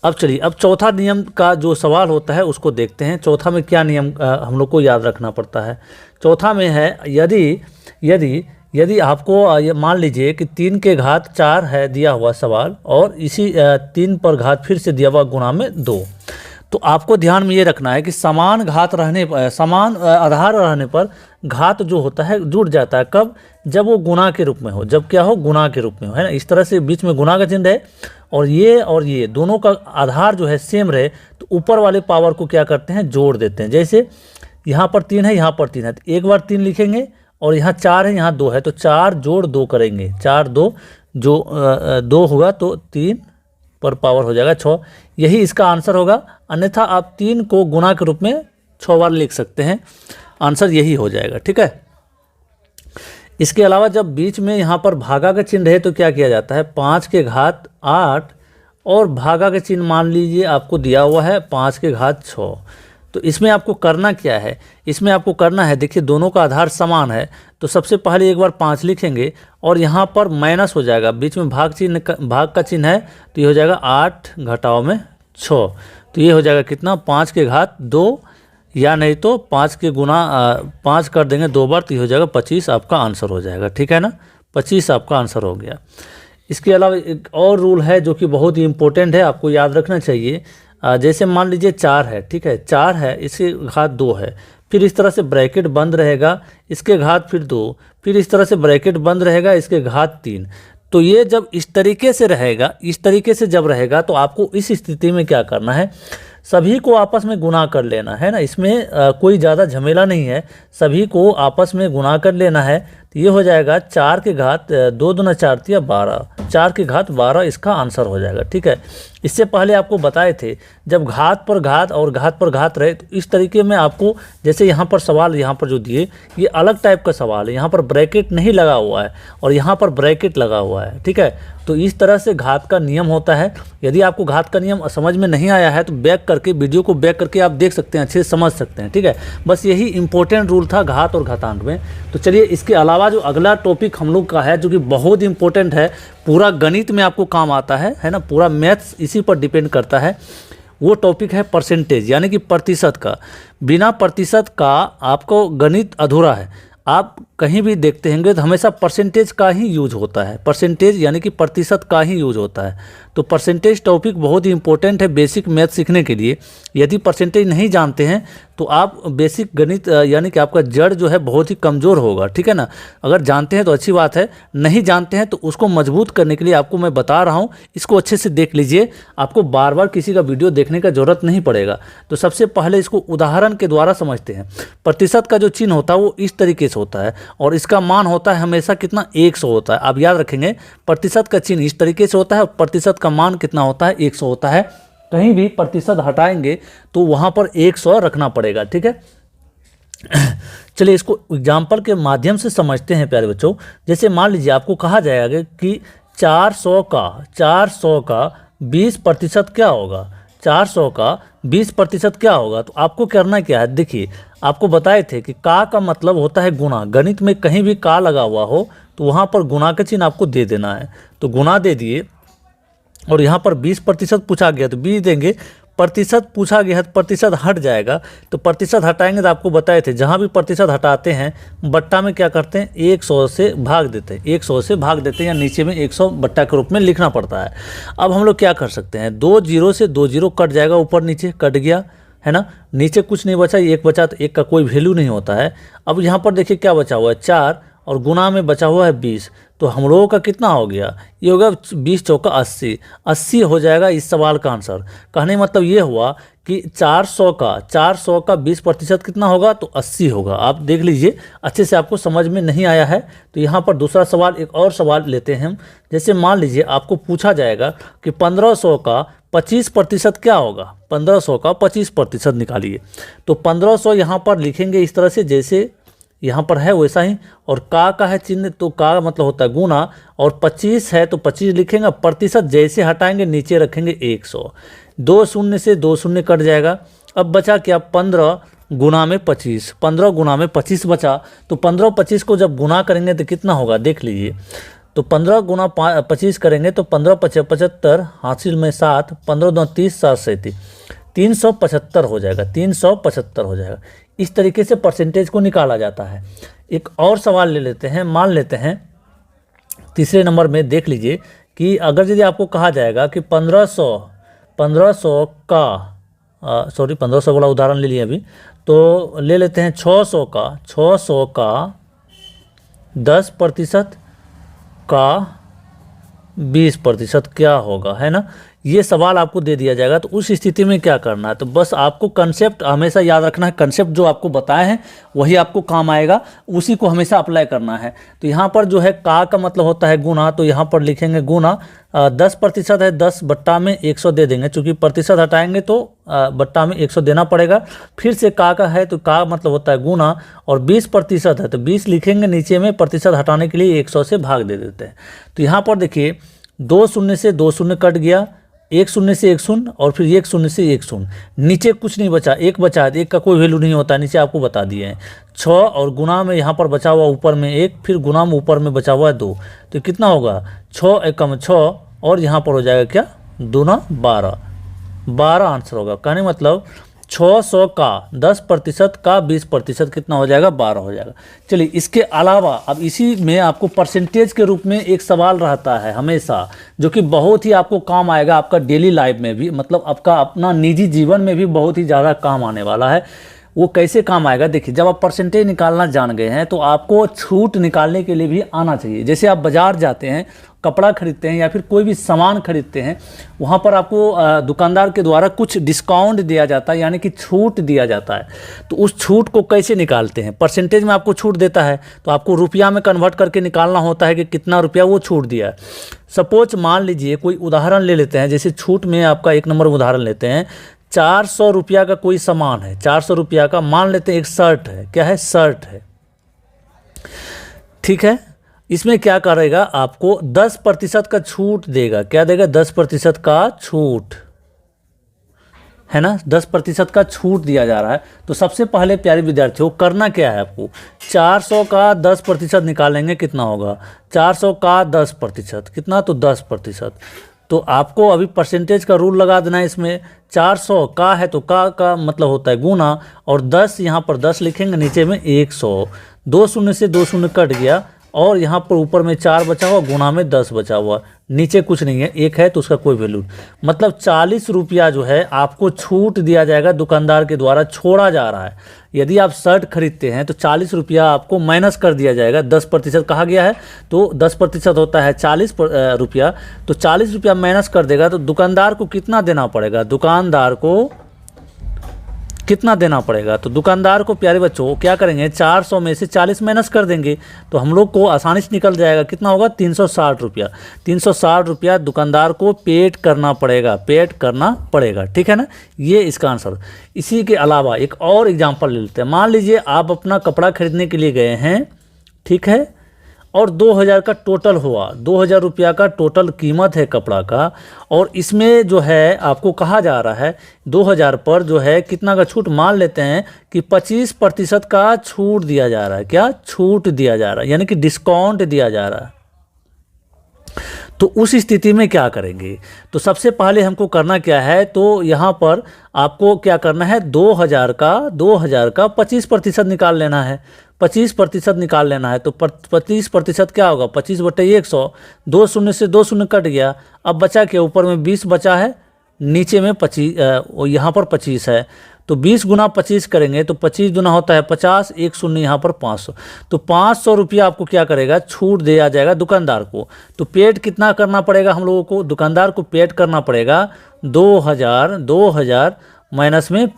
अब चलिए, अब चौथा नियम का जो सवाल होता है उसको देखते हैं। चौथा में क्या नियम हम लोग को याद रखना पड़ता है। चौथा में है, यदि आपको ये मान लीजिए कि 3 के घात 4 है दिया हुआ सवाल, और इसी 3 पर घात फिर से दिया हुआ गुना में 2, तो आपको ध्यान में ये रखना है कि समान घात रहने पर, समान आधार रहने पर घात जो होता है जुड़ जाता है। कब, जब वो गुना के रूप में हो, जब क्या हो, गुना के रूप में हो, है ना। इस तरह से बीच में गुना का चिन्ह है और ये दोनों का आधार जो है सेम रहे, तो ऊपर वाले पावर को क्या करते हैं, जोड़ देते हैं। जैसे यहाँ पर 3 है, यहाँ पर 3 है, तो एक बार 3 लिखेंगे, और यहाँ 4 है, यहाँ 2 है, तो 4 जोड़ 2 करेंगे, 4 2 जो 2 होगा, तो 3 पर पावर हो जाएगा 6, यही इसका आंसर होगा। अन्यथा आप 3 को गुना के रूप में 6 बार लिख सकते हैं, आंसर यही हो जाएगा, ठीक है। इसके अलावा जब बीच में यहाँ पर भागा का चिन्ह है तो क्या किया जाता है, 5 के घात 8 और भागा का चिन्ह मान लीजिए आपको दिया हुआ है 5 के घात 6। तो इसमें आपको करना क्या है, इसमें आपको करना है, देखिए दोनों का आधार समान है, तो सबसे पहले एक बार 5 लिखेंगे, और यहाँ पर माइनस हो जाएगा, बीच में भाग का चिन्ह है, तो ये हो जाएगा 8 घटाव में 6, तो ये हो जाएगा कितना, 5 के घात 2, या नहीं तो 5 के गुना 5 कर देंगे 2 बार, तो ये हो जाएगा 25, आपका आंसर हो जाएगा, ठीक है ना, 25 आपका आंसर हो गया। इसके अलावा एक और रूल है जो कि बहुत ही इम्पोर्टेंट है, आपको याद रखना चाहिए। जैसे मान लीजिए 4 है, ठीक है, 4 है, इसके घात 2 है, फिर इस तरह से ब्रैकेट बंद रहेगा, इसके घात फिर 2, फिर इस तरह से ब्रैकेट बंद रहेगा, इसके घात 3। तो ये जब इस तरीके से रहेगा, इस तरीके से जब रहेगा, तो आपको इस स्थिति में क्या करना है, सभी को आपस में गुना कर लेना है ना। इसमें कोई ज़्यादा झमेला नहीं है, सभी को आपस में गुना कर लेना है। तो ये हो जाएगा 4 की घात 2 दूना 4 तिया 12, 4 की घात 12 इसका आंसर हो जाएगा। ठीक है, इससे पहले आपको बताए थे जब घात पर घात और घात पर घात रहे तो इस तरीके में आपको, जैसे यहाँ पर सवाल यहाँ पर जो दिए ये अलग टाइप का सवाल है, यहाँ पर ब्रैकेट नहीं लगा हुआ है और यहाँ पर ब्रैकेट लगा हुआ है। ठीक है, तो इस तरह से घात का नियम होता है। यदि आपको घात का नियम समझ में नहीं आया है तो बैक करके वीडियो को बैक करके आप देख सकते हैं, अच्छे से समझ सकते हैं। ठीक है, बस यही इंपॉर्टेंट रूल था घात और घातांक में। तो चलिए इसके अलावा जो अगला टॉपिक हम लोग का है जो कि बहुत इंपॉर्टेंट है, पूरा गणित में आपको काम आता है ना, पूरा मैथ्स इसी पर डिपेंड करता है, वो टॉपिक है परसेंटेज यानी कि प्रतिशत का। बिना प्रतिशत का आपको गणित अधूरा है। आप कहीं भी देखते होंगे तो हमेशा परसेंटेज का ही यूज होता है, परसेंटेज यानी कि प्रतिशत का ही यूज होता है। तो परसेंटेज टॉपिक बहुत ही इंपॉर्टेंट है बेसिक मैथ सीखने के लिए। यदि परसेंटेज नहीं जानते हैं तो आप बेसिक गणित यानी कि आपका जड़ जो है बहुत ही कमज़ोर होगा। ठीक है ना, अगर जानते हैं तो अच्छी बात है, नहीं जानते हैं तो उसको मजबूत करने के लिए आपको मैं बता रहा हूँ, इसको अच्छे से देख लीजिए, आपको बार बार किसी का वीडियो देखने का ज़रूरत नहीं पड़ेगा। तो सबसे पहले इसको उदाहरण के द्वारा समझते हैं। प्रतिशत का जो चिन्ह होता है वो इस तरीके से होता है और इसका मान होता है हमेशा कितना, 100 होता है। आप याद रखेंगे प्रतिशत का चिन्ह इस तरीके से होता है और प्रतिशत का मान कितना होता है, 100 होता है। कहीं भी प्रतिशत हटाएंगे तो वहाँ पर 100 रखना पड़ेगा। ठीक है, चलिए इसको एग्जाम्पल के माध्यम से समझते हैं प्यारे बच्चों। जैसे मान लीजिए आपको कहा जाएगा कि 400 का 20% क्या होगा, 400 का 20% क्या होगा। तो आपको करना क्या है, देखिए आपको बताए थे कि का मतलब होता है गुना। गणित में कहीं भी का लगा हुआ हो तो वहाँ पर गुना का चिन्ह आपको दे देना है। तो गुना दे दिए और यहाँ पर 20% पूछा गया तो 20 देंगे, प्रतिशत पूछा गया है तो प्रतिशत हट जाएगा। तो प्रतिशत हटाएंगे तो आपको बताए थे जहाँ भी प्रतिशत हटाते हैं बट्टा में क्या करते हैं, 100 से भाग देते हैं, 100 से भाग देते हैं या नीचे में 100 बट्टा के रूप में लिखना पड़ता है। अब हम लोग क्या कर सकते हैं, 2 0 से 2 0 कट जाएगा, ऊपर नीचे कट गया है ना, नीचे कुछ नहीं बचा, 1 बचा तो 1 का कोई वैल्यू नहीं होता है। अब यहाँ पर देखिए क्या बचा हुआ है, 4 और गुना में बचा हुआ है 20, तो हम लोगों का कितना हो गया, ये होगा 20 चौका 80, 80 हो जाएगा इस सवाल का आंसर। कहने मतलब ये हुआ कि 400 का 20% कितना होगा, तो 80 होगा। आप देख लीजिए अच्छे से, आपको समझ में नहीं आया है तो यहाँ पर दूसरा सवाल, एक और सवाल लेते हैं हम। जैसे मान लीजिए आपको पूछा जाएगा कि 1500 का 25% क्या होगा, 1500 का 25% निकालिए। तो 1500 यहाँ पर लिखेंगे इस तरह से जैसे यहाँ पर है वैसा ही, और का है चिन्ह, तो का मतलब होता है गुना, और 25 है तो 25 लिखेंगे, प्रतिशत जैसे हटाएंगे नीचे रखेंगे 100, 2 शून्य से 2 शून्य कट जाएगा। अब बचा क्या, 15 गुना में 25, 15 गुना में 25 बचा। तो 15 25 को जब गुना करेंगे तो कितना होगा, देख लीजिए। तो 15 गुना 25 करेंगे तो 15 75 हासिल में 7, 15 2 30 7 37, 375 हो जाएगा, 375 हो जाएगा। इस तरीके से परसेंटेज को निकाला जाता है। एक और सवाल ले लेते हैं, मान लेते हैं तीसरे नंबर में, देख लीजिए कि अगर यदि आपको कहा जाएगा कि 1500 का 1500 वाला उदाहरण ले लिए अभी, तो ले लेते हैं 600 का 10% का 20% क्या होगा, है ना। ये सवाल आपको दे दिया जाएगा तो उस स्थिति में क्या करना है, तो बस आपको कंसेप्ट हमेशा याद रखना है। कंसेप्ट जो आपको बताए हैं वही आपको काम आएगा, उसी को हमेशा अप्लाई करना है। तो यहाँ पर जो है का मतलब होता है गुना, तो यहाँ पर लिखेंगे गुना, 10% है, 10 बट्टा में 100 दे देंगे, चूँकि प्रतिशत हटाएंगे तो बट्टा में 100 देना पड़ेगा। फिर से का है तो का मतलब होता है गुना, और 20% है तो 20 लिखेंगे, नीचे में प्रतिशत हटाने के लिए 100 से भाग दे देते हैं। तो यहाँ पर देखिए 2 शून्य से 2 शून्य कट गया, 1 शून्य से 1 शून्य, और फिर 1 शून्य से 1 शून्य, नीचे कुछ नहीं बचा, 1 बचा है, 1 का कोई वैल्यू नहीं होता, नीचे आपको बता दिए हैं। 6 और गुना में यहाँ पर बचा हुआ ऊपर में 1, फिर गुना में ऊपर में बचा हुआ है 2, तो कितना होगा 6 एकम 6, और यहाँ पर हो जाएगा क्या, दूना 12 आंसर होगा। कहने मतलब 600 का 10% का 20% कितना हो जाएगा, 12 हो जाएगा। चलिए इसके अलावा अब इसी में आपको परसेंटेज के रूप में एक सवाल रहता है हमेशा, जो कि बहुत ही आपको काम आएगा, आपका डेली लाइफ में भी, मतलब आपका अपना निजी जीवन में भी बहुत ही ज़्यादा काम आने वाला है। वो कैसे काम आएगा, देखिए जब आप परसेंटेज निकालना जान गए हैं तो आपको छूट निकालने के लिए भी आना चाहिए। जैसे आप बाज़ार जाते हैं कपड़ा खरीदते हैं या फिर कोई भी सामान खरीदते हैं, वहाँ पर आपको दुकानदार के द्वारा कुछ डिस्काउंट दिया जाता है, यानी कि छूट दिया जाता है। तो उस छूट को कैसे निकालते हैं? परसेंटेज में आपको छूट देता है, तो आपको रुपया में कन्वर्ट करके निकालना होता है कि कितना रुपया वो छूट दिया है। सपोज मान लीजिए कोई उदाहरण ले लेते हैं, जैसे छूट में आपका 1 नंबर उदाहरण लेते हैं। 400 रुपया का कोई सामान है, 400 रुपया का, मान लेते हैं एक शर्ट है, क्या है, शर्ट है, ठीक है। इसमें क्या करेगा, आपको 10% का छूट देगा। क्या देगा? 10% का छूट, है ना, 10% का छूट दिया जा रहा है। तो सबसे पहले प्यारे विद्यार्थियों, करना क्या है आपको, 400 का 10% निकालेंगे, कितना होगा, 400 का 10%, कितना, तो 10%। तो आपको अभी परसेंटेज का रूल लगा देना है इसमें। 400 का है तो का मतलब होता है गुना, और 10 यहाँ पर 10 लिखेंगे, नीचे में 100, 2 शून्य से 2 शून्य कट गया, और यहाँ पर ऊपर में 4 बचा हुआ, गुना में 10 बचा हुआ, नीचे कुछ नहीं है, 1 है तो उसका कोई वैल्यू। मतलब 40 रुपया जो है आपको छूट दिया जाएगा, दुकानदार के द्वारा छोड़ा जा रहा है। यदि आप शर्ट खरीदते हैं तो 40 रुपया आपको माइनस कर दिया जाएगा। 10% कहा गया है, तो 10% होता है 40 रुपया, तो 40 रुपया माइनस कर देगा, तो दुकानदार को कितना देना पड़ेगा, दुकानदार को कितना देना पड़ेगा। तो दुकानदार को प्यारे बच्चों क्या करेंगे, 400 में से 40 माइनस कर देंगे, तो हम लोग को आसानी से निकल जाएगा, कितना होगा, 360 रुपया। 360 रुपया दुकानदार को पेड करना पड़ेगा, पेड करना पड़ेगा, ठीक है ना, ये इसका आंसर। इसी के अलावा एक और एग्जाम्पल ले लेते हैं। मान लीजिए आप अपना कपड़ा खरीदने के लिए गए हैं, ठीक है, और 2000 का टोटल हुआ, 2000 रुपया का टोटल कीमत है कपड़ा का, और इसमें जो है आपको कहा जा रहा है 2000 पर जो है कितना का छूट, मान लेते हैं कि 25% का छूट दिया जा रहा है। क्या छूट दिया जा रहा है, यानी कि डिस्काउंट दिया जा रहा है। तो उस स्थिति में क्या करेंगे, तो सबसे पहले हमको करना क्या है, तो यहाँ पर आपको क्या करना है, 2000 का 25% निकाल लेना है, 25% निकाल लेना है। तो 25% क्या होगा, 25/100, 2 शून्य से 2 शून्य कट गया, अब बचा क्या, ऊपर में 20 बचा है, नीचे में 25, यहाँ पर 25 है, तो 20 गुना 25 करेंगे तो 25 गुना होता है 50, 1 शून्य यहाँ पर 500, तो 500 रुपया आपको क्या करेगा, छूट दिया जाएगा दुकानदार को। तो पेड कितना करना पड़ेगा हम लोगों को, दुकानदार को पेड करना पड़ेगा 2000 माइनस में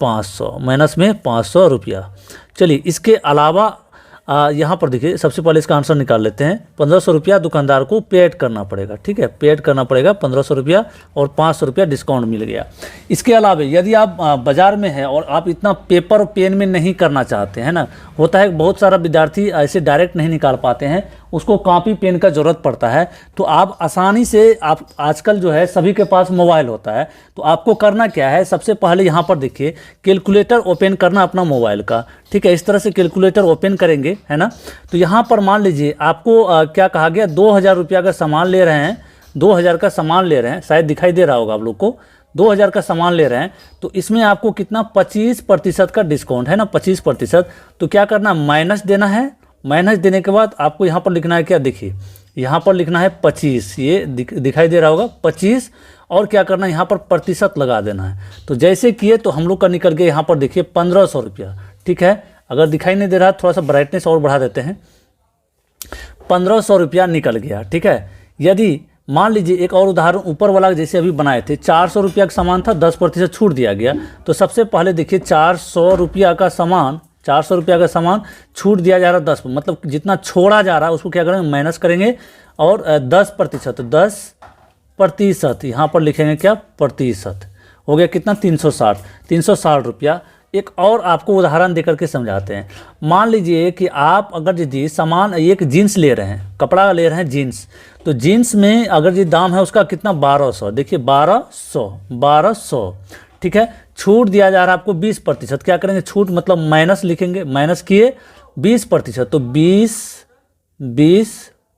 500 रुपया। चलिए इसके अलावा यहाँ पर देखिए, सबसे पहले इसका आंसर निकाल लेते हैं। 1500 रुपया दुकानदार को पेड करना पड़ेगा, ठीक है, पेड करना पड़ेगा 1500 रुपया, और 500 रुपया डिस्काउंट मिल गया। इसके अलावा यदि आप बाज़ार में हैं और आप इतना पेपर और पेन में नहीं करना चाहते हैं ना, होता है बहुत सारा विद्यार्थी ऐसे डायरेक्ट नहीं निकाल पाते हैं, उसको कॉपी पेन का ज़रूरत पड़ता है, तो आप आसानी से, आप आजकल जो है सभी के पास मोबाइल होता है, तो आपको करना क्या है, सबसे पहले यहाँ पर देखिए कैलकुलेटर ओपन करना अपना मोबाइल का, ठीक है, इस तरह से कैलकुलेटर ओपन करेंगे, है ना। तो यहाँ पर मान लीजिए आपको क्या कहा गया, 2000 रुपया का सामान ले रहे हैं, 2000 का सामान ले रहे हैं, शायद दिखाई दे रहा होगा आप लोग को, 2000 का सामान ले रहे हैं, तो इसमें आपको कितना, 25% का डिस्काउंट है ना, 25%। तो क्या करना, माइनस देना है, माइनस देने के बाद आपको यहाँ पर लिखना है, क्या देखिए यहाँ पर लिखना है 25, ये दिखाई दे रहा होगा 25, और क्या करना है, यहाँ पर प्रतिशत लगा देना है। तो जैसे किए तो हम लोग का निकल गया यहाँ पर देखिए 1500 रुपया, ठीक है। अगर दिखाई नहीं दे रहा, थोड़ा सा ब्राइटनेस और बढ़ा देते हैं, 1500 रुपया निकल गया, ठीक है। यदि मान लीजिए एक और उदाहरण ऊपर वाला जैसे अभी बनाए थे, 400 रुपया का सामान था, 10% छूट दिया गया, तो सबसे पहले देखिए 400 रुपया का सामान, 400 रुपया का सामान छूट दिया जा रहा है 10, मतलब जितना छोड़ा जा रहा है उसको क्या करेंगे, माइनस करेंगे, और 10% यहाँ पर लिखेंगे क्या, प्रतिशत, हो गया कितना, 360 रुपया। एक और आपको उदाहरण देकर के समझाते हैं। मान लीजिए कि आप अगर यदि सामान, एक जीन्स ले रहे हैं, कपड़ा ले रहे हैं जीन्स, तो जीन्स में अगर ये दाम है उसका कितना, 1200, देखिए 1200, ठीक है। छूट दिया जा रहा है आपको 20%, क्या करेंगे, छूट मतलब माइनस लिखेंगे, माइनस किए 20%, तो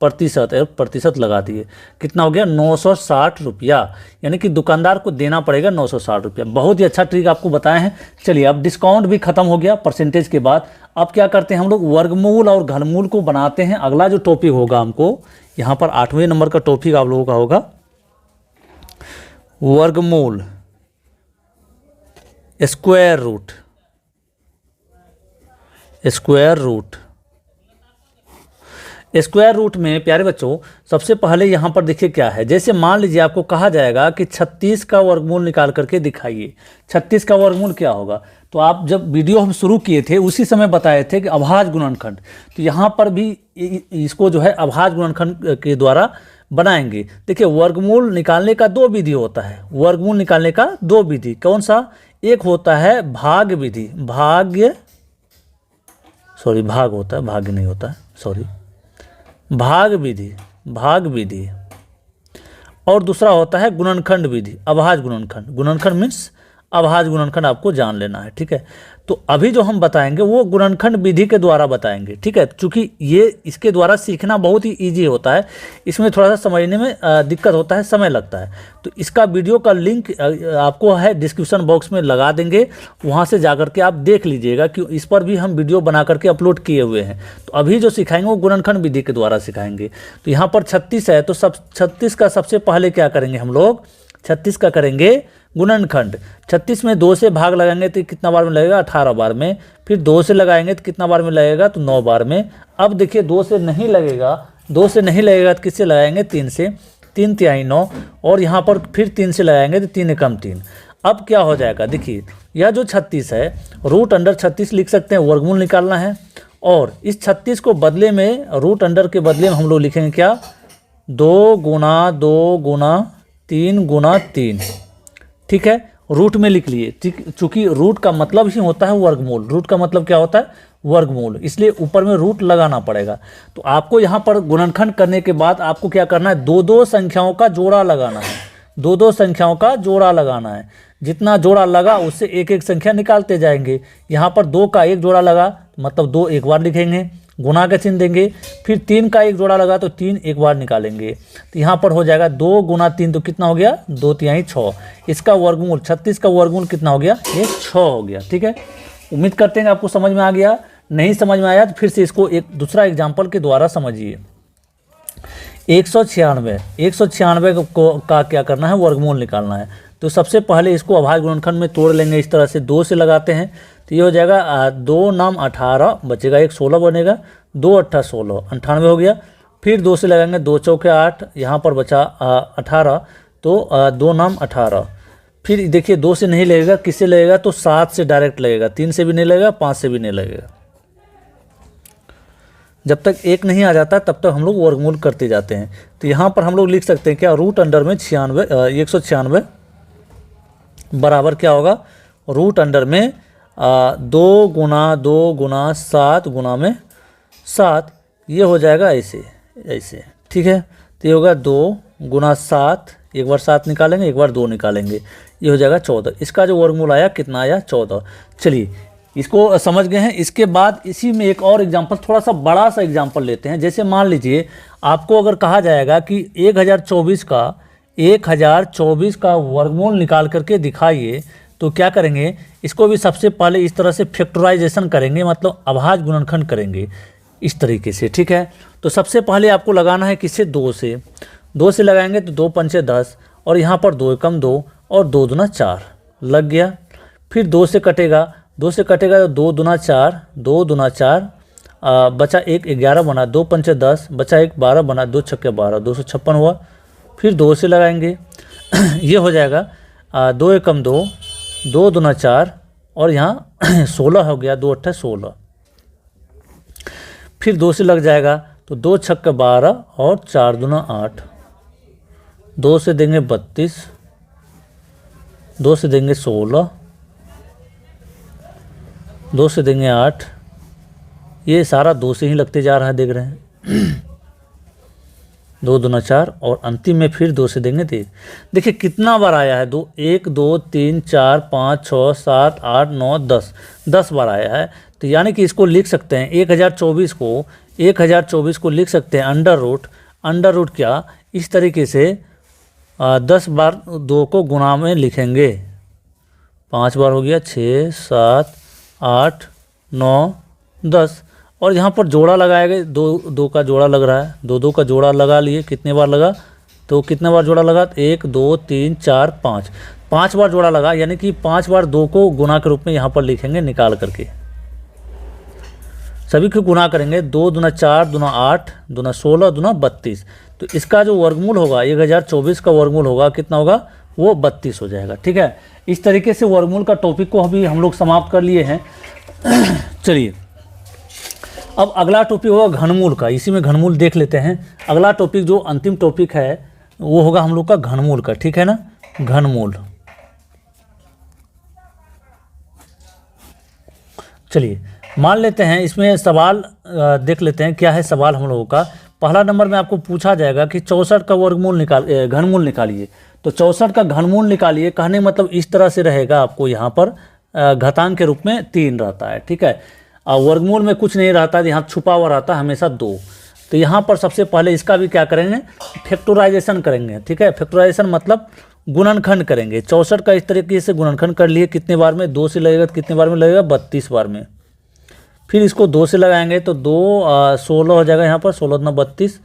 20% लगा दिए, कितना हो गया, 960 रुपया, यानी कि दुकानदार को देना पड़ेगा 960 रुपया। बहुत ही अच्छा ट्रिक आपको बताए हैं। चलिए अब डिस्काउंट भी खत्म हो गया परसेंटेज के बाद, अब क्या करते हैं हम लोग, वर्गमूल और घनमूल को बनाते हैं। अगला जो टॉपिक होगा हमको यहाँ पर 8वें नंबर का टॉपिक आप लोगों का होगा वर्गमूल, स्क्वायर स्क्वायर रूट में प्यारे बच्चों सबसे पहले यहाँ पर देखिए क्या है। जैसे मान लीजिए आपको कहा जाएगा कि 36 का वर्गमूल निकाल करके दिखाइए। 36 का वर्गमूल क्या होगा, तो आप जब वीडियो हम शुरू किए थे उसी समय बताए थे कि अभाज्य गुणनखंड, तो यहाँ पर भी इसको जो है अभाज्य गुणनखंड के द्वारा बनाएंगे। देखिए वर्गमूल निकालने का दो विधि होता है, वर्गमूल निकालने का दो विधि। कौन सा, एक होता है भाग विधि, भाग होता है, भाग्य नहीं होता है, भाग विधि, और दूसरा होता है गुणनखंड विधि, अभाज्य गुणनखंड। गुणनखंड मीन्स अभाज्य गुणनखंड आपको जान लेना है, ठीक है। तो अभी जो हम बताएंगे वो गुणनखंड विधि के द्वारा बताएंगे, ठीक है। चूंकि ये इसके द्वारा सीखना बहुत ही इजी होता है, इसमें थोड़ा सा समझने में दिक्कत होता है, समय लगता है। तो इसका वीडियो का लिंक आपको है डिस्क्रिप्शन बॉक्स में लगा देंगे, वहाँ से जाकर के आप देख लीजिएगा कि इस पर भी हम वीडियो बना करके अपलोड किए हुए हैं। तो अभी जो सिखाएंगे वो गुणनखंड विधि के द्वारा सिखाएंगे। तो यहाँ पर 36 है, तो 36 का सबसे पहले क्या करेंगे हम लोग, 36 का करेंगे गुणनखंड। 36 में 2 से भाग लगाएंगे तो कितना बार में लगेगा, 18 बार में। फिर 2 से लगाएंगे तो कितना बार में लगेगा, तो 9 बार में। अब देखिए 2 से नहीं लगेगा तो किससे लगाएंगे, 3 से। 3 तिहाई 9, और यहाँ पर फिर 3 से लगाएंगे तो 3 एकम 3। अब क्या हो जाएगा, देखिए यह जो 36 है रूट अंडर 36 लिख सकते हैं, वर्गमूल निकालना है। और इस 36 को बदले में रूट अंडर के बदले में हम लोग लिखेंगे क्या, 2 गुना 2 गुना 3 गुना 3, ठीक है। रूट में लिख लिए, ठीक, चूंकि रूट का मतलब ही होता है वर्गमूल। रूट का मतलब क्या होता है, वर्गमूल, इसलिए ऊपर में रूट लगाना पड़ेगा। तो आपको यहाँ पर गुणनखंड करने के बाद आपको क्या करना है, 2-2 संख्याओं का जोड़ा लगाना है, 2-2 संख्याओं का जोड़ा लगाना है। जितना जोड़ा लगा उससे एक एक संख्या निकालते जाएंगे। यहाँ पर 2 का एक जोड़ा लगा मतलब 2 एक बार लिखेंगे, गुना का चिन्ह देंगे। फिर 3 का एक जोड़ा लगा तो 3 एक बार निकालेंगे। तो यहाँ पर हो जाएगा 2 गुना 3, तो कितना हो गया, 2 तिहाई 6। इसका वर्गमूल 36 का वर्गमूल कितना हो गया, ये 6 हो गया, ठीक है। उम्मीद करते हैं आपको समझ में आ गया। नहीं समझ में आया तो फिर से इसको एक दूसरा एग्जाम्पल के द्वारा समझिए। 196 को का क्या करना है, वर्गमूल निकालना है। तो सबसे पहले इसको अभाज्य गुणनखंड में तोड़ लेंगे, इस तरह से 2 से लगाते हैं तो ये हो जाएगा 2 नाम 18 बचेगा, एक 16 बनेगा, 2 8 16 98 हो गया। फिर 2 से लगाएंगे, 2 चौके 8, यहाँ पर बचा 18, तो 2 नाम 18। फिर देखिए 2 से नहीं लगेगा, किससे लगेगा, तो 7 से डायरेक्ट लगेगा, 3 से भी नहीं लगेगा, 5 से भी नहीं लगेगा। जब तक 1 नहीं आ जाता तब तक हम लोग वर्गमूल करते जाते हैं। तो यहाँ पर हम लोग लिख सकते हैं क्या, रूट अंडर में 196 बराबर क्या होगा, रूट अंडर में 2 गुना 2 गुना 7 गुना में 7, ये हो जाएगा ऐसे, ठीक है। तो ये होगा 2 गुना 7, एक बार 7 निकालेंगे, एक बार 2 निकालेंगे, ये हो जाएगा 14। इसका जो वर्गमूल आया कितना आया, 14। चलिए इसको समझ गए हैं। इसके बाद इसी में एक और एग्जाम्पल, थोड़ा सा बड़ा सा एग्जाम्पल लेते हैं। जैसे मान लीजिए आपको अगर कहा जाएगा कि 1024 का वर्गमूल निकाल करके दिखाइए, तो क्या करेंगे, इसको भी सबसे पहले इस तरह से फैक्टराइजेशन करेंगे, मतलब अभाज्य गुणनखंड करेंगे इस तरीके से, ठीक है। तो सबसे पहले आपको लगाना है किससे, 2 से। 2 से लगाएंगे तो 2 पंचे 10, और यहाँ पर 2 एकम 2 और 2 दूना 4 लग गया। फिर 2 से कटेगा, 2 से कटेगा तो 2 दूना 4, 2 दूना 4, बचा 1 11 बना, 2 पंचे 10, बचा 1 12 बना, 2 छक्के 12, 256 हुआ। फिर 2 से लगाएंगे ये हो जाएगा 2 एकम 2, 2 दूना 4, और यहाँ 16 हो गया, 2 8 16। फिर 2 से लग जाएगा तो 2 छक्के 12 और 4 दूना 8, 2 से देंगे 32, 2 से देंगे 16, 2 से देंगे 8। ये सारा 2 से ही लगते जा रहा है, देख रहे हैं 2 दूना 4, और अंतिम में फिर 2 से देंगे 3। देखिए कितना बार आया है, 1 2 3 4 5 6 7 8 9 10 बार आया है। तो यानी कि इसको लिख सकते हैं 1024 को लिख सकते हैं अंडर रूट क्या, इस तरीके से 10 बार 2 को गुणा में लिखेंगे। 5 बार हो गया, 6 7 8 9 10, और यहाँ पर जोड़ा लगाएंगे, 2 का जोड़ा लग रहा है, 2 का जोड़ा लगा लिए। कितने बार लगा, तो कितने बार जोड़ा लगा, 1 2 3 4 5 बार जोड़ा लगा, यानी कि 5 बार 2 को गुना के रूप में यहाँ पर लिखेंगे निकाल करके। सभी को गुना करेंगे, 2 दूना 4 दूना 8 दूना 16 दूना 32। तो इसका जो वर्गमूल होगा 1024 का वर्गमूल होगा कितना होगा, वो 32 हो जाएगा। ठीक है, इस तरीके से वर्गमूल का टॉपिक को अभी हम लोग समाप्त कर लिए हैं। चलिए अब अगला टॉपिक होगा घनमूल का, इसी में घनमूल देख लेते हैं। अगला टॉपिक जो अंतिम टॉपिक है वो होगा हम लोग का घनमूल का। ठीक है ना, घनमूल। चलिए मान लेते हैं इसमें सवाल देख लेते हैं, क्या है सवाल हम लोगों का। पहला नंबर में आपको पूछा जाएगा कि 64 का वर्गमूल घनमूल निकालिए। तो 64 का घनमूल निकालिए, कहने मतलब इस तरह से रहेगा, आपको यहाँ पर घातांक के रूप में 3 रहता है। ठीक है, वर्गमूल में कुछ नहीं रहता है, यहाँ छुपा हुआ रहता है हमेशा 2। तो यहाँ पर सबसे पहले इसका भी क्या करेंगे, फैक्टराइजेशन करेंगे। ठीक है, फैक्टराइजेशन मतलब गुणनखंड करेंगे। 64 का इस तरीके से गुणनखंड कर लिए, कितने बार में, 2 से लगेगा, तो कितने बार में लगेगा, 32 बार में। फिर इसको 2 से लगाएंगे तो 2 16 हो जाएगा, यहाँ पर 16 दूना 32,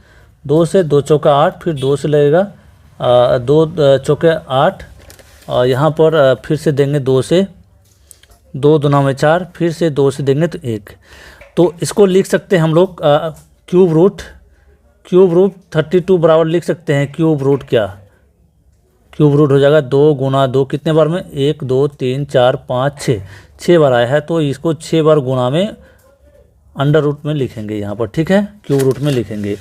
2 से 2 चौका 8, फिर 2 से लगेगा 2 चौके 8, और यहाँ पर फिर से देंगे 2 से, 2 दूना में 4, फिर से 2 से देंगे तो 1। तो इसको लिख सकते हैं हम लोग क्यूब रूट 32 बराबर लिख सकते हैं क्यूब रूट, क्या क्यूब रूट हो जाएगा 2 गुना 2, कितने बार में, 1 2 3 4 5 6, 6 बार आया है, तो इसको 6 बार गुना में अंडर रूट में लिखेंगे यहाँ पर। ठीक है, क्यूब रूट में लिखेंगे।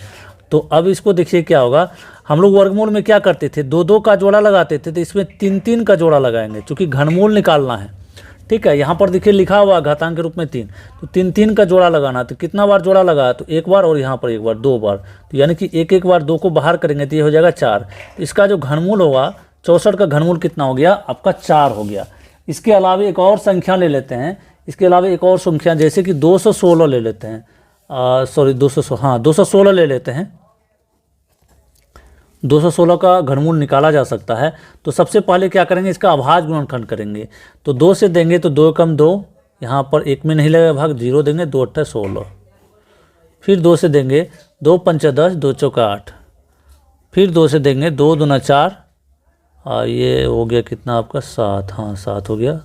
तो अब इसको देखिए क्या होगा, हम लोग वर्गमूल में क्या करते थे, 2 का जोड़ा लगाते थे, तो इसमें 3 का जोड़ा लगाएंगे क्योंकि घनमूल निकालना है। ठीक है, यहाँ पर देखिए लिखा हुआ घातांक के रूप में 3, तो 3 का जोड़ा लगाना। तो कितना बार जोड़ा लगा, तो 1 बार, और यहाँ पर 1 बार, 2 बार, तो यानी कि 1 बार 2 को बाहर करेंगे तो ये हो जाएगा 4। तो इसका जो घनमूल होगा 64 का घनमूल कितना हो गया, आपका 4 हो गया। इसके अलावा एक और संख्या ले लेते हैं, इसके अलावा एक और संख्या जैसे कि 216 ले लेते हैं, 216 ले लेते हैं। 216 का घनमूल निकाला जा सकता है। तो सबसे पहले क्या करेंगे, इसका अभाज्य गुणनखंड करेंगे। तो 2 से देंगे तो 2 कम 2, यहाँ पर 1 में नहीं लगेगा भाग, 0 देंगे, 2 8 16, फिर 2 से देंगे 2 5 10, 2 चौका 8, फिर 2 से देंगे 2 दूना 4, ये हो गया कितना आपका 7, हाँ 7 हो गया,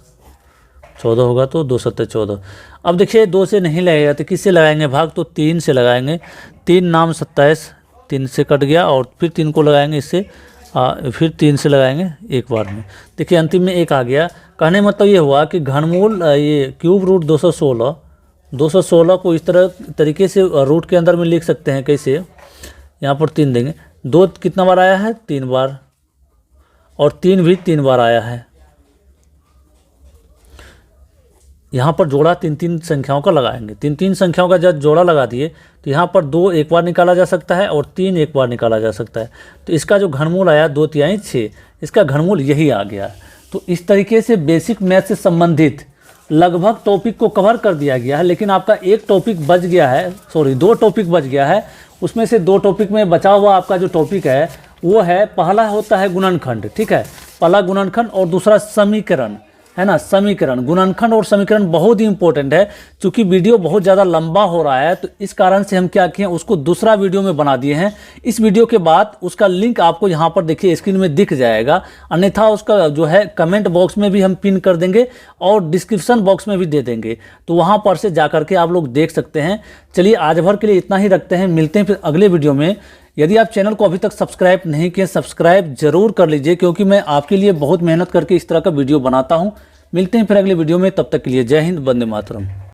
14 होगा तो 2 7 14। अब देखिए 2 से नहीं लगेगा तो किससे लगाएंगे भाग, तो 3 से लगाएंगे। 3 नाम 27, 3 से कट गया, और फिर 3 को लगाएंगे इससे, फिर 3 से लगाएंगे एक बार में। देखिए अंतिम में 1 आ गया। कहने मतलब ये हुआ कि घनमूल ये क्यूब रूट 216 को इस तरीके से रूट के अंदर में लिख सकते हैं। कैसे, यहाँ पर 3 देंगे, 2 कितना बार आया है, 3 बार, और 3 भी 3 बार आया है। यहाँ पर जोड़ा 3 संख्याओं का लगाएंगे। 3 संख्याओं का जब जोड़ा लगा दिए तो यहाँ पर 2 एक बार निकाला जा सकता है और 3 एक बार निकाला जा सकता है। तो इसका जो घनमूल आया 2 तिहाई 6, इसका घनमूल यही आ गया। तो इस तरीके से बेसिक मैथ से संबंधित लगभग टॉपिक को कवर कर दिया गया है। लेकिन आपका एक टॉपिक बच गया है, 2 टॉपिक बच गया है। उसमें से 2 टॉपिक में बचा हुआ आपका जो टॉपिक है वो है, पहला होता है गुणनखंड। ठीक है, पहला गुणनखंड और दूसरा समीकरण, है ना, समीकरण। गुणनखंड और समीकरण बहुत ही इंपॉर्टेंट है। क्योंकि वीडियो बहुत ज़्यादा लंबा हो रहा है तो इस कारण से हम क्या किए, उसको दूसरा वीडियो में बना दिए हैं। इस वीडियो के बाद उसका लिंक आपको यहाँ पर देखिए स्क्रीन में दिख जाएगा, अन्यथा उसका जो है कमेंट बॉक्स में भी हम पिन कर देंगे और डिस्क्रिप्शन बॉक्स में भी दे देंगे, तो वहाँ पर से जा करके आप लोग देख सकते हैं। चलिए आज भर के लिए इतना ही रखते हैं, मिलते हैं फिर अगले वीडियो में। यदि आप चैनल को अभी तक सब्सक्राइब नहीं किए, सब्सक्राइब जरूर कर लीजिए, क्योंकि मैं आपके लिए बहुत मेहनत करके इस तरह का वीडियो बनाता हूँ। मिलते हैं फिर अगले वीडियो में, तब तक के लिए जय हिंद, वंदे मातरम।